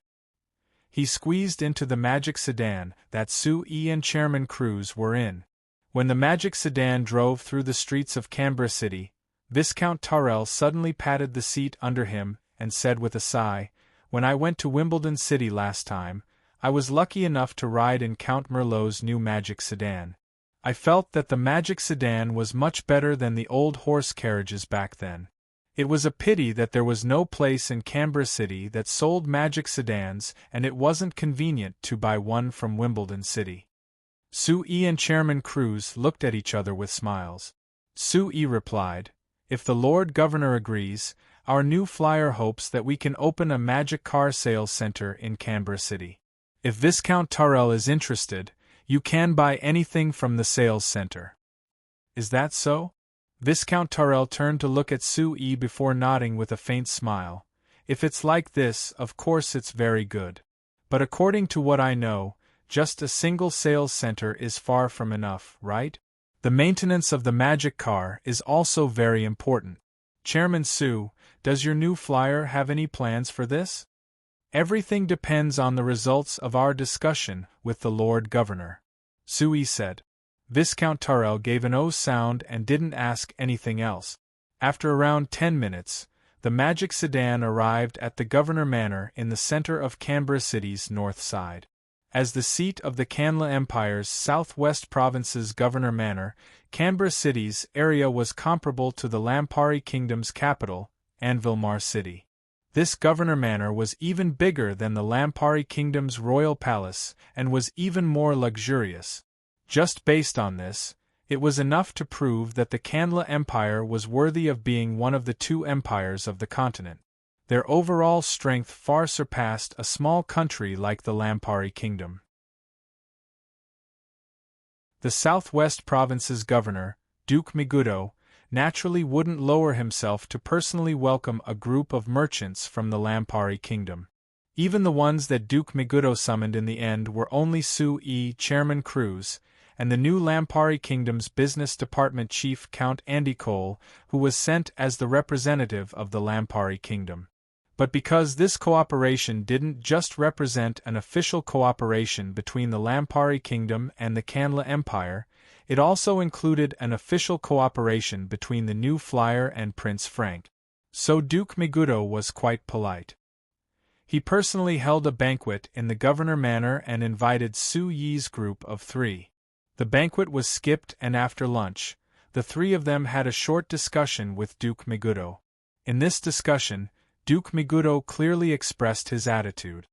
He squeezed into the magic sedan that Sue E and Chairman Cruz were in. When the magic sedan drove through the streets of Canberra City, Viscount Turrell suddenly patted the seat under him and said with a sigh, "When I went to Wimbledon City last time, I was lucky enough to ride in Count Merlot's new magic sedan. I felt that the magic sedan was much better than the old horse carriages back then. It was a pity that there was no place in Canberra City that sold magic sedans and it wasn't convenient to buy one from Wimbledon City." Sue E and Chairman Cruz looked at each other with smiles. Sue E replied, "If the Lord Governor agrees, our new flyer hopes that we can open a magic car sales center in Canberra City. If Viscount Turrell is interested, you can buy anything from the sales center." "Is that so?" Viscount Turrell turned to look at Sue E before nodding with a faint smile. "If it's like this, of course it's very good. But according to what I know, just a single sales center is far from enough, right? The maintenance of the magic car is also very important. Chairman Sue, does your new flyer have any plans for this?" "Everything depends on the results of our discussion with the Lord Governor," Sue E said. Viscount Turrell gave an O sound and didn't ask anything else. After around 10 minutes, the magic sedan arrived at the Governor Manor in the center of Canberra City's north side. As the seat of the Kanla Empire's southwest province's Governor Manor, Canberra City's area was comparable to the Lampari Kingdom's capital, Anvilmar City. This Governor Manor was even bigger than the Lampari Kingdom's royal palace and was even more luxurious. Just based on this, it was enough to prove that the Kanla Empire was worthy of being one of the two empires of the continent. Their overall strength far surpassed a small country like the Lampari Kingdom. The Southwest Province's governor, Duke Migudo, naturally wouldn't lower himself to personally welcome a group of merchants from the Lampari Kingdom. Even the ones that Duke Migudo summoned in the end were only Sue E, Chairman Cruz, and the new Lampari Kingdom's business department chief Count Andy Cole, who was sent as the representative of the Lampari Kingdom. But because this cooperation didn't just represent an official cooperation between the Lampari Kingdom and the Kanla Empire, it also included an official cooperation between the new flyer and Prince Frank. So Duke Migudo was quite polite. He personally held a banquet in the Governor Manor and invited Sue Yi's group of 3. The banquet was skipped and after lunch, the 3 of them had a short discussion with Duke Migudo. In this discussion, Duke Migudo clearly expressed his attitude.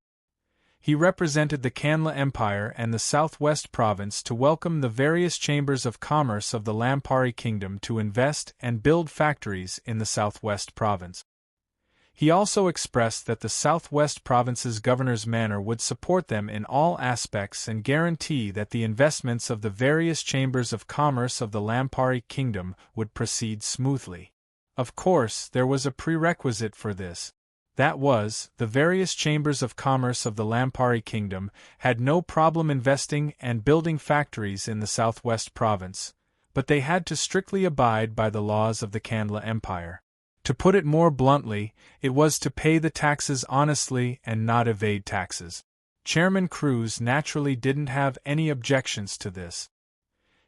He represented the Kanla Empire and the Southwest Province to welcome the various chambers of commerce of the Lampari Kingdom to invest and build factories in the Southwest Province. He also expressed that the Southwest Province's governor's manor would support them in all aspects and guarantee that the investments of the various chambers of commerce of the Lampari Kingdom would proceed smoothly. Of course, there was a prerequisite for this. That was, the various chambers of commerce of the Lampari Kingdom had no problem investing and building factories in the southwest province, but they had to strictly abide by the laws of the Kandla Empire. To put it more bluntly, it was to pay the taxes honestly and not evade taxes. Chairman Cruz naturally didn't have any objections to this.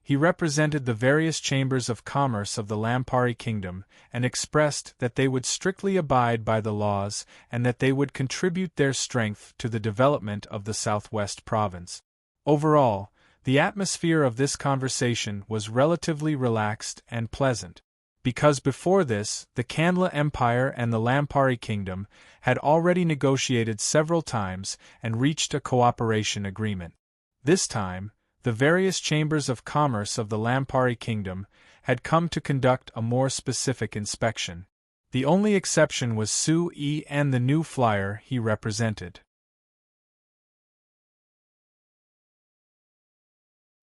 He represented the various chambers of commerce of the Lampari Kingdom and expressed that they would strictly abide by the laws and that they would contribute their strength to the development of the Southwest Province. Overall, the atmosphere of this conversation was relatively relaxed and pleasant, because before this, the Kandla Empire and the Lampari Kingdom had already negotiated several times and reached a cooperation agreement. This time, the various chambers of commerce of the Lampari Kingdom had come to conduct a more specific inspection. The only exception was Su-Yi and the new flyer he represented.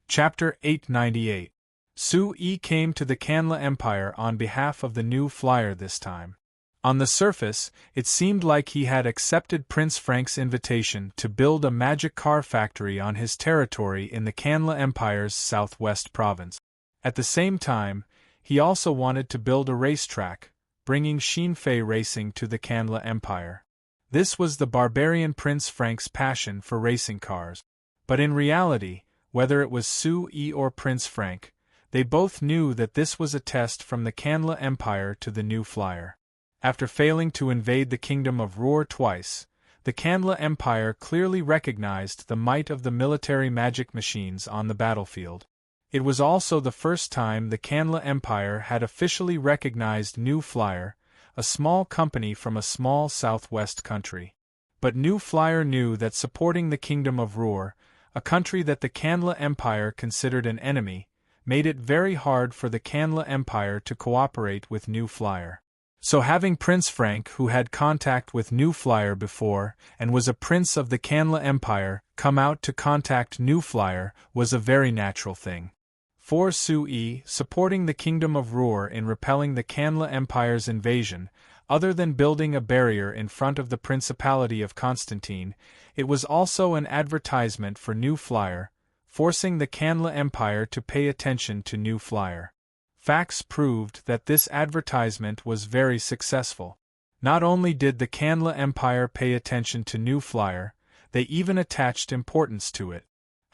Chapter 898. Su-Yi came to the Kandla Empire on behalf of the new flyer this time. On the surface, it seemed like he had accepted Prince Frank's invitation to build a magic car factory on his territory in the Kandla Empire's southwest province. At the same time, he also wanted to build a racetrack, bringing Xinfei racing to the Kandla Empire. This was the barbarian Prince Frank's passion for racing cars. But in reality, whether it was Su-Yi or Prince Frank, they both knew that this was a test from the Kandla Empire to the new flyer. After failing to invade the kingdom of Roer twice, the Kandla Empire clearly recognized the might of the military magic machines on the battlefield. It was also the first time the Kandla Empire had officially recognized New Flyer, a small company from a small southwest country. But New Flyer knew that supporting the kingdom of Roer, a country that the Kandla Empire considered an enemy, made it very hard for the Kandla Empire to cooperate with New Flyer. So having Prince Frank, who had contact with New Flyer before and was a prince of the Kandla Empire, come out to contact New Flyer was a very natural thing. For Su-Yi, supporting the kingdom of Roer in repelling the Kandla Empire's invasion, other than building a barrier in front of the Principality of Constantine, it was also an advertisement for New Flyer, forcing the Kandla Empire to pay attention to New Flyer. Facts proved that this advertisement was very successful. Not only did the Kandla Empire pay attention to New Flyer, they even attached importance to it.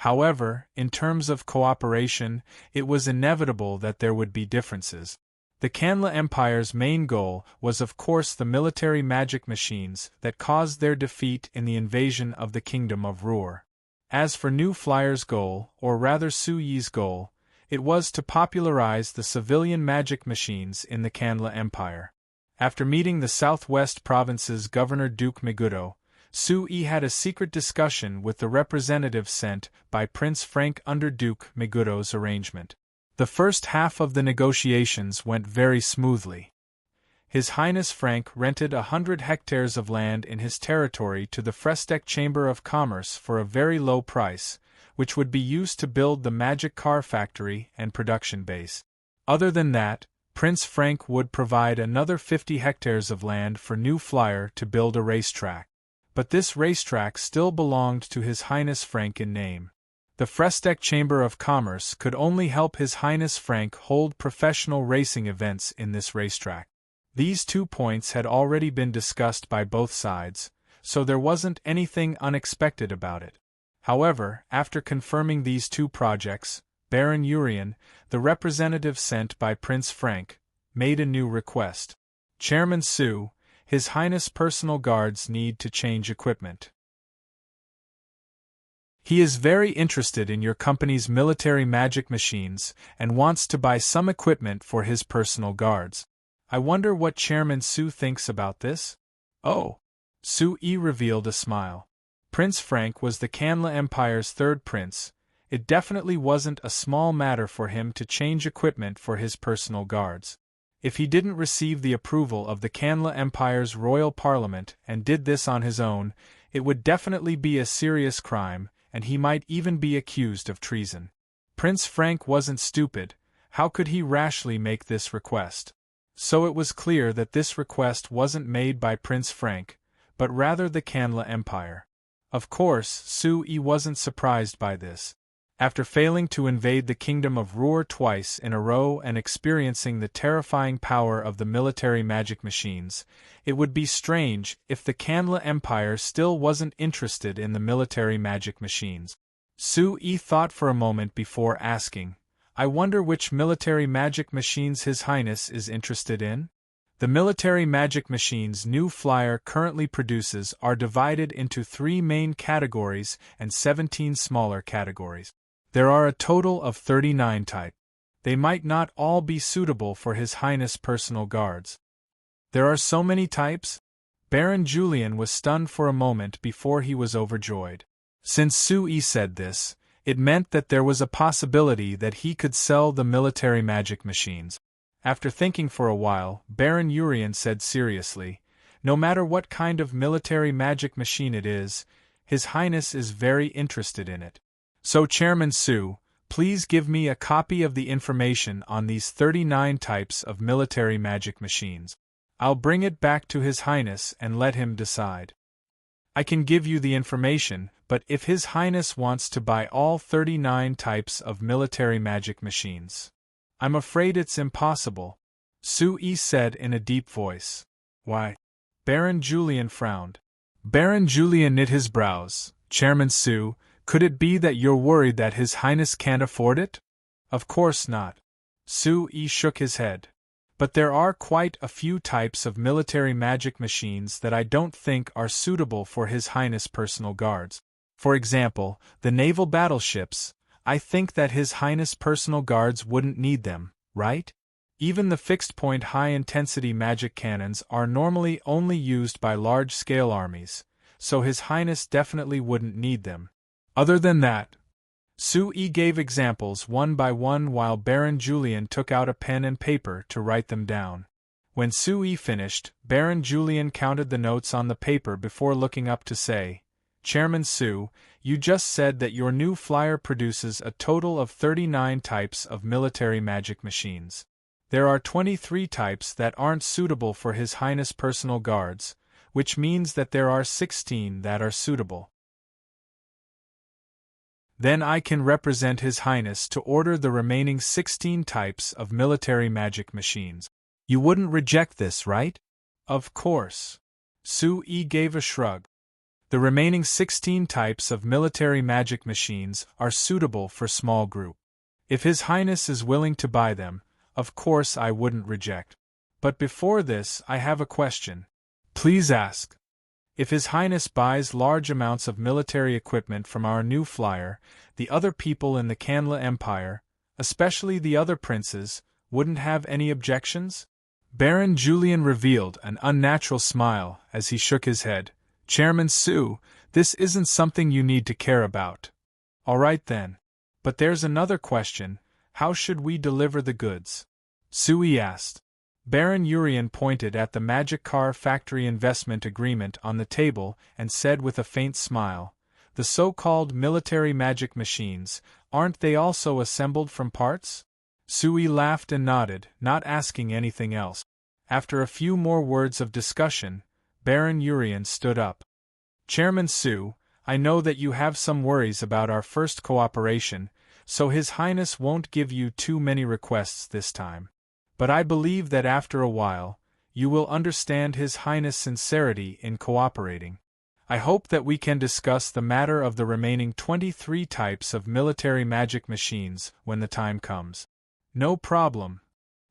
However, in terms of cooperation, it was inevitable that there would be differences. The Kandla Empire's main goal was of course the military magic machines that caused their defeat in the invasion of the Kingdom of Roer. As for New Flyer's goal, or rather Su-Yi's goal, it was to popularize the civilian magic machines in the Kandla Empire. After meeting the Southwest Province's Governor Duke Megudo, Su-Yi had a secret discussion with the representative sent by Prince Frank under Duke Megudo's arrangement. The first half of the negotiations went very smoothly. His Highness Frank rented 100 hectares of land in his territory to the Frestek Chamber of Commerce for a very low price, which would be used to build the magic car factory and production base. Other than that, Prince Frank would provide another 50 hectares of land for New Flyer to build a racetrack. But this racetrack still belonged to His Highness Frank in name. The Frestek Chamber of Commerce could only help His Highness Frank hold professional racing events in this racetrack. These 2 points had already been discussed by both sides, so there wasn't anything unexpected about it. However, after confirming these 2 projects, Baron Urian, the representative sent by Prince Frank, made a new request. Chairman Su, His Highness personal guards need to change equipment. He is very interested in your company's military magic machines and wants to buy some equipment for his personal guards. I wonder what Chairman Su thinks about this? Oh! Su-Yi revealed a smile. Prince Frank was the Kandla Empire's 3rd prince. It definitely wasn't a small matter for him to change equipment for his personal guards. If he didn't receive the approval of the Kandla Empire's royal parliament and did this on his own, it would definitely be a serious crime, and he might even be accused of treason. Prince Frank wasn't stupid. How could he rashly make this request? So it was clear that this request wasn't made by Prince Frank, but rather the Kanla Empire. Of course, Sui wasn't surprised by this. After failing to invade the kingdom of Ruhr twice in a row and experiencing the terrifying power of the military magic machines, it would be strange if the Kanla Empire still wasn't interested in the military magic machines. Sui thought for a moment before asking, "I wonder which military magic machines His Highness is interested in?" The military magic machines New Flyer currently produces are divided into 3 main categories and 17 smaller categories. There are a total of 39 types. They might not all be suitable for His Highness' personal guards. There are so many types? Baron Julian was stunned for a moment before he was overjoyed. Since Sui said this, it meant that there was a possibility that he could sell the military magic machines. After thinking for a while, Baron Urian said seriously, "No matter what kind of military magic machine it is, His Highness is very interested in it. So Chairman Su, please give me a copy of the information on these 39 types of military magic machines. I'll bring it back to His Highness and let him decide." "I can give you the information, but if His Highness wants to buy all 39 types of military magic machines, I'm afraid it's impossible," Sui said in a deep voice. "Why?" Baron Julian frowned. Baron Julian knit his brows. "Chairman Su, could it be that you're worried that His Highness can't afford it?" "Of course not." Sui shook his head. "But there are quite a few types of military magic machines that I don't think are suitable for His Highness' personal guards. For example, the naval battleships. I think that His Highness' personal guards wouldn't need them, right? Even the fixed-point high-intensity magic cannons are normally only used by large-scale armies, so His Highness definitely wouldn't need them. Other than that..." Sui gave examples one by one while Baron Julian took out a pen and paper to write them down. When Sui finished, Baron Julian counted the notes on the paper before looking up to say, "Chairman Su, you just said that your New Flyer produces a total of 39 types of military magic machines. There are 23 types that aren't suitable for His Highness' personal guards, which means that there are 16 that are suitable. Then I can represent His Highness to order the remaining 16 types of military magic machines. You wouldn't reject this, right?" "Of course." Sui gave a shrug. "The remaining 16 types of military magic machines are suitable for small group. If His Highness is willing to buy them, of course I wouldn't reject. But before this I have a question." "Please ask." "If His Highness buys large amounts of military equipment from our New Flyer, the other people in the Kanla Empire, especially the other princes, wouldn't have any objections?" Baron Julian revealed an unnatural smile as he shook his head. "Chairman Su, this isn't something you need to care about." "All right then. But there's another question, how should we deliver the goods?" Sui asked. Baron Urian pointed at the Magic Car Factory investment agreement on the table and said with a faint smile, "The so-called military magic machines, aren't they also assembled from parts?" Sui laughed and nodded, not asking anything else. After a few more words of discussion, Baron Urian stood up. "Chairman Su, I know that you have some worries about our first cooperation, so His Highness won't give you too many requests this time. But I believe that after a while, you will understand His Highness' sincerity in cooperating. I hope that we can discuss the matter of the remaining 23 types of military magic machines when the time comes." "No problem."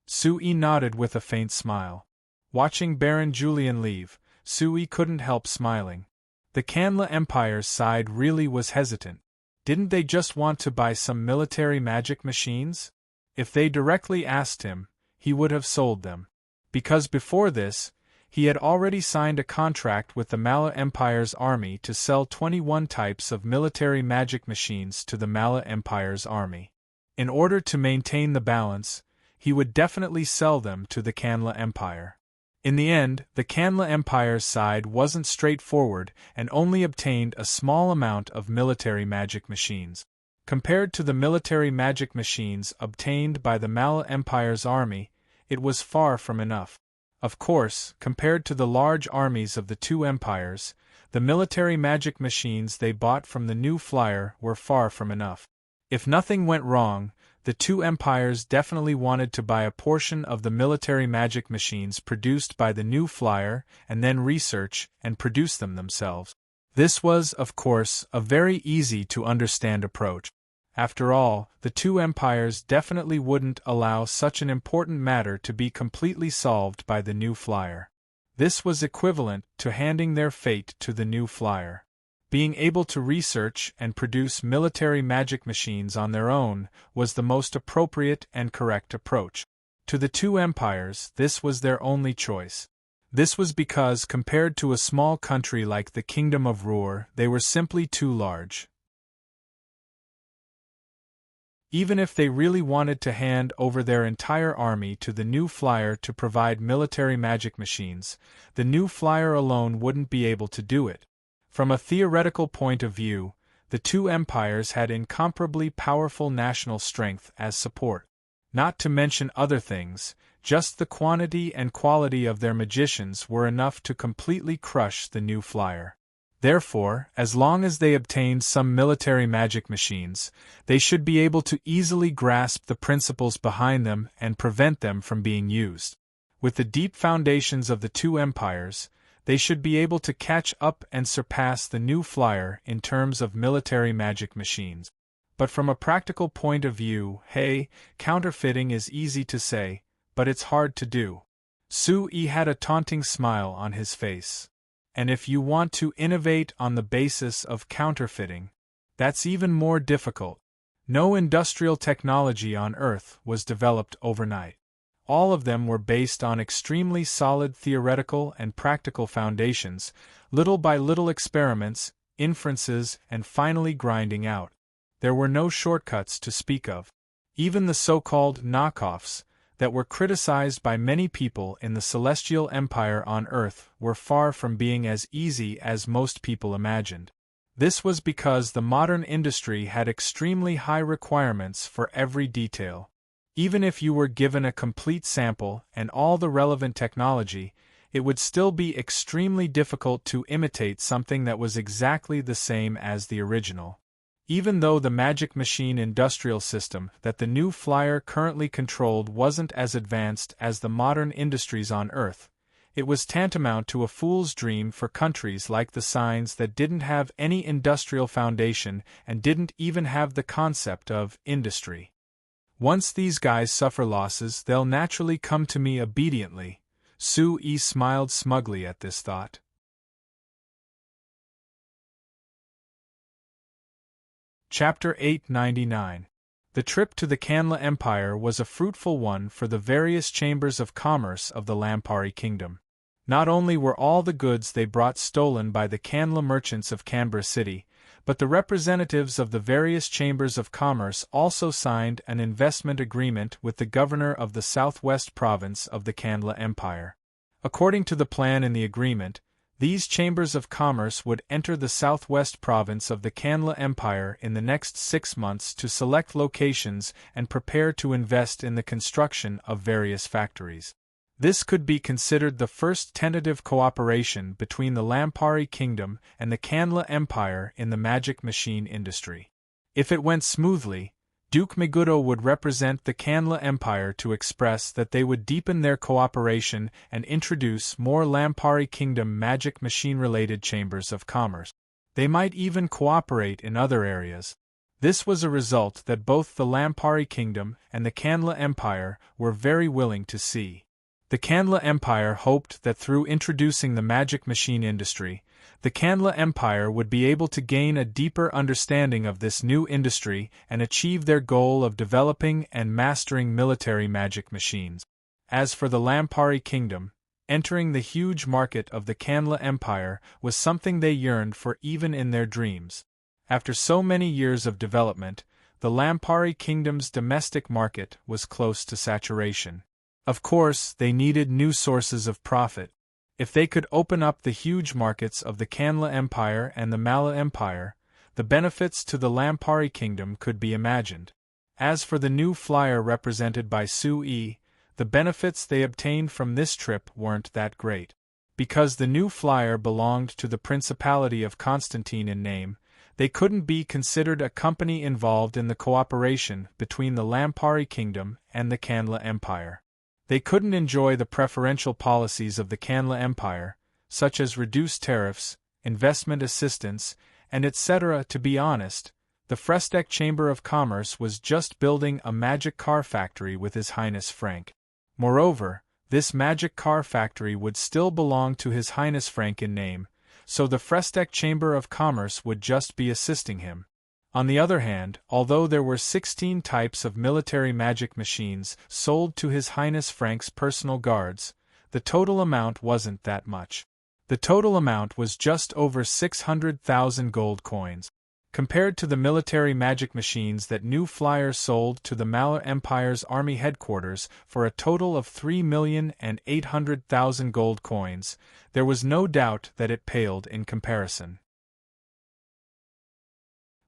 Sui nodded with a faint smile. Watching Baron Julian leave, Sui couldn't help smiling. The Kanla Empire's side really was hesitant. Didn't they just want to buy some military magic machines? If they directly asked him, he would have sold them. Because before this, he had already signed a contract with the Mala Empire's army to sell 21 types of military magic machines to the Mala Empire's army. In order to maintain the balance, he would definitely sell them to the Kanla Empire. In the end, the Kanla Empire's side wasn't straightforward and only obtained a small amount of military magic machines. Compared to the military magic machines obtained by the Mala Empire's army, it was far from enough. Of course, compared to the large armies of the two empires, the military magic machines they bought from the new flyer were far from enough. If nothing went wrong, the two empires definitely wanted to buy a portion of the military magic machines produced by the new flyer and then research and produce them themselves. This was, of course, a very easy to understand approach. After all, the two empires definitely wouldn't allow such an important matter to be completely solved by the new flyer. This was equivalent to handing their fate to the new flyer. Being able to research and produce military magic machines on their own was the most appropriate and correct approach. To the two empires, this was their only choice. This was because, compared to a small country like the Kingdom of Ruhr, they were simply too large. Even if they really wanted to hand over their entire army to the new flyer to provide military magic machines, the new flyer alone wouldn't be able to do it. From a theoretical point of view, the two empires had incomparably powerful national strength as support. Not to mention other things, just the quantity and quality of their magicians were enough to completely crush the new flyer. Therefore, as long as they obtained some military magic machines, they should be able to easily grasp the principles behind them and prevent them from being used. With the deep foundations of the two empires, they should be able to catch up and surpass the new flyer in terms of military magic machines. But from a practical point of view, hey, counterfeiting is easy to say, but it's hard to do. Sui had a taunting smile on his face. And if you want to innovate on the basis of counterfeiting, that's even more difficult. No industrial technology on Earth was developed overnight. All of them were based on extremely solid theoretical and practical foundations, little by little experiments, inferences, and finally grinding out. There were no shortcuts to speak of. Even the so-called knockoffs, that were criticized by many people in the Celestial Empire on Earth, were far from being as easy as most people imagined. This was because the modern industry had extremely high requirements for every detail. Even if you were given a complete sample and all the relevant technology, it would still be extremely difficult to imitate something that was exactly the same as the original. Even though the magic machine industrial system that the new flyer currently controlled wasn't as advanced as the modern industries on Earth, it was tantamount to a fool's dream for countries like the Signs that didn't have any industrial foundation and didn't even have the concept of industry. Once these guys suffer losses, they'll naturally come to me obediently. Sui smiled smugly at this thought. Chapter 899. The trip to the Kanla Empire was a fruitful one for the various chambers of commerce of the Lampari Kingdom. Not only were all the goods they brought stolen by the Kanla merchants of Canberra City, but the representatives of the various chambers of commerce also signed an investment agreement with the governor of the southwest province of the Kanla Empire. According to the plan in the agreement, these chambers of commerce would enter the southwest province of the Kanla Empire in the next 6 months to select locations and prepare to invest in the construction of various factories. This could be considered the first tentative cooperation between the Lampari Kingdom and the Kanla Empire in the magic machine industry. If it went smoothly, Duke Meguro would represent the Kanla Empire to express that they would deepen their cooperation and introduce more Lampari Kingdom magic machine-related chambers of commerce. They might even cooperate in other areas. This was a result that both the Lampari Kingdom and the Kanla Empire were very willing to see. The Kanla Empire hoped that through introducing the magic machine industry, the Kanla Empire would be able to gain a deeper understanding of this new industry and achieve their goal of developing and mastering military magic machines. As for the Lampari Kingdom, entering the huge market of the Kanla Empire was something they yearned for even in their dreams. After so many years of development, the Lampari Kingdom's domestic market was close to saturation. Of course, they needed new sources of profit. If they could open up the huge markets of the Kanla Empire and the Mala Empire, the benefits to the Lampari Kingdom could be imagined. As for the new flyer represented by Sui, the benefits they obtained from this trip weren't that great. Because the new flyer belonged to the Principality of Constantine in name, they couldn't be considered a company involved in the cooperation between the Lampari Kingdom and the Kanla Empire. They couldn't enjoy the preferential policies of the Kanla Empire, such as reduced tariffs, investment assistance, and etc. To be honest, the Frestek Chamber of Commerce was just building a magic car factory with His Highness Frank. Moreover, this magic car factory would still belong to His Highness Frank in name, so the Frestek Chamber of Commerce would just be assisting him. On the other hand, although there were 16 types of military magic machines sold to His Highness Frank's personal guards, the total amount wasn't that much. The total amount was just over 600,000 gold coins. Compared to the military magic machines that New Flyer sold to the Mala Empire's army headquarters for a total of 3,800,000 gold coins, there was no doubt that it paled in comparison.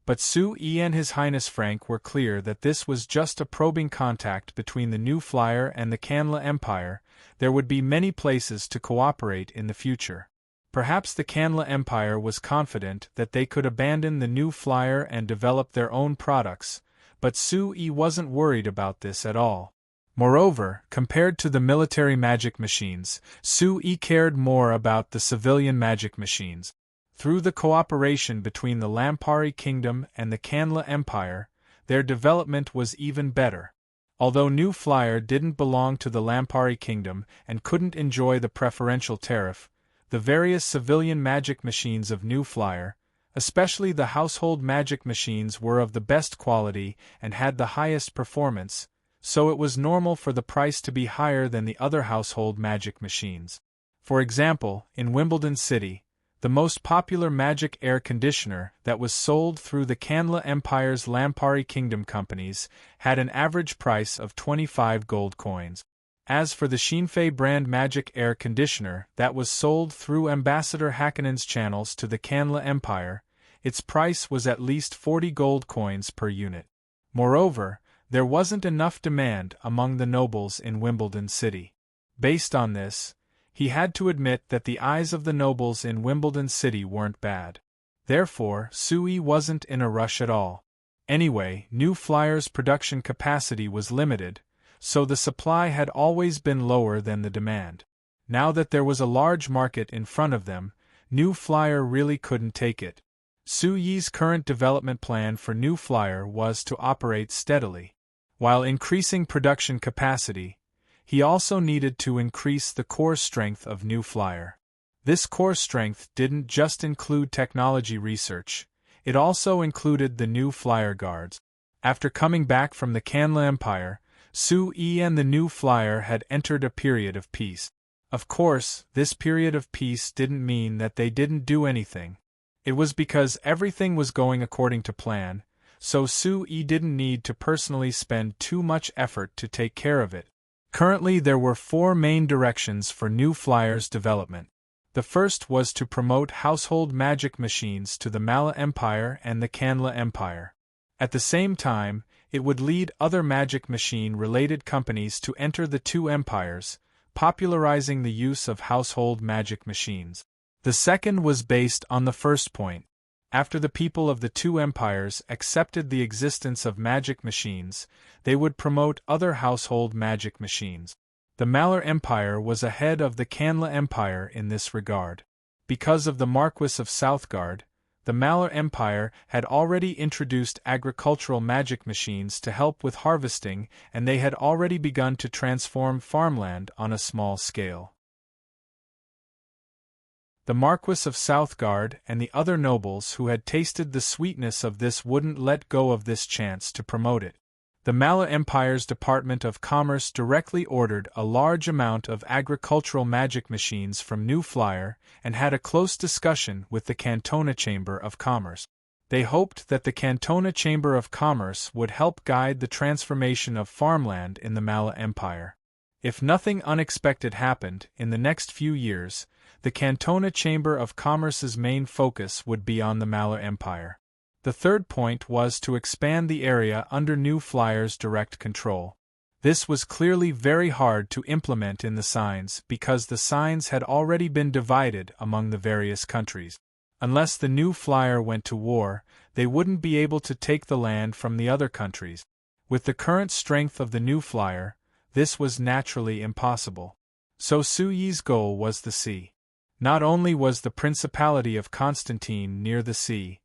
But Su Yi and His Highness Frank were clear that this was just a probing contact between the New Flyer and the Kanla Empire. There would be many places to cooperate in the future. Perhaps the Kanla Empire was confident that they could abandon the New Flyer and develop their own products, but Su Yi wasn't worried about this at all. Moreover, compared to the military magic machines, Su Yi cared more about the civilian magic machines. Through the cooperation between the Lampari Kingdom and the Kanla Empire, their development was even better. Although New Flyer didn't belong to the Lampari Kingdom and couldn't enjoy the preferential tariff, the various civilian magic machines of New Flyer, especially the household magic machines, were of the best quality and had the highest performance, so it was normal for the price to be higher than the other household magic machines. For example, in Wimbledon City, the most popular magic air conditioner that was sold through the Kanla Empire's Lampari Kingdom companies had an average price of 25 gold coins. As for the Shinfei brand magic air conditioner that was sold through Ambassador Hakkonen's channels to the Kanla Empire, its price was at least 40 gold coins per unit. Moreover, there wasn't enough demand among the nobles in Wimbledon City. Based on this, he had to admit that the eyes of the nobles in Wimbledon City weren't bad. Therefore, Su Yi wasn't in a rush at all. Anyway, New Flyer's production capacity was limited, so the supply had always been lower than the demand. Now that there was a large market in front of them, New Flyer really couldn't take it. Su Yi's current development plan for New Flyer was to operate steadily. While increasing production capacity, he also needed to increase the core strength of New Flyer. This core strength didn't just include technology research, it also included the New Flyer guards. After coming back from the Kanla Empire, Su Yi and the New Flyer had entered a period of peace. Of course, this period of peace didn't mean that they didn't do anything. It was because everything was going according to plan, so Su Yi didn't need to personally spend too much effort to take care of it. Currently there were 4 main directions for New Flyer's development. The first was to promote household magic machines to the Mala Empire and the Kanla Empire. At the same time, it would lead other magic machine-related companies to enter the two empires, popularizing the use of household magic machines. The second was based on the first point. After the people of the two empires accepted the existence of magic machines, they would promote other household magic machines. The Malar Empire was ahead of the Kanla Empire in this regard. Because of the Marquis of Southgard, the Malar Empire had already introduced agricultural magic machines to help with harvesting, and they had already begun to transform farmland on a small scale. The Marquis of Southgard and the other nobles who had tasted the sweetness of this wouldn't let go of this chance to promote it. The Mala Empire's Department of Commerce directly ordered a large amount of agricultural magic machines from New Flyer and had a close discussion with the Cantona Chamber of Commerce. They hoped that the Cantona Chamber of Commerce would help guide the transformation of farmland in the Mala Empire. If nothing unexpected happened in the next few years, the Cantona Chamber of Commerce's main focus would be on the Mala Empire. The third point was to expand the area under New Flyer's direct control. This was clearly very hard to implement in the signs because the signs had already been divided among the various countries. Unless the new flyer went to war, they wouldn't be able to take the land from the other countries. With the current strength of the new flyer, this was naturally impossible. So Su Yi's goal was the sea. Not only was the Principality of Constantine near the sea,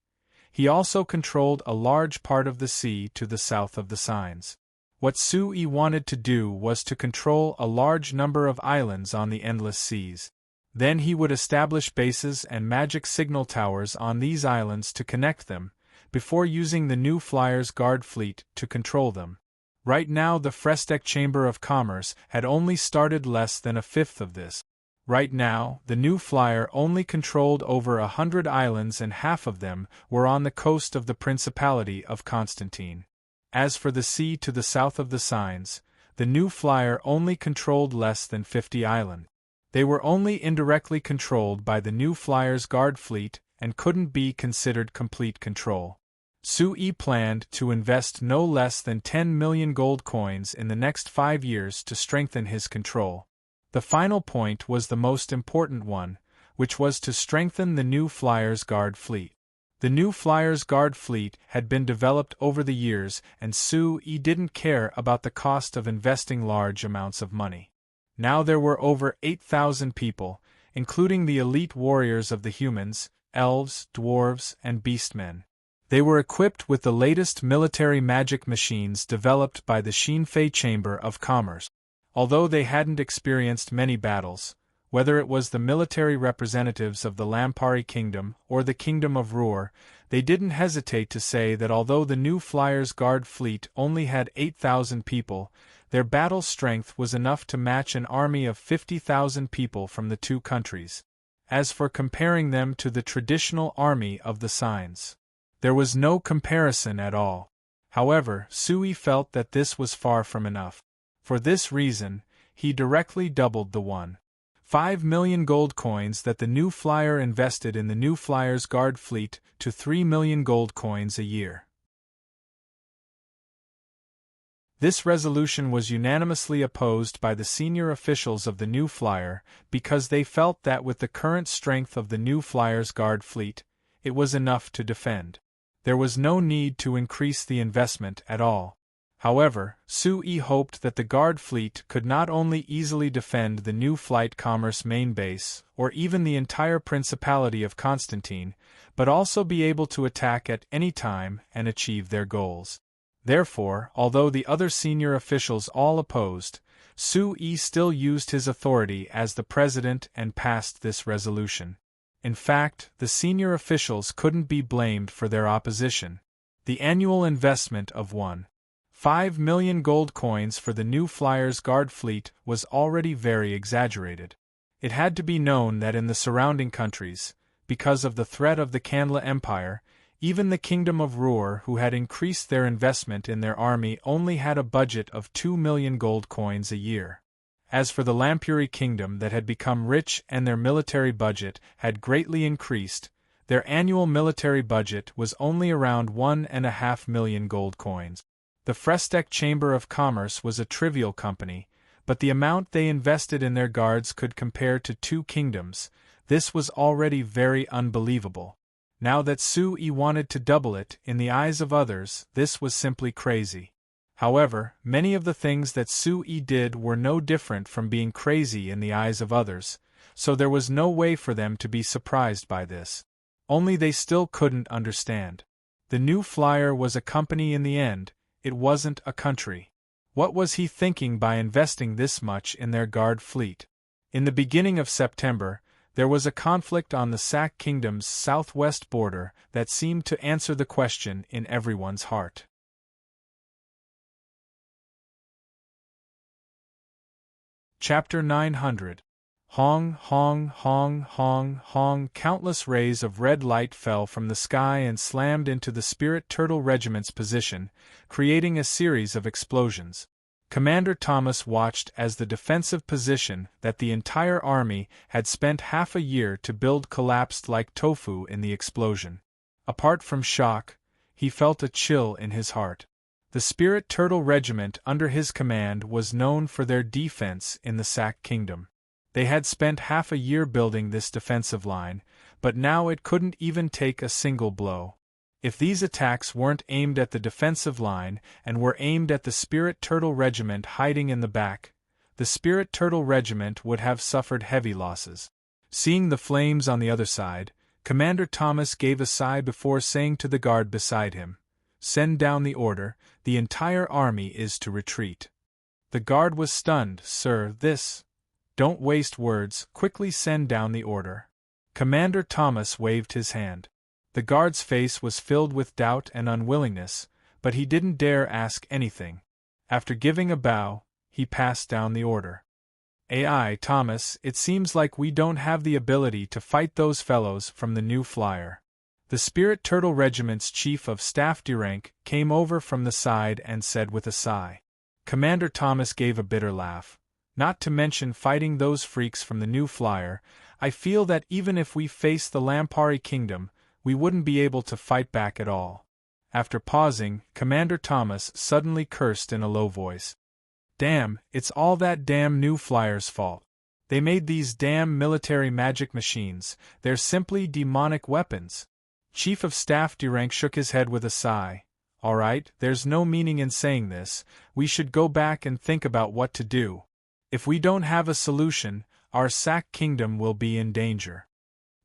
he also controlled a large part of the sea to the south of the signs. What Su Yi wanted to do was to control a large number of islands on the endless seas. Then he would establish bases and magic signal towers on these islands to connect them, before using the new flyer's guard fleet to control them. Right now the Frestek Chamber of Commerce had only started less than a fifth of this. Right now, the new flyer only controlled over 100 islands and half of them were on the coast of the Principality of Constantine. As for the sea to the south of the signs, the new flyer only controlled less than 50 islands. They were only indirectly controlled by the new flyer's guard fleet and couldn't be considered complete control. Su Yi planned to invest no less than 10 million gold coins in the next 5 years to strengthen his control. The final point was the most important one, which was to strengthen the new flyer's guard fleet. The new flyer's guard fleet had been developed over the years, and Su Yi didn't care about the cost of investing large amounts of money. Now there were over 8,000 people, including the elite warriors of the humans, elves, dwarves, and beastmen. They were equipped with the latest military magic machines developed by the Xinfei Chamber of Commerce. Although they hadn't experienced many battles, whether it was the military representatives of the Lampari Kingdom or the Kingdom of Ruhr, they didn't hesitate to say that although the new flyer's guard fleet only had 8,000 people, their battle strength was enough to match an army of 50,000 people from the two countries. As for comparing them to the traditional army of the signs, there was no comparison at all. However, Su Yi felt that this was far from enough. For this reason, he directly doubled the 1.5 million gold coins that the new flyer invested in the new flyer's guard fleet to 3 million gold coins a year. This resolution was unanimously opposed by the senior officials of the new flyer because they felt that with the current strength of the new flyer's guard fleet, it was enough to defend. There was no need to increase the investment at all. However, Su Yi hoped that the guard fleet could not only easily defend the new flight commerce main base, or even the entire Principality of Constantine, but also be able to attack at any time and achieve their goals. Therefore, although the other senior officials all opposed, Su Yi still used his authority as the president and passed this resolution. In fact, the senior officials couldn't be blamed for their opposition. The annual investment of 1.5 million gold coins for the new flyer's guard fleet was already very exaggerated. It had to be known that in the surrounding countries, because of the threat of the Kanla Empire, even the Kingdom of Ruhr, who had increased their investment in their army, only had a budget of 2 million gold coins a year. As for the Lampuri Kingdom that had become rich and their military budget had greatly increased, their annual military budget was only around 1.5 million gold coins. The Frestek Chamber of Commerce was a trivial company, but the amount they invested in their guards could compare to 2 kingdoms. This was already very unbelievable. Now that Su Yi wanted to double it, in the eyes of others, this was simply crazy. However, many of the things that Su Yi did were no different from being crazy in the eyes of others, so there was no way for them to be surprised by this. Only they still couldn't understand. The new flyer was a company in the end, it wasn't a country. What was he thinking by investing this much in their guard fleet? In the beginning of September, there was a conflict on the Sak Kingdom's southwest border that seemed to answer the question in everyone's heart. Chapter 900. Hong, hong, hong, hong, hong. Countless rays of red light fell from the sky and slammed into the Spirit Turtle Regiment's position, creating a series of explosions. Commander Thomas watched as the defensive position that the entire army had spent half a year to build collapsed like tofu in the explosion. Apart from shock, he felt a chill in his heart. The Spirit Turtle Regiment under his command was known for their defense in the Sac Kingdom. They had spent half a year building this defensive line, but now it couldn't even take a single blow. If these attacks weren't aimed at the defensive line and were aimed at the Spirit Turtle Regiment hiding in the back, the Spirit Turtle Regiment would have suffered heavy losses. Seeing the flames on the other side, Commander Thomas gave a sigh before saying to the guard beside him, "Send down the order, the entire army is to retreat." The guard was stunned. "Sir, this—" "Don't waste words, quickly send down the order." Commander Thomas waved his hand. The guard's face was filled with doubt and unwillingness, but he didn't dare ask anything. After giving a bow, he passed down the order. "Aye, Thomas, it seems like we don't have the ability to fight those fellows from the New Flyer." The Spirit Turtle Regiment's Chief of Staff Rank came over from the side and said with a sigh. Commander Thomas gave a bitter laugh. "Not to mention fighting those freaks from the New Flyer, I feel that even if we face the Lampari Kingdom, we wouldn't be able to fight back at all." After pausing, Commander Thomas suddenly cursed in a low voice. "Damn, it's all that damn New Flyer's fault. They made these damn military magic machines, they're simply demonic weapons." Chief of Staff Rank shook his head with a sigh. "All right, there's no meaning in saying this, we should go back and think about what to do. If we don't have a solution, our Sac Kingdom will be in danger."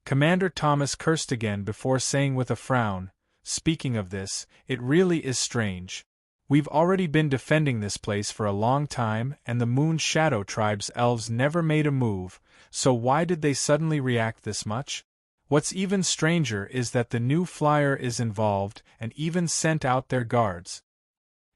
Commander Thomas cursed again before saying with a frown, "Speaking of this, it really is strange. We've already been defending this place for a long time and the Moon Shadow Tribe's elves never made a move, so why did they suddenly react this much? What's even stranger is that the New Flyer is involved and even sent out their guards."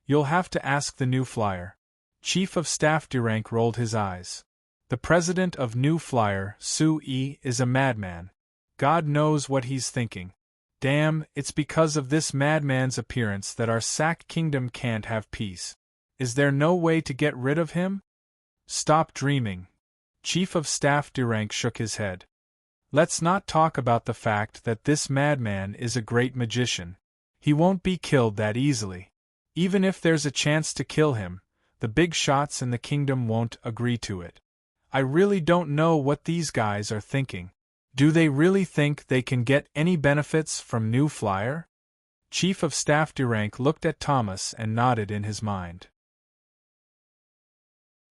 "You'll have to ask the New Flyer." Chief of Staff Rank rolled his eyes. "The president of New Flyer, Sue, is a madman. God knows what he's thinking. Damn, it's because of this madman's appearance that our Sac Kingdom can't have peace. Is there no way to get rid of him?" "Stop dreaming." Chief of Staff Rank shook his head. "Let's not talk about the fact that this madman is a great magician. He won't be killed that easily. Even if there's a chance to kill him, the big shots in the kingdom won't agree to it. I really don't know what these guys are thinking. Do they really think they can get any benefits from New Flyer?" Chief of Staff Rank looked at Thomas and nodded in his mind.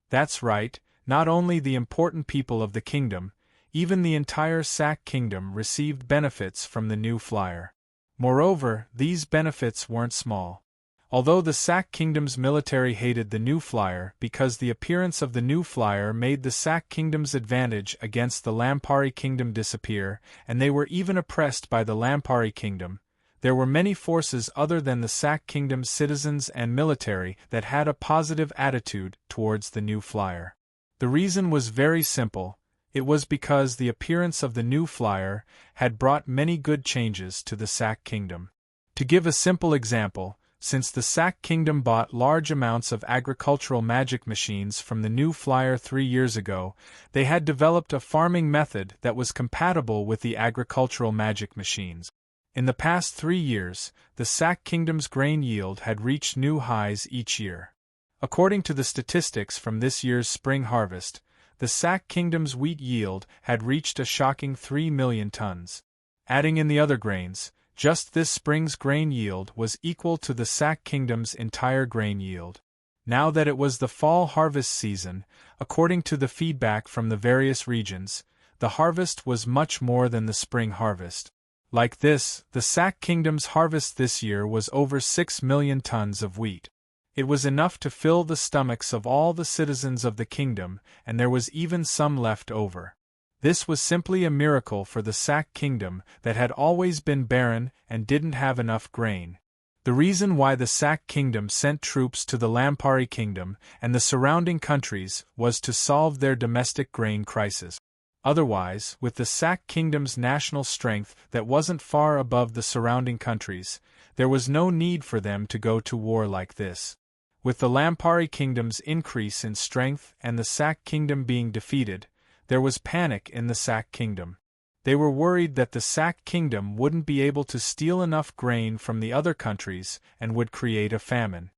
"That's right, not only the important people of the kingdom, even the entire Sac Kingdom received benefits from the New Flyer. Moreover, these benefits weren't small. Although the Sac Kingdom's military hated the New Flyer because the appearance of the New Flyer made the Sac Kingdom's advantage against the Lampari Kingdom disappear, and they were even oppressed by the Lampari Kingdom, there were many forces other than the Sac Kingdom's citizens and military that had a positive attitude towards the New Flyer. The reason was very simple. It was because the appearance of the New Flyer had brought many good changes to the Sac Kingdom. To give a simple example, since the Sac Kingdom bought large amounts of agricultural magic machines from the New Flyer 3 years ago, they had developed a farming method that was compatible with the agricultural magic machines. In the past 3 years, the Sac Kingdom's grain yield had reached new highs each year. According to the statistics from this year's spring harvest, the Sac Kingdom's wheat yield had reached a shocking 3 million tons. Adding in the other grains, just this spring's grain yield was equal to the Sac Kingdom's entire grain yield. Now that it was the fall harvest season, according to the feedback from the various regions, the harvest was much more than the spring harvest. Like this, the Sac Kingdom's harvest this year was over 6 million tons of wheat. It was enough to fill the stomachs of all the citizens of the kingdom, and there was even some left over. This was simply a miracle for the Sac Kingdom that had always been barren and didn't have enough grain. The reason why the Sac Kingdom sent troops to the Lampari Kingdom and the surrounding countries was to solve their domestic grain crisis. Otherwise, with the Sac Kingdom's national strength that wasn't far above the surrounding countries, there was no need for them to go to war like this. With the Lampari Kingdom's increase in strength and the Sac Kingdom being defeated, there was panic in the Sac Kingdom. They were worried that the Sac Kingdom wouldn't be able to steal enough grain from the other countries and would create a famine.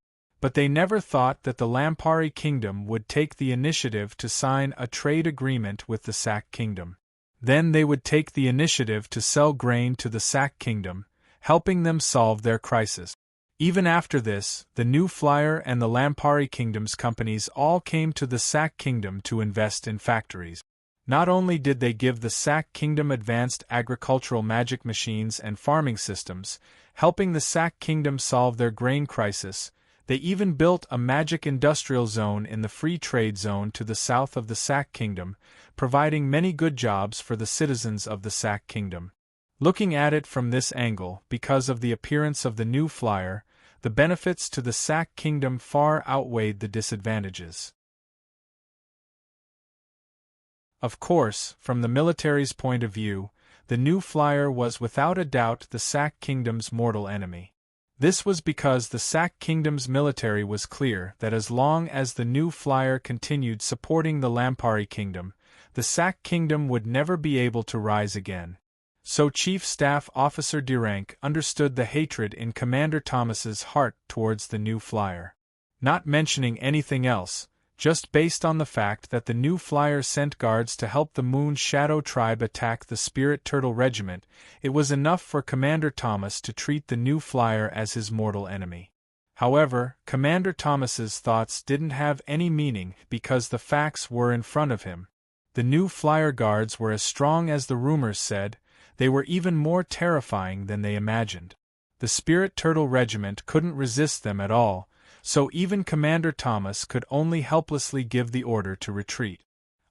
But they never thought that the Lampari Kingdom would take the initiative to sign a trade agreement with the Sac Kingdom. Then they would take the initiative to sell grain to the Sac Kingdom, helping them solve their crisis. Even after this, the New Flyer and the Lampari Kingdom's companies all came to the Sac Kingdom to invest in factories. Not only did they give the Sac Kingdom advanced agricultural magic machines and farming systems, helping the Sac Kingdom solve their grain crisis, they even built a magic industrial zone in the free trade zone to the south of the Sac Kingdom, providing many good jobs for the citizens of the Sac Kingdom. Looking at it from this angle, because of the appearance of the New Flyer, the benefits to the Sac Kingdom far outweighed the disadvantages. Of course, from the military's point of view, the New Flyer was without a doubt the Sac Kingdom's mortal enemy. This was because the Sac Kingdom's military was clear that as long as the New Flyer continued supporting the Lampari Kingdom, the Sac Kingdom would never be able to rise again. So Chief Staff Officer Durank understood the hatred in Commander Thomas's heart towards the New Flyer. Not mentioning anything else, just based on the fact that the New Flyer sent guards to help the Moon Shadow Tribe attack the Spirit Turtle Regiment, it was enough for Commander Thomas to treat the New Flyer as his mortal enemy. However, Commander Thomas's thoughts didn't have any meaning because the facts were in front of him. The New Flyer guards were as strong as the rumors said. They were even more terrifying than they imagined. The Spirit Turtle Regiment couldn't resist them at all, so even Commander Thomas could only helplessly give the order to retreat.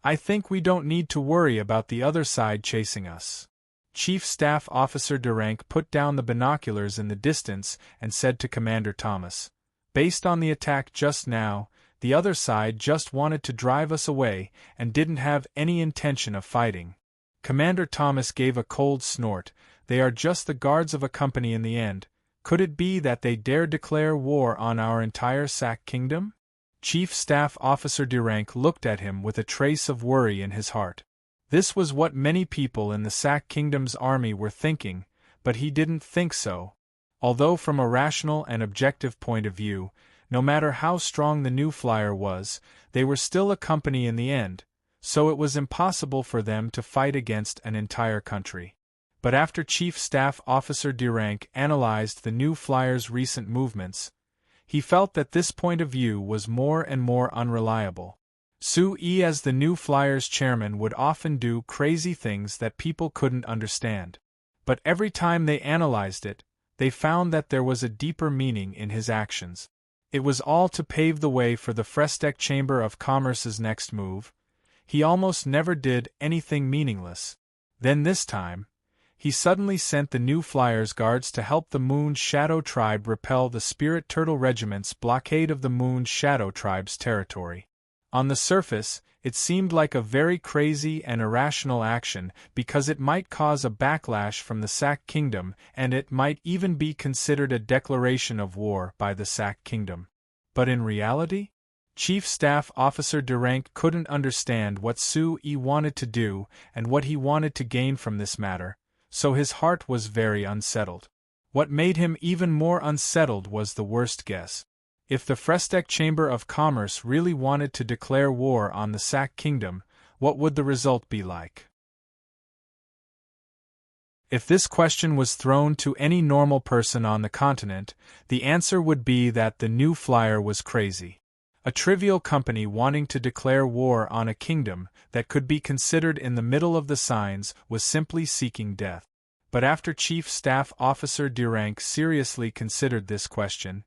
I think we don't need to worry about the other side chasing us. Chief Staff Officer Durank put down the binoculars in the distance and said to Commander Thomas, "Based on the attack just now, the other side just wanted to drive us away and didn't have any intention of fighting." Commander Thomas gave a cold snort. "They are just the guards of a company in the end. Could it be that they dare declare war on our entire Sac Kingdom?" Chief Staff Officer Durank looked at him with a trace of worry in his heart. This was what many people in the Sac Kingdom's army were thinking, but he didn't think so. Although from a rational and objective point of view, no matter how strong the New Flyer was, they were still a company in the end, so it was impossible for them to fight against an entire country. But after Chief Staff Officer Durank analyzed the New Flyer's recent movements, he felt that this point of view was more and more unreliable. Sui as the New Flyer's chairman would often do crazy things that people couldn't understand. But every time they analyzed it, they found that there was a deeper meaning in his actions. It was all to pave the way for the Frestec Chamber of Commerce's next move. He almost never did anything meaningless. Then this time, he suddenly sent the New Flyer's guards to help the Moon Shadow Tribe repel the Spirit Turtle Regiment's blockade of the Moon Shadow Tribe's territory. On the surface, it seemed like a very crazy and irrational action because it might cause a backlash from the Sac Kingdom and it might even be considered a declaration of war by the Sac Kingdom. But in reality, Chief Staff Officer Durank couldn't understand what Sui wanted to do and what he wanted to gain from this matter, so his heart was very unsettled. What made him even more unsettled was the worst guess. If the Frestec Chamber of Commerce really wanted to declare war on the Sac Kingdom, what would the result be like? If this question was thrown to any normal person on the continent, the answer would be that the New Flyer was crazy. A trivial company wanting to declare war on a kingdom that could be considered in the middle of the signs was simply seeking death. But after Chief Staff Officer Durank seriously considered this question,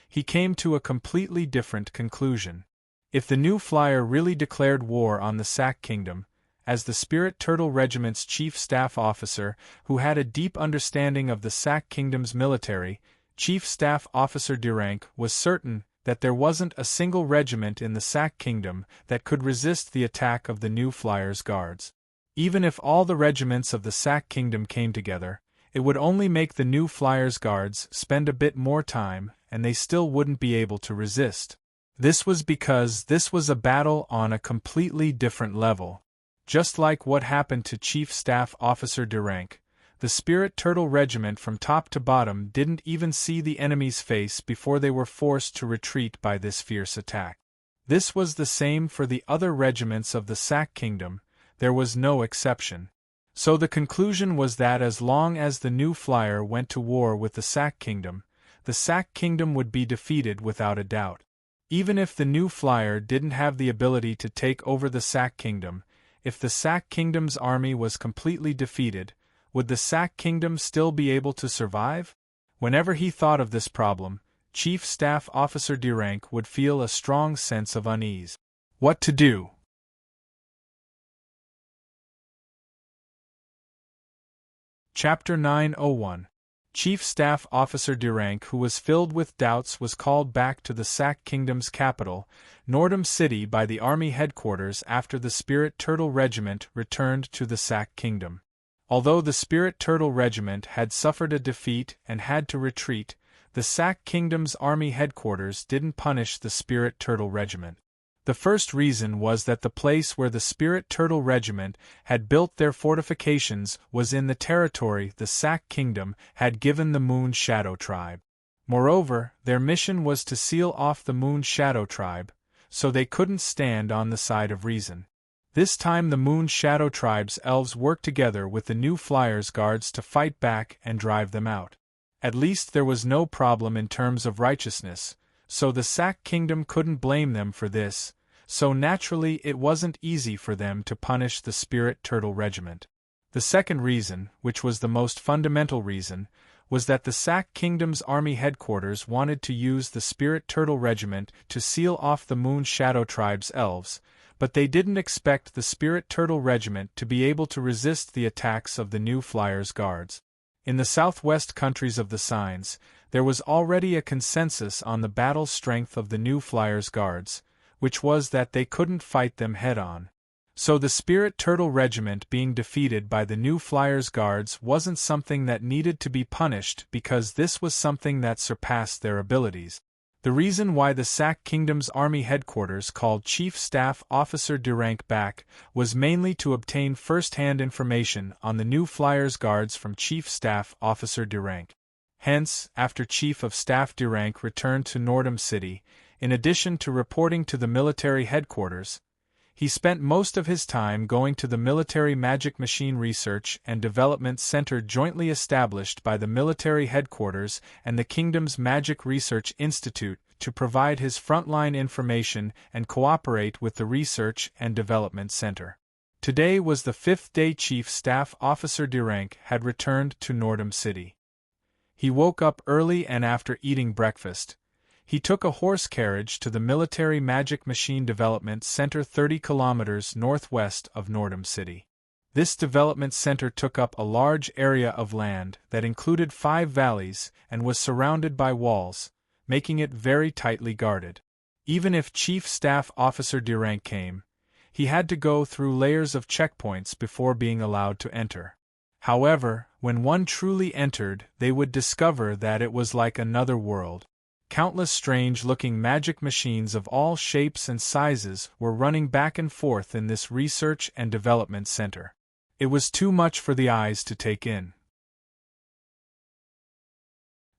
he came to a completely different conclusion. If the New Flyer really declared war on the Sac Kingdom, as the Spirit Turtle Regiment's Chief Staff Officer, who had a deep understanding of the Sac Kingdom's military, Chief Staff Officer Durank was certain that there wasn't a single regiment in the Sac Kingdom that could resist the attack of the New Flyer's guards. Even if all the regiments of the Sac Kingdom came together, it would only make the New Flyer's guards spend a bit more time, and they still wouldn't be able to resist. This was because this was a battle on a completely different level. Just like what happened to Chief Staff Officer Durank, the Spirit Turtle Regiment from top to bottom didn't even see the enemy's face before they were forced to retreat by this fierce attack. This was the same for the other regiments of the Sack Kingdom, there was no exception. So the conclusion was that as long as the New Flyer went to war with the Sack Kingdom would be defeated without a doubt. Even if the New Flyer didn't have the ability to take over the Sack Kingdom, if the Sack Kingdom's army was completely defeated, would the Sack Kingdom still be able to survive? Whenever he thought of this problem, Chief Staff Officer Durank would feel a strong sense of unease. What to do? Chapter 901. Chief Staff Officer Durank, who was filled with doubts, was called back to the Sack Kingdom's capital, Nordham City, by the Army headquarters after the Spirit Turtle Regiment returned to the Sack Kingdom. Although the Spirit Turtle Regiment had suffered a defeat and had to retreat, the Sack Kingdom's Army headquarters didn't punish the Spirit Turtle Regiment. The first reason was that the place where the Spirit Turtle Regiment had built their fortifications was in the territory the Sack Kingdom had given the Moon Shadow Tribe. Moreover, their mission was to seal off the Moon Shadow Tribe, so they couldn't stand on the side of reason. This time the Moon Shadow Tribe's elves worked together with the New Flyers guards to fight back and drive them out. At least there was no problem in terms of righteousness, so the Sack Kingdom couldn't blame them for this, so naturally it wasn't easy for them to punish the Spirit Turtle Regiment. The second reason, which was the most fundamental reason, was that the Sack Kingdom's army headquarters wanted to use the Spirit Turtle Regiment to seal off the Moon Shadow Tribe's elves, but they didn't expect the Spirit Turtle Regiment to be able to resist the attacks of the New Flyers guards. In the southwest countries of the Signs, there was already a consensus on the battle strength of the New Flyers guards, which was that they couldn't fight them head-on. So the Spirit Turtle Regiment being defeated by the New Flyers guards wasn't something that needed to be punished because this was something that surpassed their abilities. The reason why the Sack Kingdom's army headquarters called Chief Staff Officer Durank back was mainly to obtain first-hand information on the New Flyers guards from Chief Staff Officer Durank. Hence, after Chief of Staff Durank returned to Nordham City, in addition to reporting to the military headquarters, he spent most of his time going to the Military Magic Machine Research and Development Center jointly established by the military headquarters and the Kingdom's Magic Research Institute to provide his frontline information and cooperate with the Research and Development Center. Today was the fifth day Chief Staff Officer Durank had returned to Nordham City. He woke up early and after eating breakfast, he took a horse carriage to the Military Magic Machine Development Center 30 kilometers northwest of Nordham City. This development center took up a large area of land that included 5 valleys and was surrounded by walls, making it very tightly guarded. Even if Chief Staff Officer Durank came, he had to go through layers of checkpoints before being allowed to enter. However, when one truly entered, they would discover that it was like another world. Countless strange-looking magic machines of all shapes and sizes were running back and forth in this research and development center. It was too much for the eyes to take in.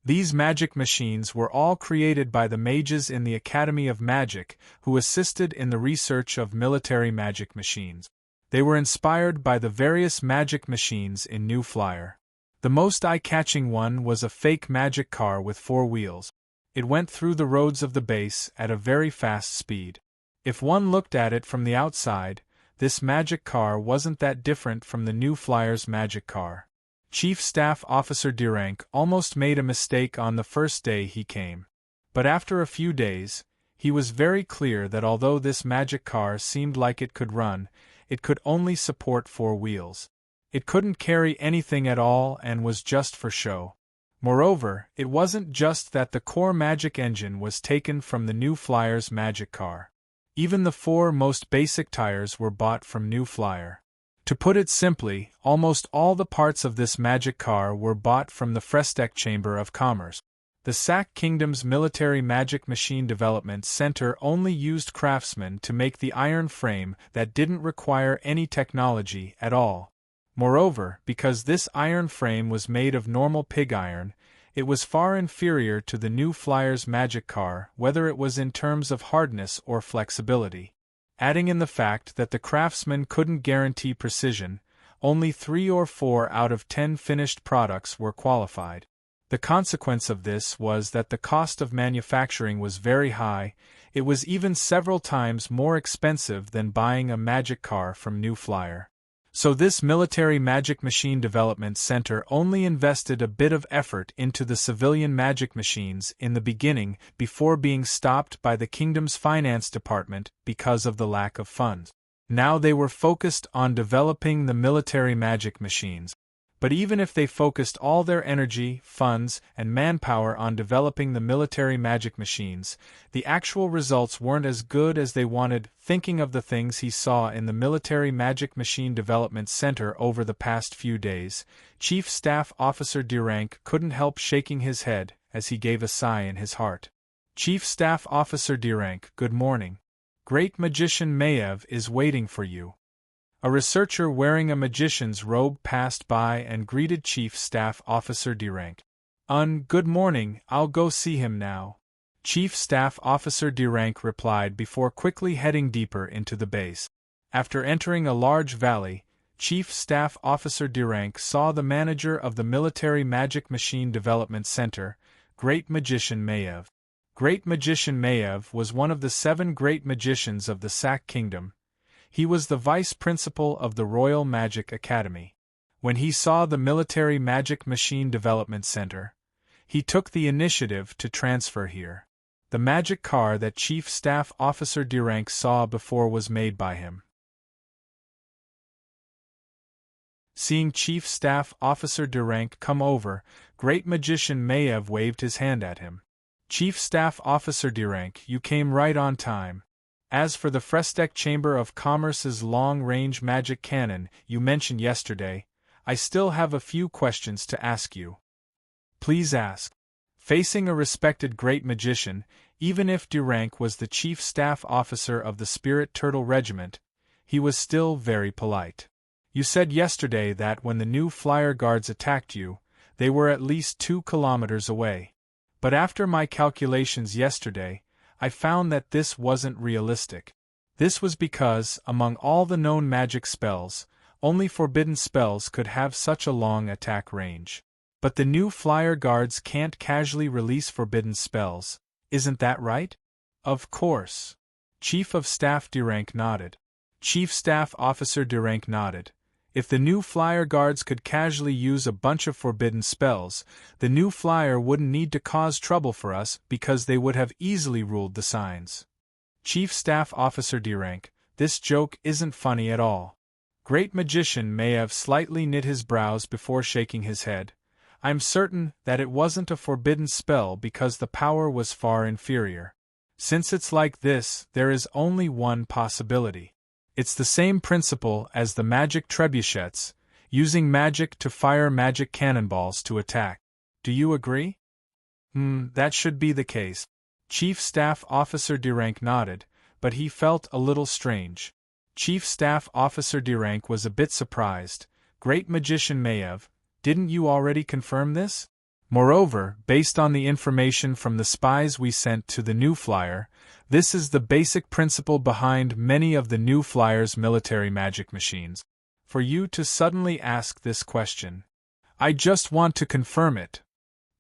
These magic machines were all created by the mages in the Academy of Magic, who assisted in the research of military magic machines. They were inspired by the various magic machines in New Flyer. The most eye-catching one was a fake magic car with 4 wheels. It went through the roads of the base at a very fast speed. If one looked at it from the outside, this magic car wasn't that different from the New Flyer's magic car. Chief Staff Officer Durank almost made a mistake on the first day he came. But after a few days, he was very clear that although this magic car seemed like it could run, it could only support 4 wheels. It couldn't carry anything at all and was just for show. Moreover, it wasn't just that the core magic engine was taken from the New Flyer's magic car. Even the 4 most basic tires were bought from New Flyer. To put it simply, almost all the parts of this magic car were bought from the Frestec Chamber of Commerce. The Sack Kingdom's Military Magic Machine Development Center only used craftsmen to make the iron frame that didn't require any technology at all. Moreover, because this iron frame was made of normal pig iron, it was far inferior to the new Flyer's magic car, whether it was in terms of hardness or flexibility. Adding in the fact that the craftsman couldn't guarantee precision, only 3 or 4 out of 10 finished products were qualified. The consequence of this was that the cost of manufacturing was very high. It was even several times more expensive than buying a magic car from New Flyer. So this military magic machine development center only invested a bit of effort into the civilian magic machines in the beginning before being stopped by the kingdom's finance department because of the lack of funds. Now they were focused on developing the military magic machines. But even if they focused all their energy, funds, and manpower on developing the military magic machines, the actual results weren't as good as they wanted. Thinking of the things he saw in the Military Magic Machine Development Center over the past few days, Chief Staff Officer Durank couldn't help shaking his head as he gave a sigh in his heart. Chief Staff Officer Durank, good morning. Great Magician Maev is waiting for you. A researcher wearing a magician's robe passed by and greeted Chief Staff Officer Durank. Good morning, I'll go see him now. Chief Staff Officer Durank replied before quickly heading deeper into the base. After entering a large valley, Chief Staff Officer Durank saw the manager of the Military Magic Machine Development Center, Great Magician Maev. Great Magician Maev was one of the 7 great magicians of the Sac Kingdom. He was the vice principal of the Royal Magic Academy. When he saw the Military Magic Machine Development Center, he took the initiative to transfer here. The magic car that Chief Staff Officer Durank saw before was made by him. Seeing Chief Staff Officer Durank come over, Great Magician Maev waved his hand at him. Chief Staff Officer Durank, you came right on time. As for the Frestek Chamber of Commerce's long-range magic cannon you mentioned yesterday, I still have a few questions to ask you. Please ask. Facing a respected great magician, even if Durank was the chief staff officer of the Spirit Turtle Regiment, he was still very polite. You said yesterday that when the new Flyer Guards attacked you, they were at least 2 kilometers away. But after my calculations yesterday, I found that this wasn't realistic. This was because, among all the known magic spells, only forbidden spells could have such a long attack range. But the new Flyer Guards can't casually release forbidden spells, isn't that right? Of course. Chief of Staff Durank nodded. Chief Staff Officer Durank nodded. If the new Flyer Guards could casually use a bunch of forbidden spells, the new Flyer wouldn't need to cause trouble for us because they would have easily ruled the signs. Chief Staff Officer Durank, this joke isn't funny at all. Great Magician Maev slightly knit his brows before shaking his head. I'm certain that it wasn't a forbidden spell because the power was far inferior. Since it's like this, there is only one possibility. It's the same principle as the magic trebuchets, using magic to fire magic cannonballs to attack. Do you agree? That should be the case. Chief Staff Officer Durank nodded, but he felt a little strange. Chief Staff Officer Durank was a bit surprised. Great Magician Maev, didn't you already confirm this? Moreover, based on the information from the spies we sent to the New Flyer, this is the basic principle behind many of the New Flyer's military magic machines. For you to suddenly ask this question, I just want to confirm it.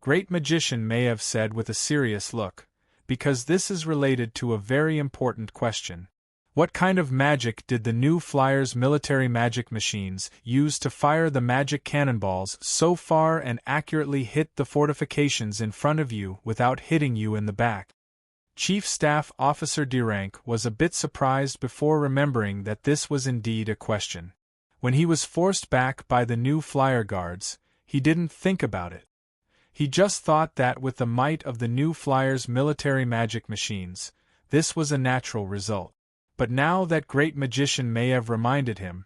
Great Magician Maev said with a serious look, because this is related to a very important question. What kind of magic did the New Flyer's military magic machines use to fire the magic cannonballs so far and accurately hit the fortifications in front of you without hitting you in the back? Chief Staff Officer Durank was a bit surprised before remembering that this was indeed a question. When he was forced back by the New Flyer Guards, he didn't think about it. He just thought that with the might of the New Flyer's military magic machines, this was a natural result. But now that Great Magician Maev reminded him,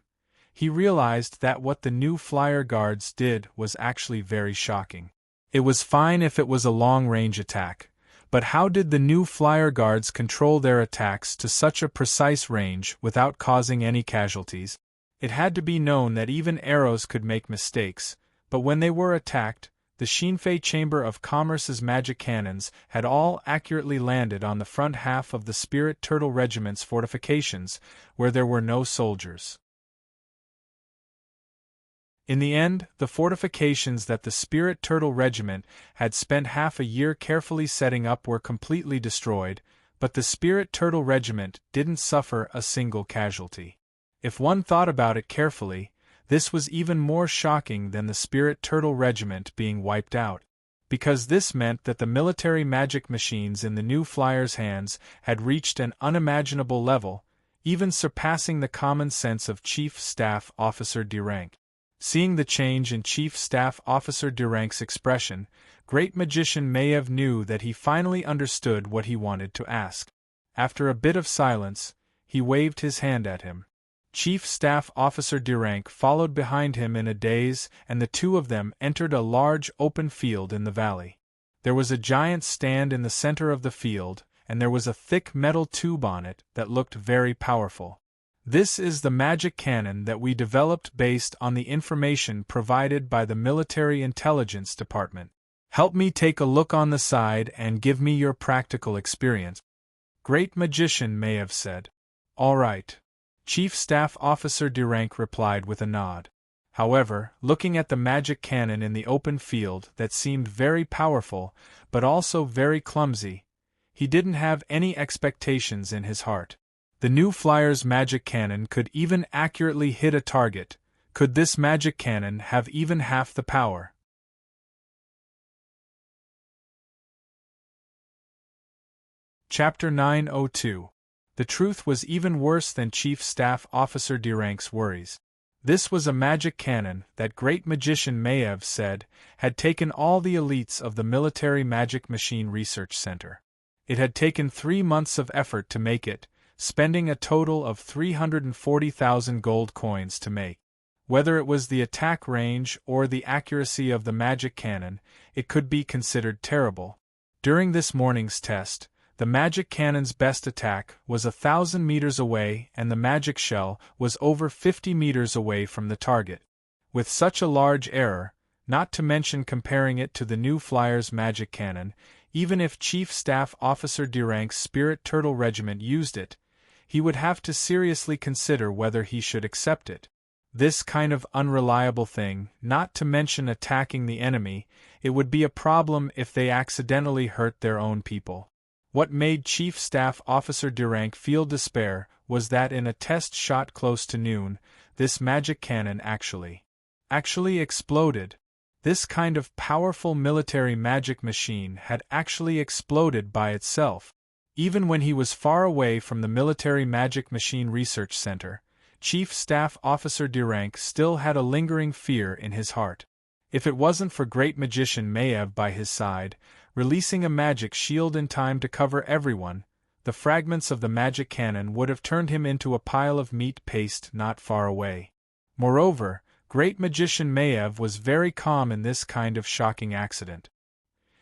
he realized that what the New Flyer Guards did was actually very shocking. It was fine if it was a long-range attack, but how did the New Flyer Guards control their attacks to such a precise range without causing any casualties? It had to be known that even arrows could make mistakes, but when they were attacked, the Shinfei Chamber of Commerce's magic cannons had all accurately landed on the front half of the Spirit Turtle Regiment's fortifications, where there were no soldiers. In the end, the fortifications that the Spirit Turtle Regiment had spent half a year carefully setting up were completely destroyed, but the Spirit Turtle Regiment didn't suffer a single casualty. If one thought about it carefully, this was even more shocking than the Spirit Turtle Regiment being wiped out, because this meant that the military magic machines in the new flyers' hands had reached an unimaginable level, even surpassing the common sense of Chief Staff Officer Durank. Seeing the change in Chief Staff Officer Durank's expression, Great Magician Maev knew that he finally understood what he wanted to ask. After a bit of silence, he waved his hand at him. Chief Staff Officer Durank followed behind him in a daze, and the two of them entered a large open field in the valley. There was a giant stand in the center of the field, and there was a thick metal tube on it that looked very powerful. This is the magic cannon that we developed based on the information provided by the Military Intelligence Department. Help me take a look on the side and give me your practical experience. Great Magician Maev said. All right. Chief Staff Officer Durank replied with a nod. However, looking at the magic cannon in the open field that seemed very powerful, but also very clumsy, he didn't have any expectations in his heart. The new flyer's magic cannon could even accurately hit a target. Could this magic cannon have even half the power? Chapter 902. The truth was even worse than Chief Staff Officer Durank's worries. This was a magic cannon that Great Magician Maev said had taken all the elites of the Military Magic Machine Research Center. It had taken 3 months of effort to make it, spending a total of 340,000 gold coins to make. Whether it was the attack range or the accuracy of the magic cannon, it could be considered terrible. During this morning's test, the magic cannon's best attack was 1,000 meters away and the magic shell was over 50 meters away from the target. With such a large error, not to mention comparing it to the new flyer's magic cannon, even if Chief Staff Officer Durank's Spirit Turtle Regiment used it, he would have to seriously consider whether he should accept it. This kind of unreliable thing, not to mention attacking the enemy, it would be a problem if they accidentally hurt their own people. What made Chief Staff Officer Durank feel despair was that in a test shot close to noon, this magic cannon actually exploded. This kind of powerful military magic machine had actually exploded by itself. Even when he was far away from the Military Magic Machine Research Center, Chief Staff Officer Durank still had a lingering fear in his heart. If it wasn't for Great Magician Maev by his side, releasing a magic shield in time to cover everyone, the fragments of the magic cannon would have turned him into a pile of meat paste not far away. Moreover, Great Magician Maev was very calm in this kind of shocking accident.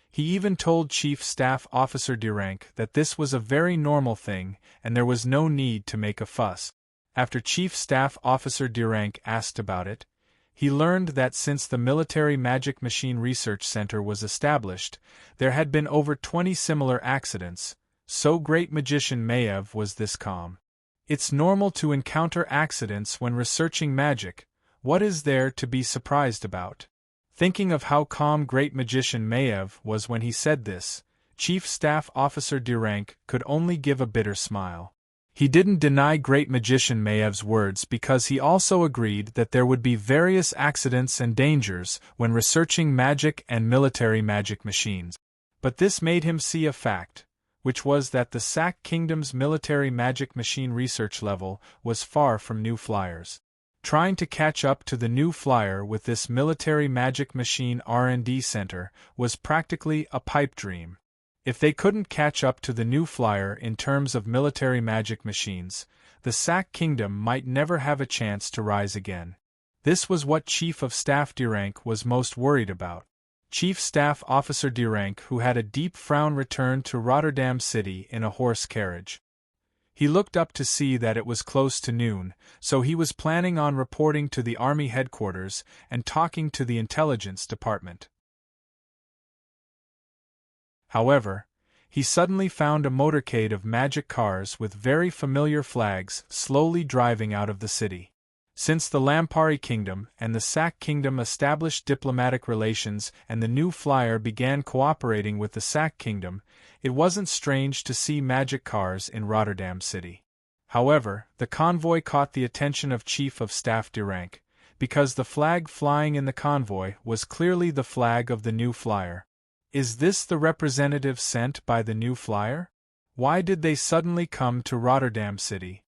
He even told Chief Staff Officer Durank that this was a very normal thing and there was no need to make a fuss. After Chief Staff Officer Durank asked about it, he learned that since the Military Magic Machine Research Center was established, there had been over 20 similar accidents, so Great Magician Maev was this calm. It's normal to encounter accidents when researching magic. What is there to be surprised about? Thinking of how calm Great Magician Maev was when he said this, Chief Staff Officer Durank could only give a bitter smile. He didn't deny Great Magician Maev's words because he also agreed that there would be various accidents and dangers when researching magic and military magic machines. But this made him see a fact, which was that the Sac Kingdom's military magic machine research level was far from new flyers. Trying to catch up to the new flyer with this military magic machine R&D center was practically a pipe dream. If they couldn't catch up to the new flyer in terms of military magic machines, the Sac Kingdom might never have a chance to rise again. This was what Chief of Staff Durank was most worried about. Chief Staff Officer Durank, who had a deep frown, returned to Rotterdam City in a horse carriage. He looked up to see that it was close to noon, so he was planning on reporting to the army headquarters and talking to the intelligence department. However, he suddenly found a motorcade of magic cars with very familiar flags slowly driving out of the city. Since the Lampari Kingdom and the Sac Kingdom established diplomatic relations and the new flyer began cooperating with the Sac Kingdom, it wasn't strange to see magic cars in Rotterdam City. However, the convoy caught the attention of Chief of Staff de Rank, because the flag flying in the convoy was clearly the flag of the new flyer. Is this the representative sent by the new flyer? Why did they suddenly come to Rotterdam City?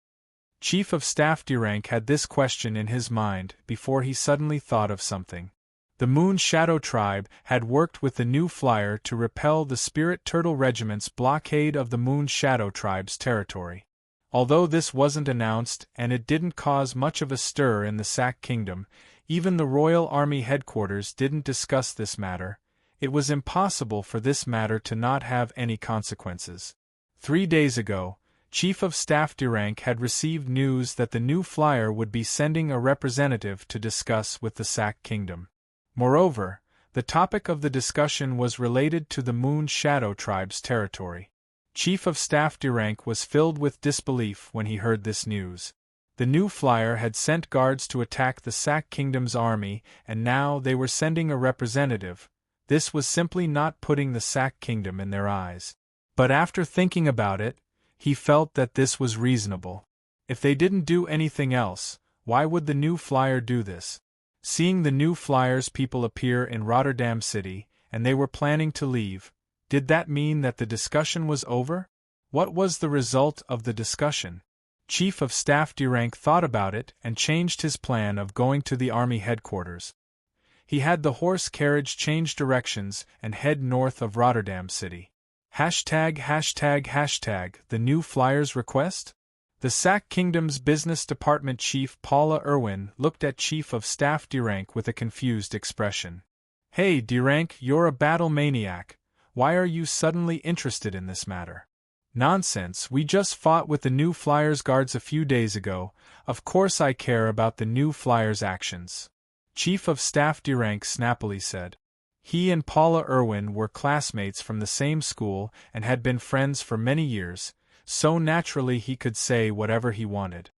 Chief of Staff de Rank had this question in his mind before he suddenly thought of something. The Moon Shadow Tribe had worked with the new flyer to repel the Spirit Turtle Regiment's blockade of the Moon Shadow Tribe's territory. Although this wasn't announced and it didn't cause much of a stir in the Sac Kingdom, even the Royal Army headquarters didn't discuss this matter. It was impossible for this matter to not have any consequences. 3 days ago, Chief of Staff de Rank had received news that the new flyer would be sending a representative to discuss with the Sac Kingdom. Moreover, the topic of the discussion was related to the Moon Shadow Tribe's territory. Chief of Staff de Rank was filled with disbelief when he heard this news. The new flyer had sent guards to attack the Sac Kingdom's army, and now they were sending a representative. This was simply not putting the Sac Kingdom in their eyes. But after thinking about it, he felt that this was reasonable. If they didn't do anything else, why would the new flyer do this? Seeing the new flyer's people appear in Rotterdam City, and they were planning to leave, did that mean that the discussion was over? What was the result of the discussion? Chief of Staff de Rank thought about it and changed his plan of going to the army headquarters. He had the horse carriage change directions and head north of Rotterdam City. ###, the new flyer's request? The Sac Kingdom's Business Department Chief Paula Irwin looked at Chief of Staff de Rank with a confused expression. Hey de Rank, you're a battle maniac. Why are you suddenly interested in this matter? Nonsense, we just fought with the new flyer's guards a few days ago. Of course I care about the new flyer's actions. Chief of Staff de Rank snappily said. He and Paula Irwin were classmates from the same school and had been friends for many years, so naturally he could say whatever he wanted.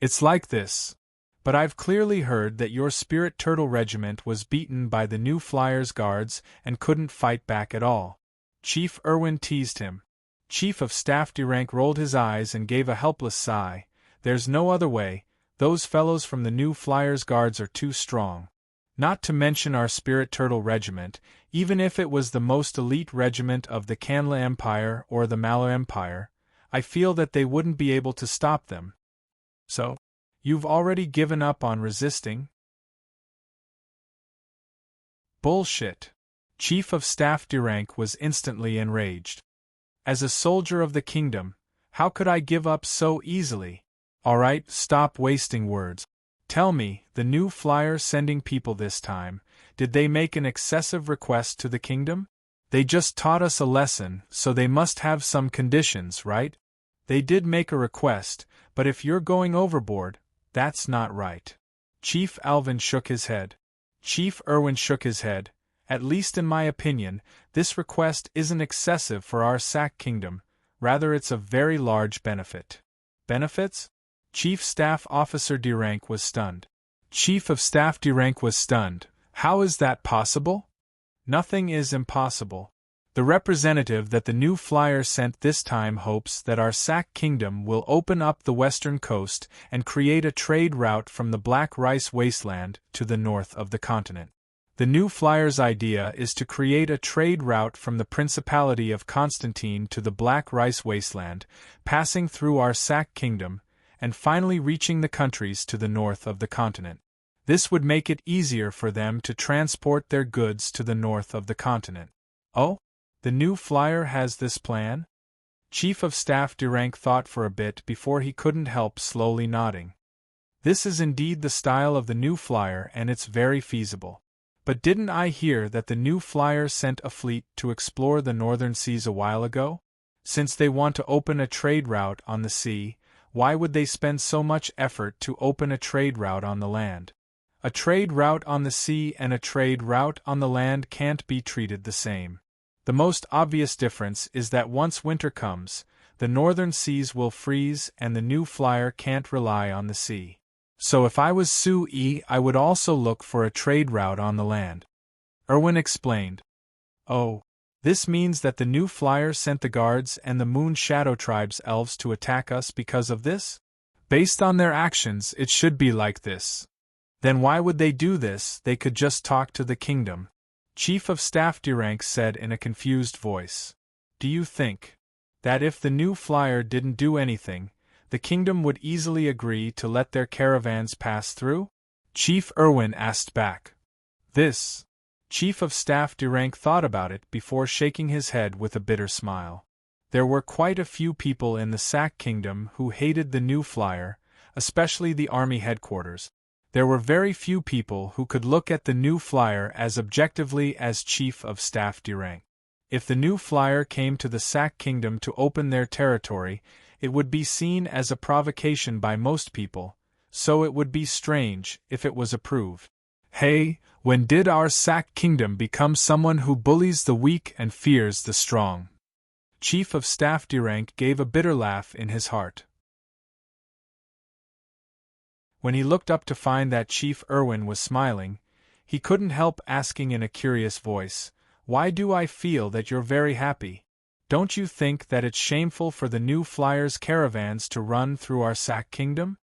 It's like this. But I've clearly heard that your Spirit Turtle Regiment was beaten by the new flyer's guards and couldn't fight back at all. Chief Irwin teased him. Chief of Staff de Rank rolled his eyes and gave a helpless sigh. There's no other way, those fellows from the new flyer's guards are too strong. Not to mention our Spirit Turtle Regiment, even if it was the most elite regiment of the Canla Empire or the Malo Empire, I feel that they wouldn't be able to stop them. So, you've already given up on resisting? Bullshit. Chief of Staff de Rank was instantly enraged. As a soldier of the kingdom, how could I give up so easily? Alright, stop wasting words. Tell me, the new flyer sending people this time, did they make an excessive request to the kingdom? They just taught us a lesson, so they must have some conditions, right? They did make a request, but if you're going overboard, that's not right. Chief Alvin shook his head. Chief Irwin shook his head. At least in my opinion, this request isn't excessive for our Sac Kingdom, rather it's a very large benefit. Benefits? Chief Staff Officer de Rank was stunned. Chief of Staff de Rank was stunned. How is that possible? Nothing is impossible. The representative that the new flyer sent this time hopes that our Sac Kingdom will open up the western coast and create a trade route from the Black Rice Wasteland to the north of the continent. The new flyer's idea is to create a trade route from the Principality of Constantine to the Black Rice Wasteland, passing through our Sac Kingdom, and finally reaching the countries to the north of the continent. This would make it easier for them to transport their goods to the north of the continent. Oh? The new flyer has this plan? Chief of Staff de Rank thought for a bit before he couldn't help slowly nodding. This is indeed the style of the new flyer and it's very feasible. But didn't I hear that the new flyer sent a fleet to explore the northern seas a while ago? Since they want to open a trade route on the sea, why would they spend so much effort to open a trade route on the land? A trade route on the sea and a trade route on the land can't be treated the same. The most obvious difference is that once winter comes, the northern seas will freeze and the new flyer can't rely on the sea. So if I was Sui, I would also look for a trade route on the land. Irwin explained. Oh, this means that the new flyer sent the guards and the Moon Shadow Tribe's elves to attack us because of this? Based on their actions, it should be like this. Then why would they do this? They could just talk to the kingdom. Chief of Staff Durank said in a confused voice. Do you think that if the new flyer didn't do anything, the kingdom would easily agree to let their caravans pass through? Chief Irwin asked back. This. Chief of Staff Durank thought about it before shaking his head with a bitter smile. There were quite a few people in the Sack Kingdom who hated the new flyer, especially the army headquarters. There were very few people who could look at the new flyer as objectively as Chief of Staff Durank. If the new flyer came to the Sack Kingdom to open their territory, it would be seen as a provocation by most people, so it would be strange if it was approved. Hey, when did our Sack Kingdom become someone who bullies the weak and fears the strong? Chief of Staff Durank gave a bitter laugh in his heart. When he looked up to find that Chief Irwin was smiling, he couldn't help asking in a curious voice, Why do I feel that you're very happy? Don't you think that it's shameful for the new flyer's caravans to run through our Sack Kingdom?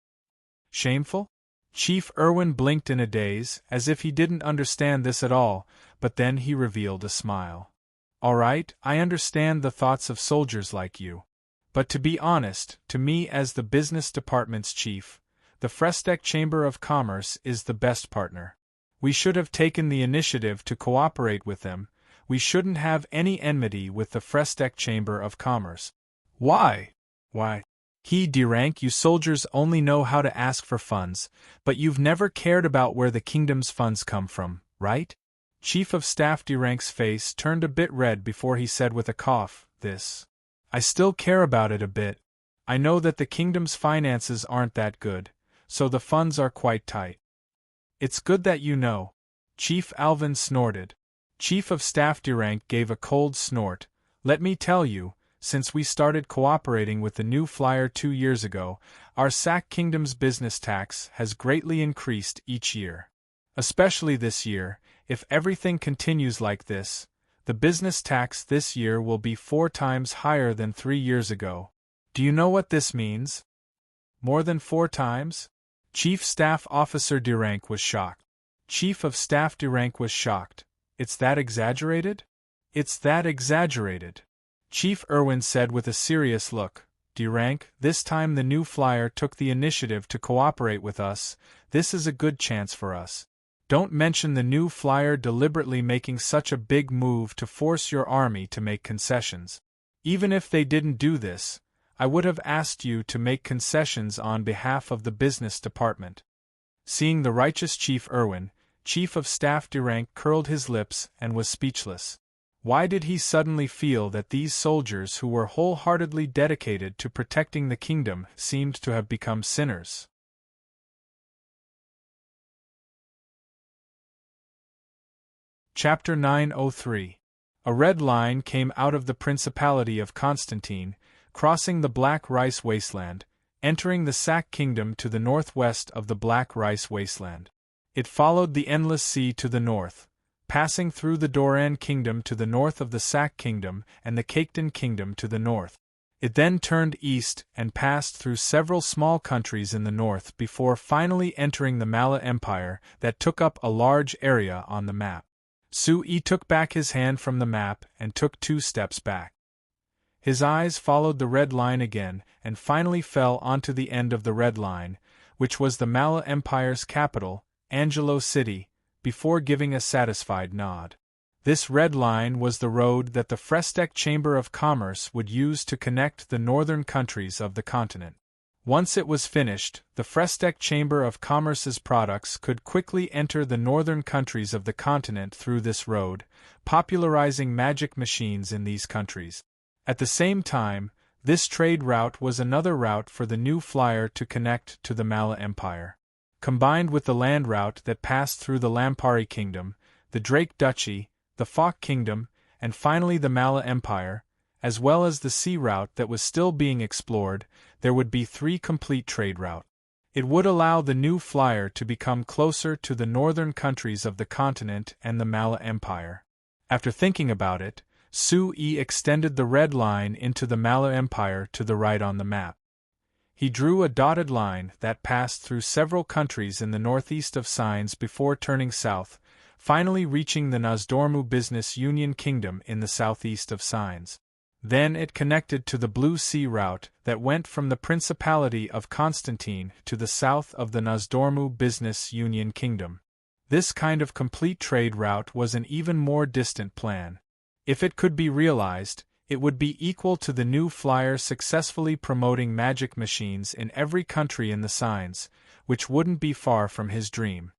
Shameful? Chief Irwin blinked in a daze, as if he didn't understand this at all, but then he revealed a smile. All right, I understand the thoughts of soldiers like you. But to be honest, to me as the business department's chief, the Frestek Chamber of Commerce is the best partner. We should have taken the initiative to cooperate with them. We shouldn't have any enmity with the Frestek Chamber of Commerce. Why? Why? Durank, you soldiers only know how to ask for funds, but you've never cared about where the kingdom's funds come from, right? Chief of Staff Durank's face turned a bit red before he said with a cough, This. I still care about it a bit. I know that the kingdom's finances aren't that good, so the funds are quite tight. It's good that you know. Chief Alvin snorted. Chief of Staff Durank gave a cold snort. Let me tell you, since we started cooperating with the new flyer 2 years ago, our Sack Kingdom's business tax has greatly increased each year. Especially this year, if everything continues like this, the business tax this year will be 4 times higher than 3 years ago. Do you know what this means? More than 4 times? Chief Staff Officer Durank was shocked. Chief of Staff Durank was shocked. It's that exaggerated? It's that exaggerated. Chief Irwin said with a serious look, Durank, this time the new flyer took the initiative to cooperate with us. This is a good chance for us. Don't mention the new flyer deliberately making such a big move to force your army to make concessions. Even if they didn't do this, I would have asked you to make concessions on behalf of the business department. Seeing the righteous Chief Irwin, Chief of Staff Durank curled his lips and was speechless. Why did he suddenly feel that these soldiers who were wholeheartedly dedicated to protecting the kingdom seemed to have become sinners? Chapter 903. A red line came out of the Principality of Constantine, crossing the Black Rice Wasteland, entering the Sack Kingdom to the northwest of the Black Rice Wasteland. It followed the Endless Sea to the north, passing through the Doran Kingdom to the north of the Sack Kingdom and the Caketon Kingdom to the north. It then turned east and passed through several small countries in the north before finally entering the Mala Empire that took up a large area on the map. Sui took back his hand from the map and took 2 steps back. His eyes followed the red line again and finally fell onto the end of the red line, which was the Mala Empire's capital, Angelo City, before giving a satisfied nod. This red line was the road that the Frestek Chamber of Commerce would use to connect the northern countries of the continent. Once it was finished, the Frestek Chamber of Commerce's products could quickly enter the northern countries of the continent through this road, popularizing magic machines in these countries. At the same time, this trade route was another route for the new flyer to connect to the Mala Empire. Combined with the land route that passed through the Lampari Kingdom, the Drake Duchy, the Fok Kingdom, and finally the Mala Empire, as well as the sea route that was still being explored, there would be 3 complete trade routes. It would allow the new flyer to become closer to the northern countries of the continent and the Mala Empire. After thinking about it, Su-yi extended the red line into the Mala Empire to the right on the map. He drew a dotted line that passed through several countries in the northeast of Signs before turning south, finally reaching the Nozdormu Business Union Kingdom in the southeast of Signs. Then it connected to the Blue Sea route that went from the Principality of Constantine to the south of the Nozdormu Business Union Kingdom. This kind of complete trade route was an even more distant plan. If it could be realized, it would be equal to the new flyer successfully promoting magic machines in every country in the Signs, which wouldn't be far from his dream.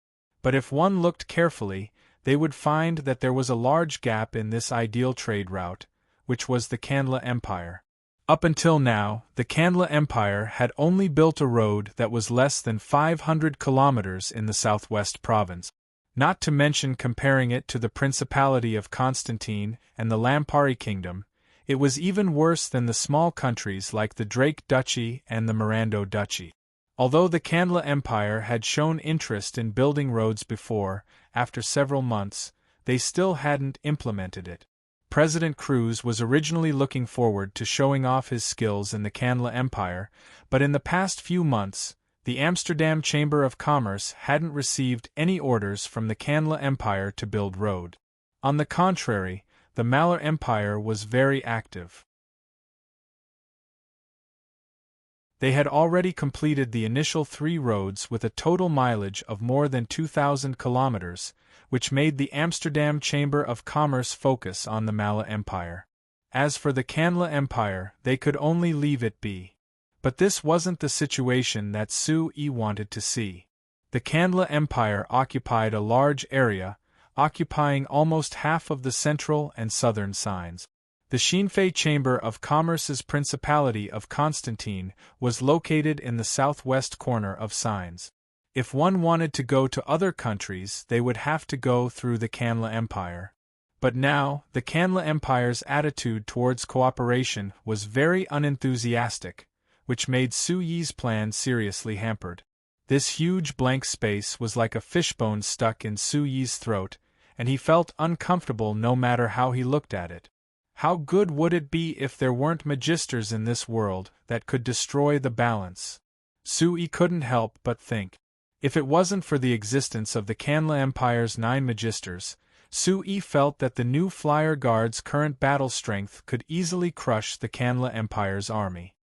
But if one looked carefully, they would find that there was a large gap in this ideal trade route, which was the Kandla Empire. Up until now, the Kandla Empire had only built a road that was less than 500 kilometers in the southwest province. Not to mention comparing it to the Principality of Constantine and the Lampari Kingdom, it was even worse than the small countries like the Drake Duchy and the Mirando Duchy. Although the Kandla Empire had shown interest in building roads before, after several months, they still hadn't implemented it. President Cruz was originally looking forward to showing off his skills in the Kandla Empire, but in the past few months, the Amsterdam Chamber of Commerce hadn't received any orders from the Kandla Empire to build road. On the contrary, the Mala Empire was very active. They had already completed the initial 3 roads with a total mileage of more than 2,000 kilometers, which made the Amsterdam Chamber of Commerce focus on the Mala Empire. As for the Kandla Empire, they could only leave it be. But this wasn't the situation that Su-yi wanted to see. The Kandla Empire occupied a large area, occupying almost half of the central and southern Signs. The Xinfei Chamber of Commerce's Principality of Constantine was located in the southwest corner of Signs. If one wanted to go to other countries, they would have to go through the Kandla Empire. But now, the Kandla Empire's attitude towards cooperation was very unenthusiastic, which made Su-yi's plan seriously hampered. This huge blank space was like a fishbone stuck in Su-yi's throat, and he felt uncomfortable no matter how he looked at it. How good would it be if there weren't magisters in this world that could destroy the balance? Su-yi couldn't help but think. If it wasn't for the existence of the Kandla Empire's 9 magisters, Su-yi felt that the new Flyer Guard's current battle strength could easily crush the Kandla Empire's army.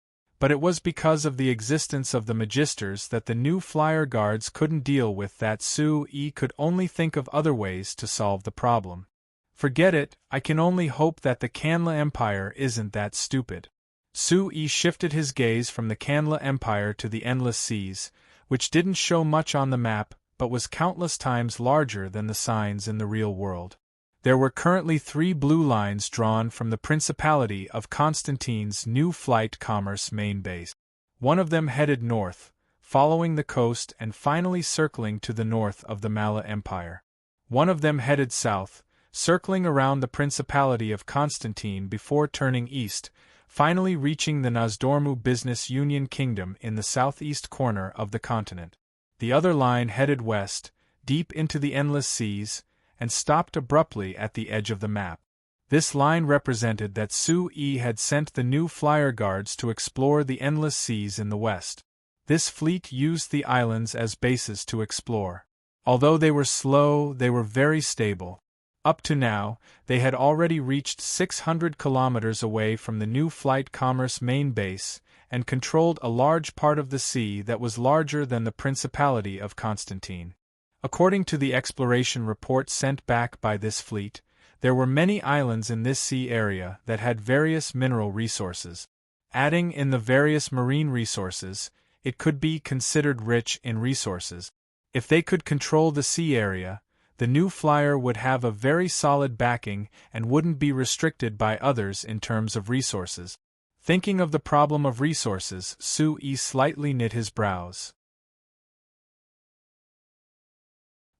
But it was because of the existence of the magisters that the new Flyer Guards couldn't deal with that Su-yi could only think of other ways to solve the problem. Forget it, I can only hope that the Kandla Empire isn't that stupid. Su-yi shifted his gaze from the Kandla Empire to the Endless Seas, which didn't show much on the map but was countless times larger than the Signs in the real world. There were currently 3 blue lines drawn from the Principality of Constantine's new flight commerce main base. One of them headed north, following the coast and finally circling to the north of the Mala Empire. One of them headed south, circling around the Principality of Constantine before turning east, finally reaching the Nozdormu Business Union Kingdom in the southeast corner of the continent. The other line headed west, deep into the Endless Seas, and stopped abruptly at the edge of the map. This line represented that Su-yi had sent the new Flyer Guards to explore the Endless Seas in the west. This fleet used the islands as bases to explore. Although they were slow, they were very stable. Up to now, they had already reached 600 kilometers away from the new flight commerce main base and controlled a large part of the sea that was larger than the Principality of Constantine. According to the exploration report sent back by this fleet, there were many islands in this sea area that had various mineral resources. Adding in the various marine resources, it could be considered rich in resources. If they could control the sea area, the new flyer would have a very solid backing and wouldn't be restricted by others in terms of resources. Thinking of the problem of resources, Su-yi slightly knit his brows.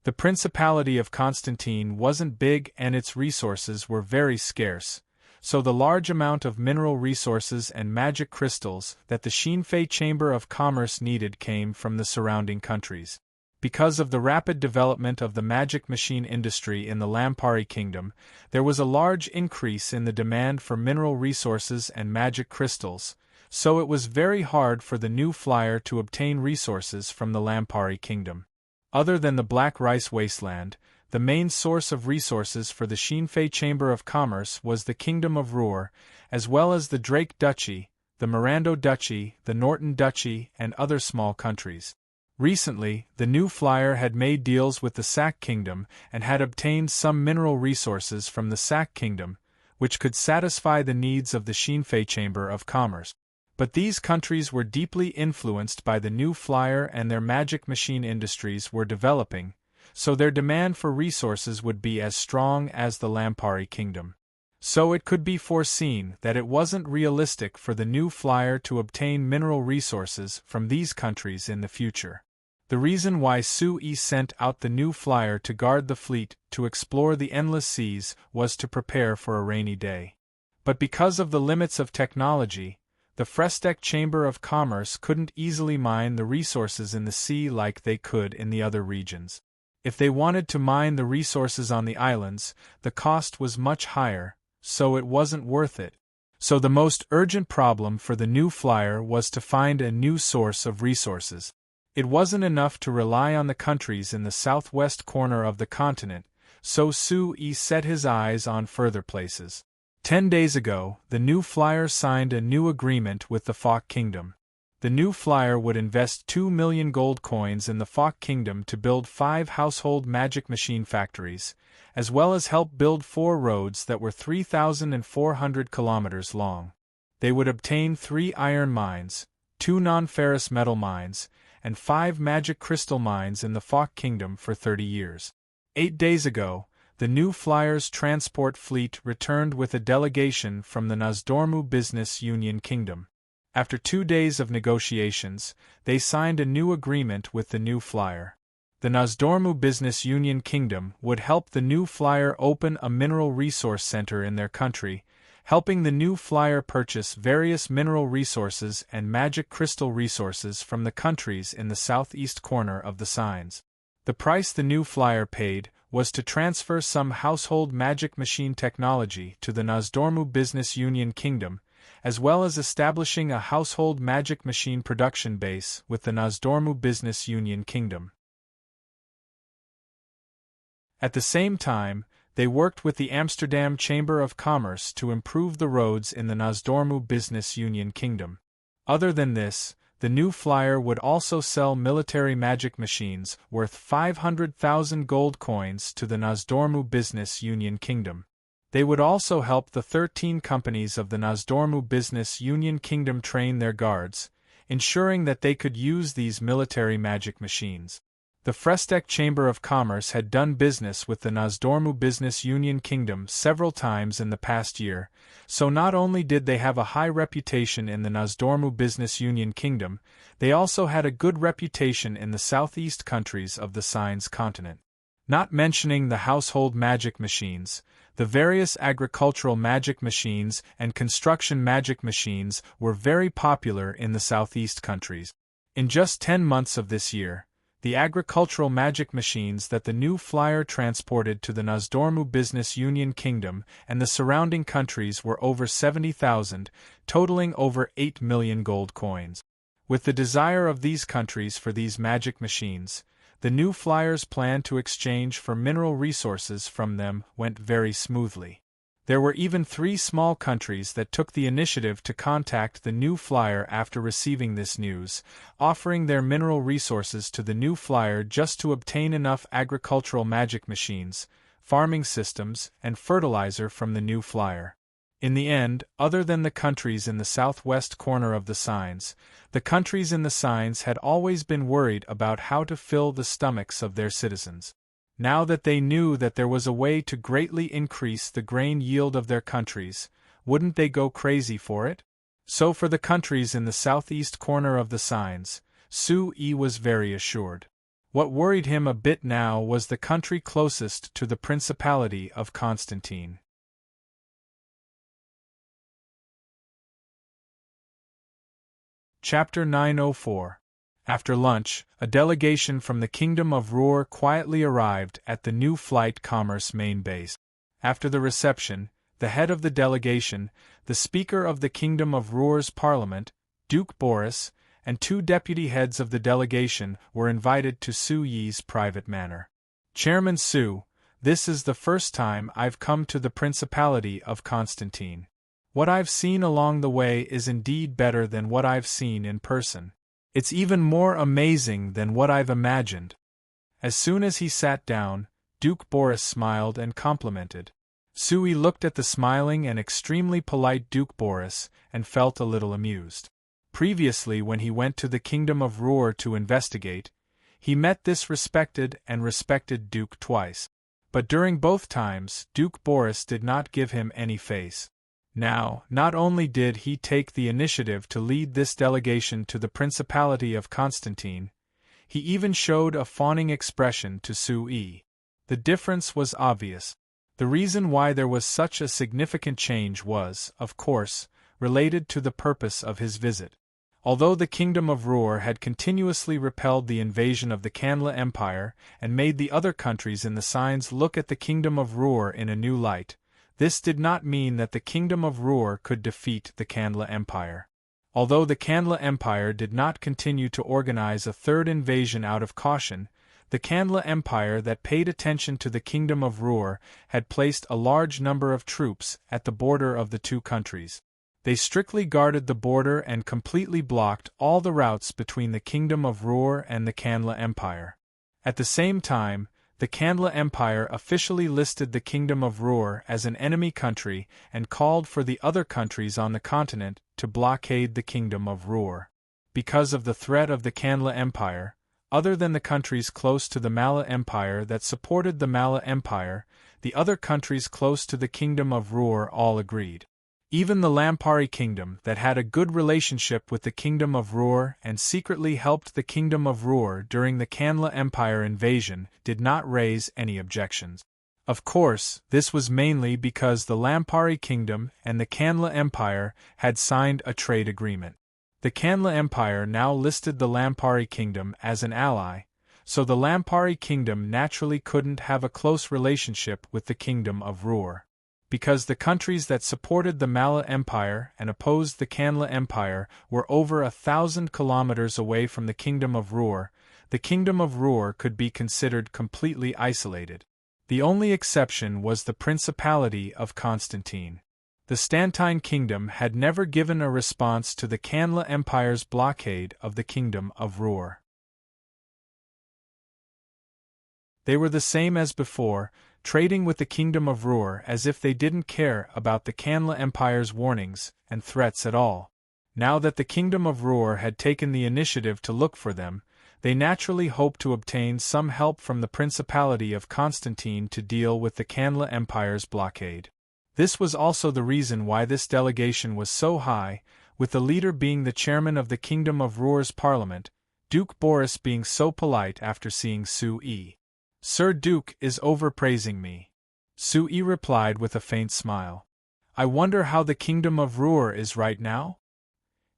The Principality of Constantine wasn't big and its resources were very scarce, so the large amount of mineral resources and magic crystals that the Xinfei Chamber of Commerce needed came from the surrounding countries. Because of the rapid development of the magic machine industry in the Lampari Kingdom, there was a large increase in the demand for mineral resources and magic crystals, so it was very hard for the new flyer to obtain resources from the Lampari Kingdom. Other than the Black Rice Wasteland, the main source of resources for the Xinfei Chamber of Commerce was the Kingdom of Ruhr, as well as the Drake Duchy, the Mirando Duchy, the Norton Duchy, and other small countries. Recently, the new flyer had made deals with the Sak Kingdom and had obtained some mineral resources from the Sak Kingdom, which could satisfy the needs of the Xinfei Chamber of Commerce. But these countries were deeply influenced by the new flyer and their magic machine industries were developing, so their demand for resources would be as strong as the Lampari Kingdom. So it could be foreseen that it wasn't realistic for the new flyer to obtain mineral resources from these countries in the future. The reason why Su-yi sent out the new flyer to guard the fleet to explore the endless seas was to prepare for a rainy day. But because of the limits of technology, the Frestek Chamber of Commerce couldn't easily mine the resources in the sea like they could in the other regions. If they wanted to mine the resources on the islands, the cost was much higher, so it wasn't worth it. So the most urgent problem for the new flyer was to find a new source of resources. It wasn't enough to rely on the countries in the southwest corner of the continent, so Su-yi set his eyes on further places. 10 days ago, the new flyer signed a new agreement with the Fok Kingdom. The new flyer would invest 2 million gold coins in the Fok Kingdom to build 5 household magic machine factories, as well as help build 4 roads that were 3,400 kilometers long. They would obtain 3 iron mines, 2 non-ferrous metal mines, and 5 magic crystal mines in the Fok Kingdom for 30 years. 8 days ago, the new flyer's transport fleet returned with a delegation from the Nozdormu Business Union Kingdom. After 2 days of negotiations, they signed a new agreement with the new flyer. The Nozdormu Business Union Kingdom would help the new flyer open a mineral resource center in their country, helping the new flyer purchase various mineral resources and magic crystal resources from the countries in the southeast corner of the signs. The price the new flyer paid was to transfer some household magic machine technology to the Nozdormu Business Union Kingdom, as well as establishing a household magic machine production base with the Nozdormu Business Union Kingdom. At the same time, they worked with the Amsterdam Chamber of Commerce to improve the roads in the Nozdormu Business Union Kingdom. Other than this, the new flyer would also sell military magic machines worth 500,000 gold coins to the Nozdormu Business Union Kingdom. They would also help the 13 companies of the Nozdormu Business Union Kingdom train their guards, ensuring that they could use these military magic machines. The Frestek Chamber of Commerce had done business with the Nozdormu Business Union Kingdom several times in the past year, so not only did they have a high reputation in the Nozdormu Business Union Kingdom, they also had a good reputation in the southeast countries of the Signs continent. Not mentioning the household magic machines, the various agricultural magic machines and construction magic machines were very popular in the southeast countries. In just 10 months of this year, the agricultural magic machines that the new flyer transported to the Nozdormu Business Union Kingdom and the surrounding countries were over 70,000, totaling over 8 million gold coins. With the desire of these countries for these magic machines, the new flyer's plan to exchange for mineral resources from them went very smoothly. There were even 3 small countries that took the initiative to contact the new flyer after receiving this news, offering their mineral resources to the new flyer just to obtain enough agricultural magic machines, farming systems, and fertilizer from the new flyer. In the end, other than the countries in the southwest corner of the Signs, the countries in the Signs had always been worried about how to fill the stomachs of their citizens. Now that they knew that there was a way to greatly increase the grain yield of their countries, wouldn't they go crazy for it? So for the countries in the southeast corner of the signs, Sui was very assured. What worried him a bit now was the country closest to the Principality of Constantine. Chapter 904. After lunch, a delegation from the Kingdom of Ruhr quietly arrived at the New Flight Commerce main base. After the reception, the head of the delegation, the Speaker of the Kingdom of Ruhr's Parliament, Duke Boris, and 2 deputy heads of the delegation were invited to Su Yi's private manor. Chairman Su, this is the first time I've come to the Principality of Constantine. What I've seen along the way is indeed better than what I've seen in person. It's even more amazing than what I've imagined. As soon as he sat down, Duke Boris smiled and complimented. Sui looked at the smiling and extremely polite Duke Boris and felt a little amused. Previously, when he went to the Kingdom of Ruhr to investigate, he met this respected Duke twice. But during both times, Duke Boris did not give him any face. Now, not only did he take the initiative to lead this delegation to the Principality of Constantine, he even showed a fawning expression to Sui. The difference was obvious. The reason why there was such a significant change was, of course, related to the purpose of his visit. Although the Kingdom of Ruhr had continuously repelled the invasion of the Kanla Empire and made the other countries in the signs look at the Kingdom of Ruhr in a new light, this did not mean that the Kingdom of Ruhr could defeat the Kanla Empire. Although the Kanla Empire did not continue to organize a third invasion out of caution, the Kanla Empire that paid attention to the Kingdom of Ruhr had placed a large number of troops at the border of the 2 countries. They strictly guarded the border and completely blocked all the routes between the Kingdom of Ruhr and the Kanla Empire. At the same time, the Kanla Empire officially listed the Kingdom of Ruhr as an enemy country and called for the other countries on the continent to blockade the Kingdom of Ruhr. Because of the threat of the Kanla Empire, other than the countries close to the Mala Empire that supported the Mala Empire, the other countries close to the Kingdom of Ruhr all agreed. Even the Lampari Kingdom that had a good relationship with the Kingdom of Ruhr and secretly helped the Kingdom of Ruhr during the Kanla Empire invasion did not raise any objections. Of course, this was mainly because the Lampari Kingdom and the Kanla Empire had signed a trade agreement. The Kanla Empire now listed the Lampari Kingdom as an ally, so the Lampari Kingdom naturally couldn't have a close relationship with the Kingdom of Ruhr. Because the countries that supported the Mala Empire and opposed the Kanla Empire were over 1,000 kilometers away from the Kingdom of Ruhr, the Kingdom of Ruhr could be considered completely isolated. The only exception was the Principality of Constantine. The Stantine Kingdom had never given a response to the Kanla Empire's blockade of the Kingdom of Ruhr. They were the same as before, trading with the Kingdom of Ruhr as if they didn't care about the Kanla Empire's warnings and threats at all. Now that the Kingdom of Ruhr had taken the initiative to look for them, they naturally hoped to obtain some help from the Principality of Constantine to deal with the Kanla Empire's blockade. This was also the reason why this delegation was so high, with the leader being the chairman of the Kingdom of Ruhr's parliament, Duke Boris being so polite after seeing Sui. "Sir Duke is overpraising me," Sui replied with a faint smile. "I wonder how the Kingdom of Ruhr is right now?"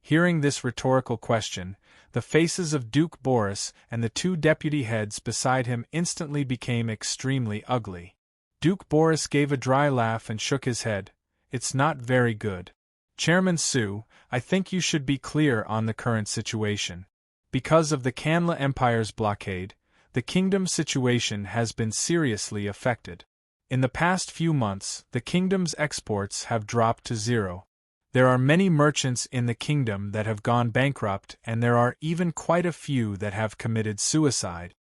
Hearing this rhetorical question, the faces of Duke Boris and the 2 deputy heads beside him instantly became extremely ugly. Duke Boris gave a dry laugh and shook his head. "It's not very good. Chairman Su, I think you should be clear on the current situation. Because of the Kanla Empire's blockade, the kingdom's situation has been seriously affected. In the past few months, the kingdom's exports have dropped to 0. There are many merchants in the kingdom that have gone bankrupt, and there are even quite a few that have committed suicide."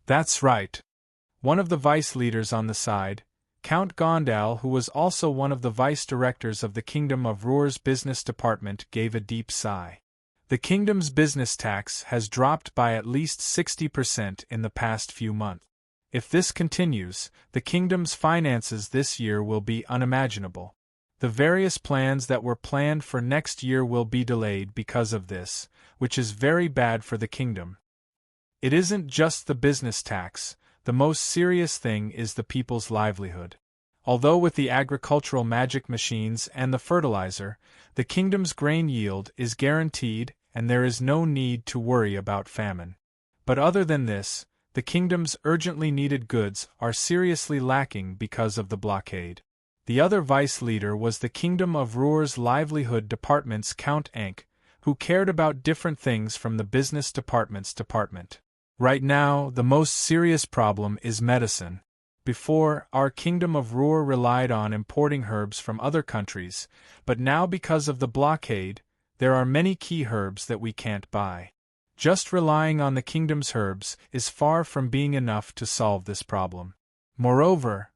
"That's right." One of the vice leaders on the side, Count Gondal, who was also one of the vice directors of the Kingdom of Ruhr's business department, gave a deep sigh. The kingdom's business tax has dropped by at least 60% in the past few months. If this continues, the kingdom's finances this year will be unimaginable. The various plans that were planned for next year will be delayed because of this, which is very bad for the kingdom. It isn't just the business tax, the most serious thing is the people's livelihood. Although with the agricultural magic machines and the fertilizer, the kingdom's grain yield is guaranteed and there is no need to worry about famine. But other than this, the kingdom's urgently needed goods are seriously lacking because of the blockade. The other vice leader was the Kingdom of Ruhr's livelihood department's Count Ank, who cared about different things from the business department's department. Right now, the most serious problem is medicine. Before, our Kingdom of Ruhr relied on importing herbs from other countries, but now because of the blockade, there are many key herbs that we can't buy. Just relying on the kingdom's herbs is far from being enough to solve this problem. Moreover,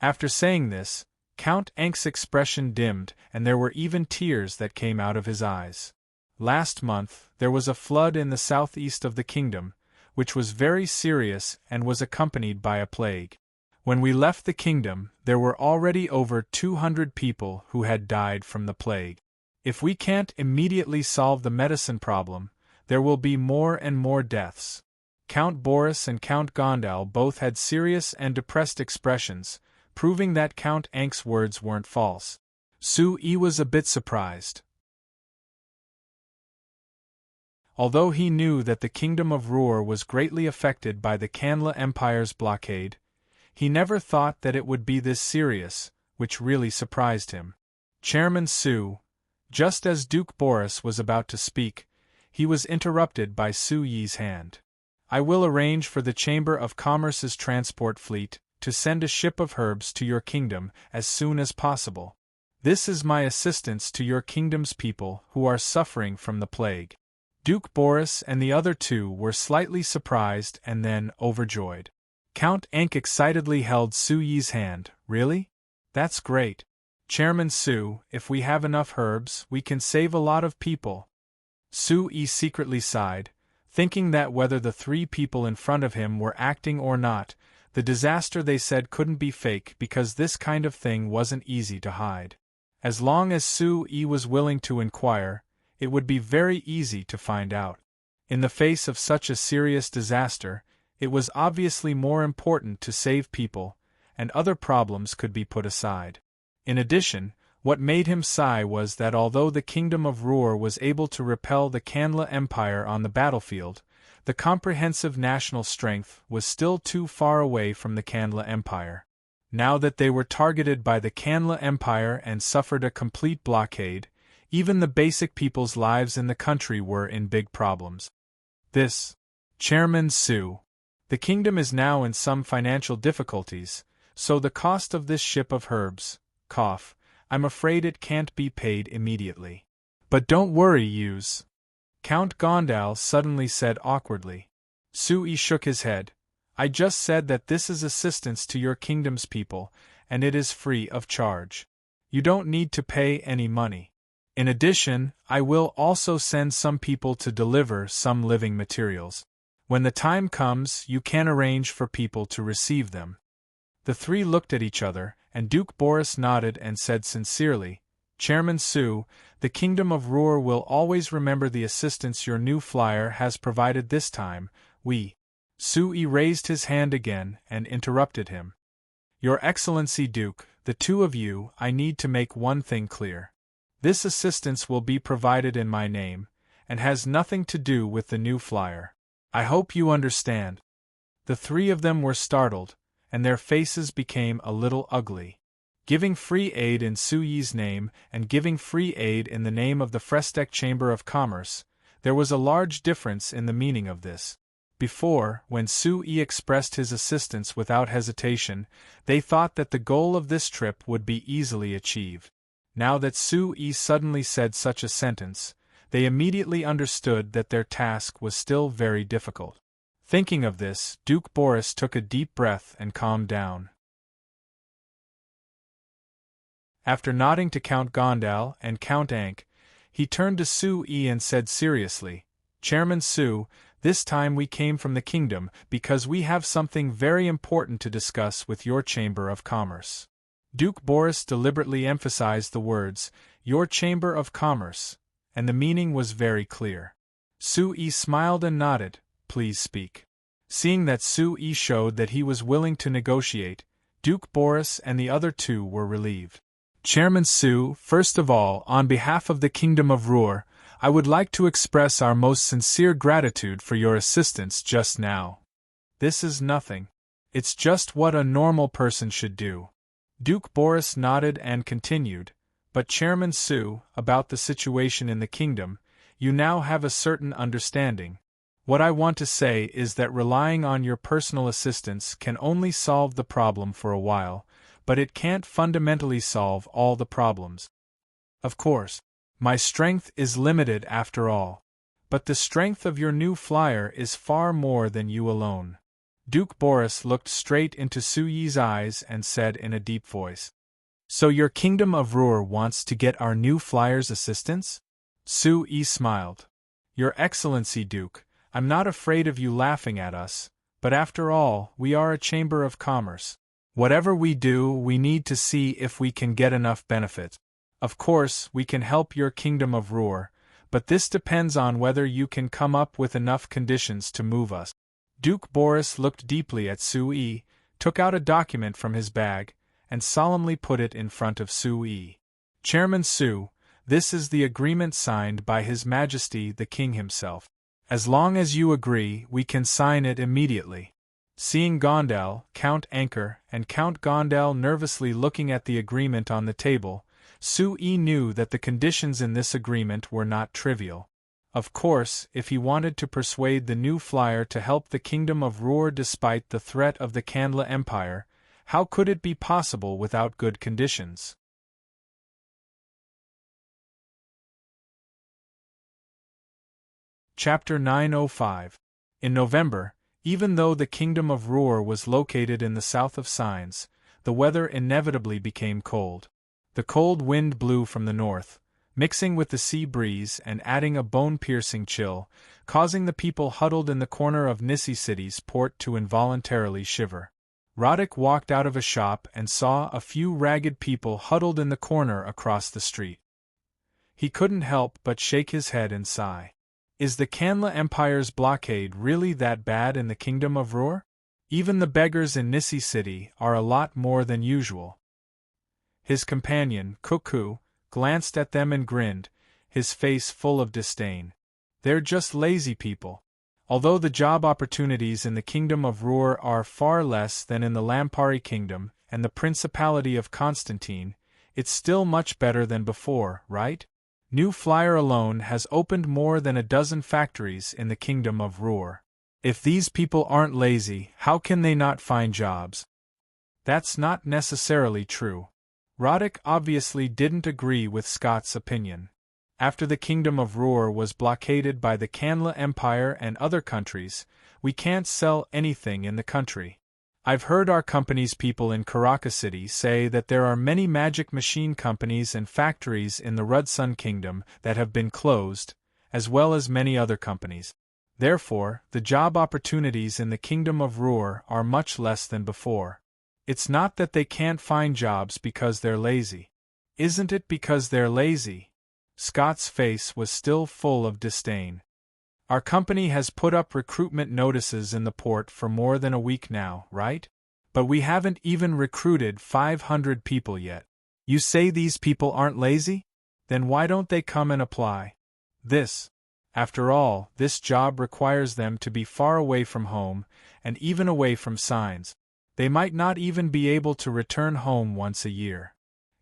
after saying this, Count Ank's expression dimmed and there were even tears that came out of his eyes. Last month, there was a flood in the southeast of the kingdom, which was very serious and was accompanied by a plague. When we left the kingdom, there were already over 200 people who had died from the plague. If we can't immediately solve the medicine problem, there will be more and more deaths. Count Boris and Count Gondal both had serious and depressed expressions, proving that Count Ank's words weren't false. Su-yi was a bit surprised. Although he knew that the Kingdom of Ruhr was greatly affected by the Kanla Empire's blockade, he never thought that it would be this serious, which really surprised him. Chairman Su, just as Duke Boris was about to speak, he was interrupted by Su-yi's hand. I will arrange for the Chamber of Commerce's transport fleet to send a ship of herbs to your kingdom as soon as possible. This is my assistance to your kingdom's people who are suffering from the plague. Duke Boris and the other two were slightly surprised and then overjoyed. Count Ank excitedly held Su-yi's hand. Really? That's great. Chairman Su, if we have enough herbs, we can save a lot of people. Su-yi secretly sighed, thinking that whether the three people in front of him were acting or not, the disaster they said couldn't be fake because this kind of thing wasn't easy to hide. As long as Su-yi was willing to inquire, it would be very easy to find out. In the face of such a serious disaster, it was obviously more important to save people, and other problems could be put aside. In addition, what made him sigh was that although the Kingdom of Ruhr was able to repel the Kanla Empire on the battlefield, the comprehensive national strength was still too far away from the Kanla Empire. Now that they were targeted by the Kanla Empire and suffered a complete blockade, even the basic people's lives in the country were in big problems. This, Chairman Su, the kingdom is now in some financial difficulties, so the cost of this ship of herbs, I'm afraid it can't be paid immediately. But don't worry, Yuz. Count Gondal suddenly said awkwardly. Su-yi shook his head. I just said that this is assistance to your kingdom's people, and it is free of charge. You don't need to pay any money. In addition, I will also send some people to deliver some living materials. When the time comes, you can arrange for people to receive them. The three looked at each other, and Duke Boris nodded and said sincerely, Chairman Su, the Kingdom of Ruhr will always remember the assistance your new flyer has provided this time. Su-yi raised his hand again and interrupted him. Your Excellency Duke, the two of you, I need to make one thing clear. This assistance will be provided in my name, and has nothing to do with the new flyer. I hope you understand. The three of them were startled, and their faces became a little ugly. Giving free aid in Su-yi's name and giving free aid in the name of the Frestek Chamber of Commerce, there was a large difference in the meaning of this. Before, when Su-yi expressed his assistance without hesitation, they thought that the goal of this trip would be easily achieved. Now that Su-yi suddenly said such a sentence, they immediately understood that their task was still very difficult. Thinking of this, Duke Boris took a deep breath and calmed down. After nodding to Count Gondal and Count Ank, he turned to Su-yi and said seriously, Chairman Su, This time we came from the kingdom because we have something very important to discuss with your Chamber of Commerce. Duke Boris deliberately emphasized the words, your Chamber of Commerce, and the meaning was very clear. Sui smiled and nodded, please speak. Seeing that Sui showed that he was willing to negotiate, Duke Boris and the other two were relieved. Chairman Su, first of all, on behalf of the Kingdom of Ruhr, I would like to express our most sincere gratitude for your assistance just now. This is nothing. It's just what a normal person should do. Duke Boris nodded and continued, but Chairman Su, about the situation in the kingdom, you now have a certain understanding. What I want to say is that relying on your personal assistance can only solve the problem for a while, but it can't fundamentally solve all the problems. Of course, my strength is limited after all. But the strength of your new flyer is far more than you alone. Duke Boris looked straight into Suyi's eyes and said in a deep voice. So your Kingdom of Ruhr wants to get our new flyer's assistance? Suyi smiled. Your Excellency Duke, I'm not afraid of you laughing at us, but after all, we are a Chamber of Commerce. Whatever we do, we need to see if we can get enough benefit. Of course, we can help your Kingdom of Ruhr, but this depends on whether you can come up with enough conditions to move us. Duke Boris looked deeply at Sui, took out a document from his bag, and solemnly put it in front of Sui. Chairman Su, this is the agreement signed by His Majesty the King himself. As long as you agree, we can sign it immediately. Seeing Gondel, Count Anker, and Count Gondel nervously looking at the agreement on the table, Sui knew that the conditions in this agreement were not trivial. Of course, if he wanted to persuade the new flyer to help the Kingdom of Ruhr despite the threat of the Kandla Empire, how could it be possible without good conditions? Chapter 905. In November, even though the Kingdom of Ruhr was located in the south of Sines, the weather inevitably became cold. The cold wind blew from the north, mixing with the sea breeze and adding a bone-piercing chill, causing the people huddled in the corner of Nissi City's port to involuntarily shiver. Roddick walked out of a shop and saw a few ragged people huddled in the corner across the street. He couldn't help but shake his head and sigh. Is the Kandla Empire's blockade really that bad in the Kingdom of Ruhr? Even the beggars in Nissi City are a lot more than usual. His companion, Cuckoo, glanced at them and grinned, his face full of disdain. They're just lazy people. Although the job opportunities in the Kingdom of Ruhr are far less than in the Lampari Kingdom and the Principality of Constantine, it's still much better than before, right? New Flyer alone has opened more than a dozen factories in the Kingdom of Ruhr. If these people aren't lazy, how can they not find jobs? That's not necessarily true. Roddick obviously didn't agree with Scott's opinion. After the Kingdom of Ruhr was blockaded by the Kandla Empire and other countries, we can't sell anything in the country. I've heard our company's people in Karaka City say that there are many magic machine companies and factories in the Rudsun Kingdom that have been closed, as well as many other companies. Therefore, the job opportunities in the Kingdom of Ruhr are much less than before. It's not that they can't find jobs because they're lazy. Isn't it because they're lazy? Scott's face was still full of disdain. Our company has put up recruitment notices in the port for more than a week now, right? But we haven't even recruited 500 people yet. You say these people aren't lazy? Then why don't they come and apply? After all, this job requires them to be far away from home, and even away from signs. They might not even be able to return home once a year.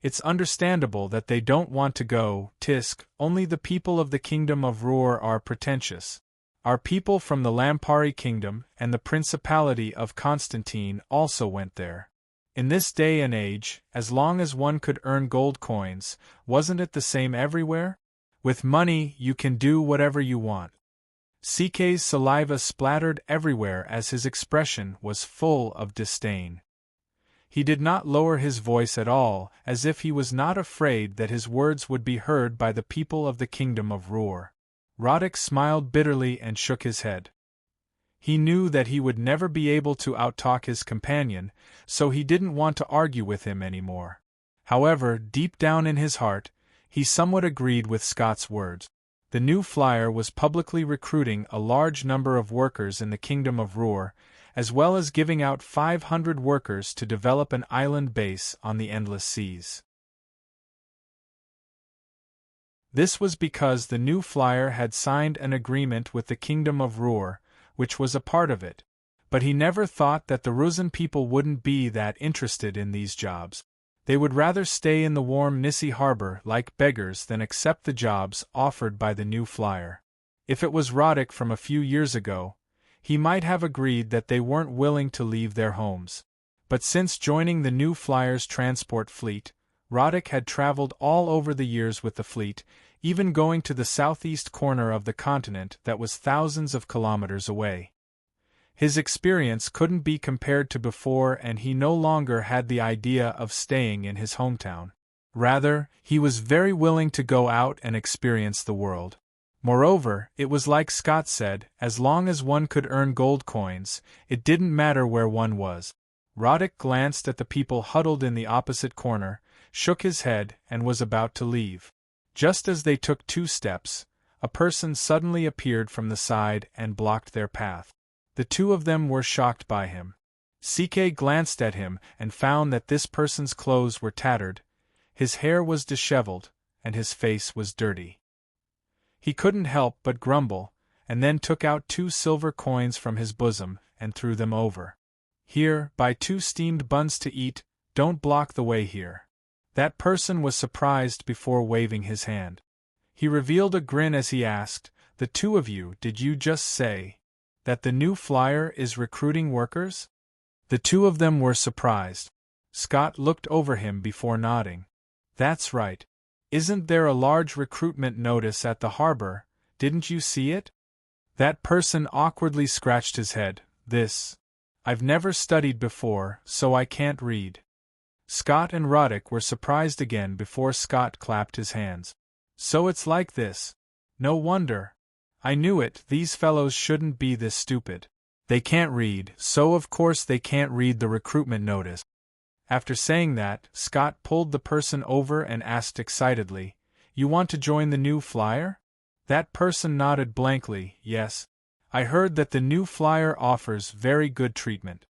It's understandable that they don't want to go, Tisk, only the people of the Kingdom of Ruhr are pretentious. Our people from the Lampari Kingdom and the Principality of Constantine also went there. In this day and age, as long as one could earn gold coins, wasn't it the same everywhere? With money, you can do whatever you want. CK's saliva splattered everywhere as his expression was full of disdain. He did not lower his voice at all, as if he was not afraid that his words would be heard by the people of the Kingdom of Ruhr. Roddick smiled bitterly and shook his head. He knew that he would never be able to outtalk his companion, so he didn't want to argue with him anymore. However, deep down in his heart, he somewhat agreed with Scott's words. The new flyer was publicly recruiting a large number of workers in the Kingdom of Ruhr, as well as giving out 500 workers to develop an island base on the endless seas. This was because the new flyer had signed an agreement with the Kingdom of Ruhr, which was a part of it, but he never thought that the Ruzen people wouldn't be that interested in these jobs. They would rather stay in the warm Nissi harbor like beggars than accept the jobs offered by the new flyer. If it was Roddick from a few years ago, he might have agreed that they weren't willing to leave their homes. But since joining the new flyer's transport fleet, Roddick had traveled all over the years with the fleet, even going to the southeast corner of the continent that was thousands of kilometers away. His experience couldn't be compared to before, and he no longer had the idea of staying in his hometown. Rather, he was very willing to go out and experience the world. Moreover, it was like Scott said, as long as one could earn gold coins, it didn't matter where one was. Roddick glanced at the people huddled in the opposite corner, shook his head, and was about to leave. Just as they took 2 steps, a person suddenly appeared from the side and blocked their path. The 2 of them were shocked by him. CK glanced at him and found that this person's clothes were tattered, his hair was disheveled, and his face was dirty. He couldn't help but grumble, and then took out 2 silver coins from his bosom and threw them over. "Here, buy 2 steamed buns to eat, don't block the way here." That person was surprised before waving his hand. He revealed a grin as he asked, "The 2 of you, did you just say that the new flyer is recruiting workers?" The 2 of them were surprised. Scott looked over him before nodding. "That's right. Isn't there a large recruitment notice at the harbor? Didn't you see it?" That person awkwardly scratched his head. I've never studied before, so I can't read." Scott and Roddick were surprised again before Scott clapped his hands. "So it's like this. No wonder. I knew it, these fellows shouldn't be this stupid. They can't read, so of course they can't read the recruitment notice." After saying that, Scott pulled the person over and asked excitedly, "You want to join the new flyer?" That person nodded blankly, "Yes. I heard that the new flyer offers very good treatment."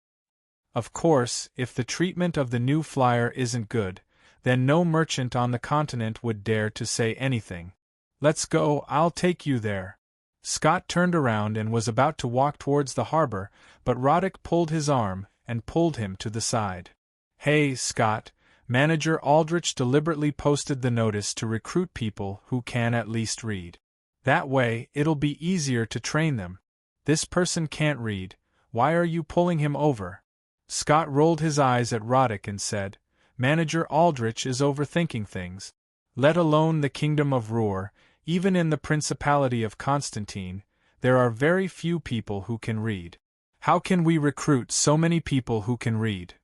Of course, if the treatment of the new flyer isn't good, then no merchant on the continent would dare to say anything. "Let's go, I'll take you there." Scott turned around and was about to walk towards the harbor, but Roddick pulled his arm and pulled him to the side. "Hey, Scott, Manager Aldrich deliberately posted the notice to recruit people who can at least read. That way, it'll be easier to train them. This person can't read, why are you pulling him over?" Scott rolled his eyes at Roddick and said, "Manager Aldrich is overthinking things. Let alone the Kingdom of Ruhr, even in the Principality of Constantine, there are very few people who can read. How can we recruit so many people who can read?"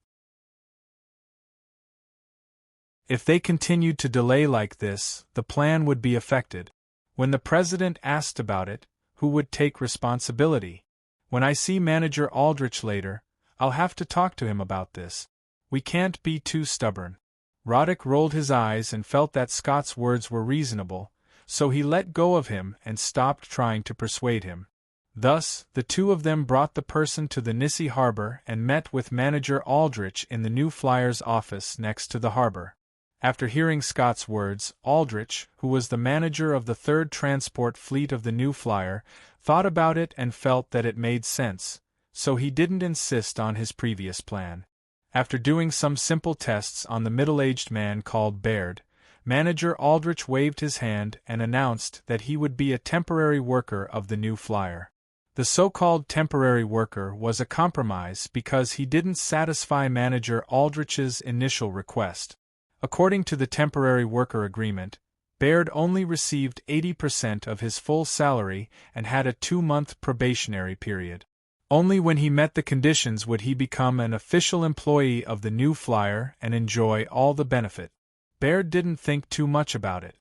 If they continued to delay like this, the plan would be affected. When the president asked about it, who would take responsibility? "When I see Manager Aldrich later, I'll have to talk to him about this. We can't be too stubborn." Roddick rolled his eyes and felt that Scott's words were reasonable, so he let go of him and stopped trying to persuade him. Thus, the 2 of them brought the person to the Nissi harbor and met with Manager Aldrich in the new flyer's office next to the harbor. After hearing Scott's words, Aldrich, who was the manager of the 3rd transport fleet of the new flyer, thought about it and felt that it made sense, so he didn't insist on his previous plan. After doing some simple tests on the middle-aged man called Baird, Manager Aldrich waved his hand and announced that he would be a temporary worker of the new flyer. The so-called temporary worker was a compromise because he didn't satisfy Manager Aldrich's initial request. According to the temporary worker agreement, Baird only received 80% of his full salary and had a 2-month probationary period. Only when he met the conditions would he become an official employee of the new flyer and enjoy all the benefit. Baird didn't think too much about it.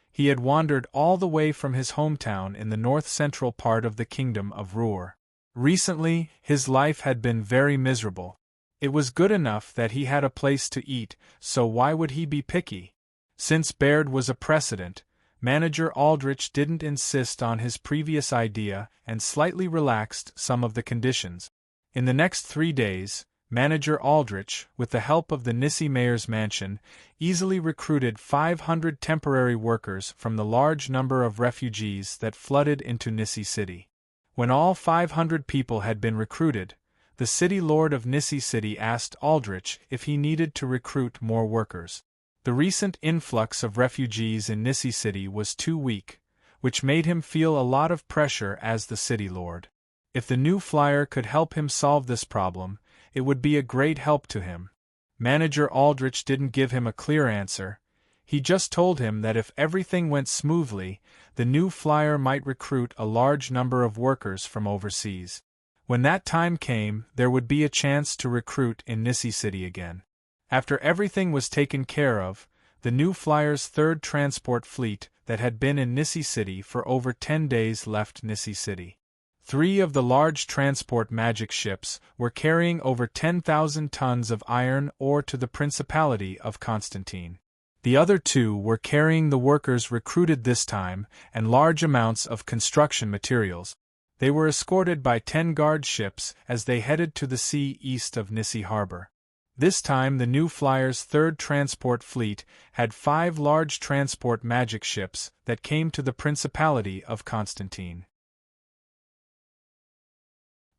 He had wandered all the way from his hometown in the north-central part of the Kingdom of Ruhr. Recently, his life had been very miserable. It was good enough that he had a place to eat, so why would he be picky? Since Baird was a precedent, Manager Aldrich didn't insist on his previous idea and slightly relaxed some of the conditions. In the next 3 days, Manager Aldrich, with the help of the Nissi Mayor's mansion, easily recruited 500 temporary workers from the large number of refugees that flooded into Nissi City. When all 500 people had been recruited, the city lord of Nissi City asked Aldrich if he needed to recruit more workers. The recent influx of refugees in Nissi City was too weak, which made him feel a lot of pressure as the city lord. If the new flyer could help him solve this problem, it would be a great help to him. Manager Aldrich didn't give him a clear answer. He just told him that if everything went smoothly, the new flyer might recruit a large number of workers from overseas. When that time came, there would be a chance to recruit in Nissi City again. After everything was taken care of, the new flyer's third transport fleet that had been in Nissi City for over 10 days left Nissi City. 3 of the large transport magic ships were carrying over 10,000 tons of iron ore to the Principality of Constantine. The other 2 were carrying the workers recruited this time and large amounts of construction materials. They were escorted by 10 guard ships as they headed to the sea east of Nissi Harbor. This time the new flyer's third transport fleet had 5 large transport magic ships that came to the Principality of Constantine.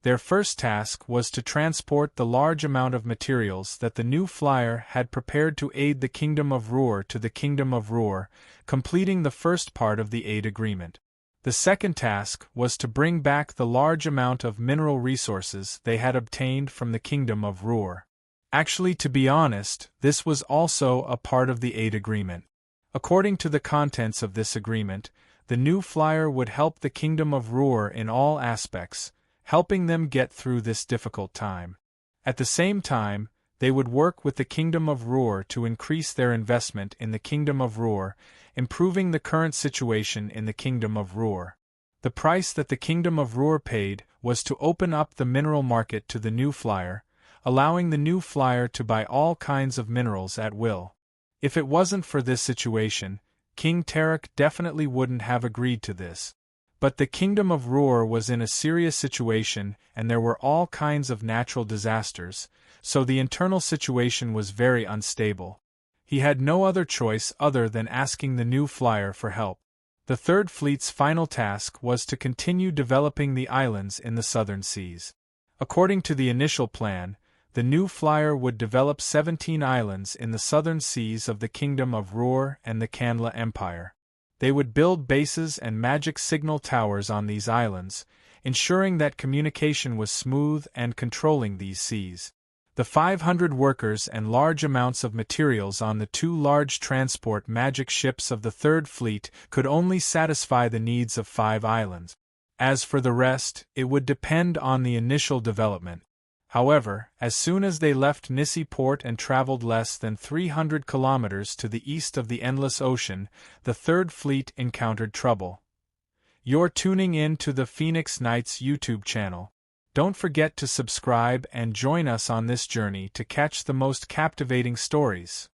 Their first task was to transport the large amount of materials that the new flyer had prepared to aid the Kingdom of Ruhr to the Kingdom of Ruhr, completing the first part of the aid agreement. The second task was to bring back the large amount of mineral resources they had obtained from the Kingdom of Ruhr. Actually, to be honest, this was also a part of the aid agreement. According to the contents of this agreement, the new flyer would help the Kingdom of Ruhr in all aspects, helping them get through this difficult time. At the same time, they would work with the Kingdom of Ruhr to increase their investment in the Kingdom of Ruhr, improving the current situation in the Kingdom of Ruhr. The price that the Kingdom of Ruhr paid was to open up the mineral market to the new flyer, allowing the new flyer to buy all kinds of minerals at will. If it wasn't for this situation, King Tarek definitely wouldn't have agreed to this. But the Kingdom of Ruhr was in a serious situation and there were all kinds of natural disasters, so the internal situation was very unstable. He had no other choice other than asking the new flyer for help. The Third Fleet's final task was to continue developing the islands in the southern seas. According to the initial plan, the new flyer would develop 17 islands in the southern seas of the Kingdom of Ruhr and the Kanla Empire. They would build bases and magic signal towers on these islands, ensuring that communication was smooth and controlling these seas. The 500 workers and large amounts of materials on the 2 large transport magic ships of the Third Fleet could only satisfy the needs of 5 islands. As for the rest, it would depend on the initial development. However, as soon as they left Nissi Port and traveled less than 300 kilometers to the east of the Endless Ocean, the Third Fleet encountered trouble. You're tuning in to the Phoenix Knights YouTube channel. Don't forget to subscribe and join us on this journey to catch the most captivating stories.